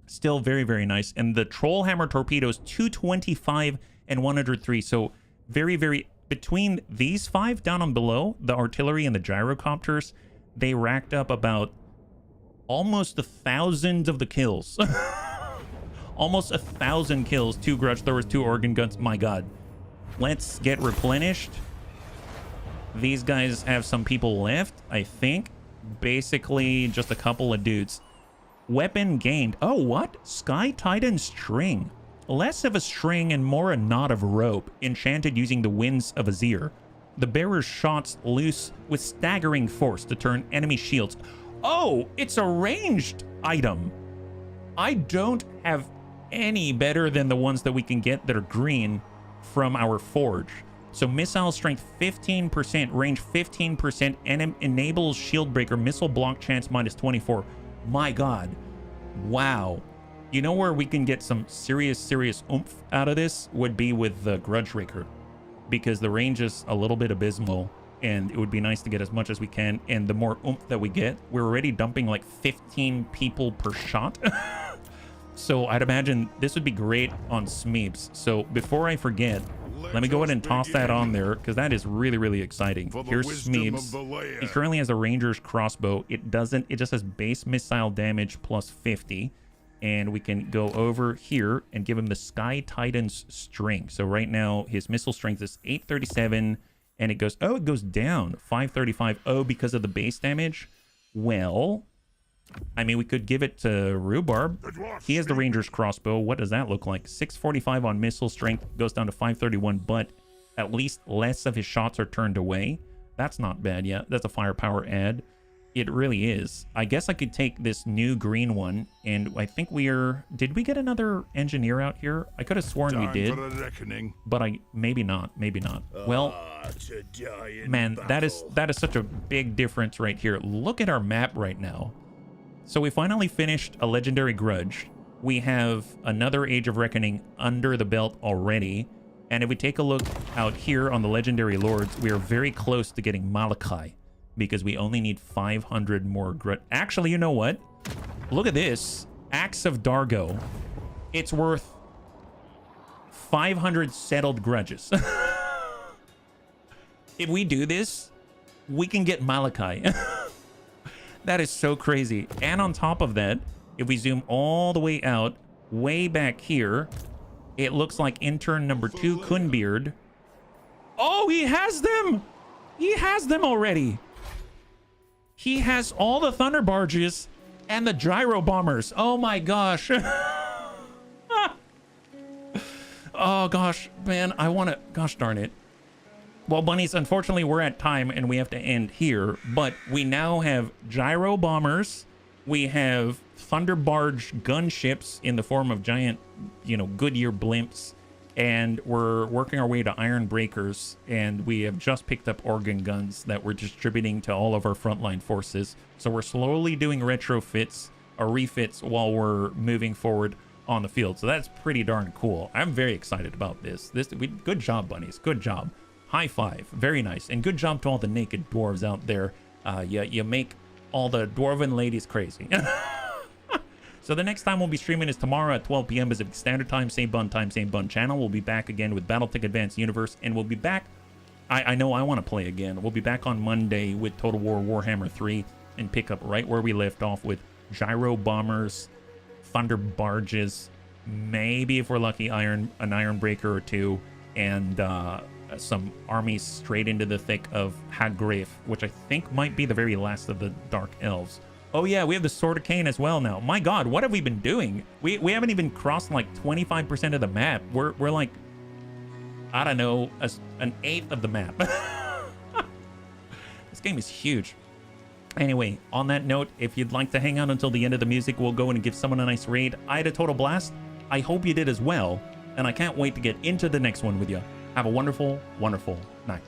Still very, very nice. And the Trollhammer torpedoes, 225 and 103. So very, very... Between these 5 down on below, the artillery and the gyrocopters, they racked up about almost 1,000 of the kills. Almost 1,000 kills. 2 grudge throwers, 2 organ guns. My God. Let's get replenished. These guys have some people left, I think. Basically, just a couple of dudes. Weapon gained. Oh, what? Sky Titan string. Less of a string and more a knot of rope, enchanted using the winds of Azir. The bearer's shots loose with staggering force to turn enemy shields. Oh, it's a ranged item. I don't have any better than the ones that we can get that are green from our forge. So missile strength 15%, range 15%, and enables shield breaker, missile block chance -24. My God. Wow. You know where we can get some serious oomph out of this would be with the grudge raker, because the range is a little bit abysmal. and it would be nice to get as much as we can. And the more oomph that we get, we're already dumping like 15 people per shot. So I'd imagine this would be great on Smeeps. So before I forget, let me go ahead and toss that on there, because that is really, really exciting. Here's Smeeps. He currently has a Ranger's crossbow. It just has base missile damage plus 50. And we can go over here and give him the Sky Titan's strength. So right now his missile strength is 837, and it goes down 535. Oh, because of the base damage. Well, I mean, we could give it to Rhubarb. He has the Ranger's crossbow. What does that look like? 645 on missile strength, goes down to 531, but at least less of his shots are turned away. That's not bad yet. That's a firepower add. It really is. I guess I could take this new green one, and I think did we get another engineer out here? I could have sworn we did, but maybe not. Well, man, that is such a big difference right here. Look at our map right now. So we finally finished a legendary grudge. We have another Age of Reckoning under the belt already. And if we take a look out here on the legendary lords, we are very close to getting Malachi, because we only need 500 more grudge. Actually, you know what? Look at this. Axe of Dargo. It's worth 500 settled grudges. If we do this, we can get Malachi. That is so crazy. And on top of that, if we zoom all the way out, way back here, it looks like intern number 2, Kunbeard. Oh, he has them! He has them already! He has all the Thunder Barges and the Gyro Bombers. Oh my gosh. Oh gosh, man, I want to... Gosh darn it. Well, bunnies, unfortunately, we're at time and we have to end here. But we now have Gyro Bombers. We have Thunder Barge gunships in the form of giant, Goodyear blimps. And we're working our way to Iron Breakers. And we have just picked up organ guns that we're distributing to all of our frontline forces. So we're slowly doing retrofits or refits while we're moving forward on the field. So that's pretty darn cool. I'm very excited about this. Good job, bunnies. Good job. High five. Very nice. And good job to all the naked dwarves out there. You make all the dwarven ladies crazy. So the next time we'll be streaming is tomorrow at 12 p.m. Pacific Standard Time. Same bun time, same bun channel. We'll be back again with Battletech Advanced Universe. And we'll be back. I know I want to play again. We'll be back on Monday with Total War Warhammer 3 and pick up right where we left off with Gyro Bombers, Thunder Barges, maybe if we're lucky, an Iron Breaker or two, and some armies straight into the thick of Hagreif, which I think might be the very last of the Dark Elves. Oh yeah, we have the Sword of Cain as well now. My god, what have we been doing? We haven't even crossed like 25% of the map. We're like, I don't know, an eighth of the map. This game is huge. Anyway, on that note, if you'd like to hang out until the end of the music, we'll go in and give someone a nice raid. I had a total blast. I hope you did as well. And I can't wait to get into the next one with you. Have a wonderful, wonderful night.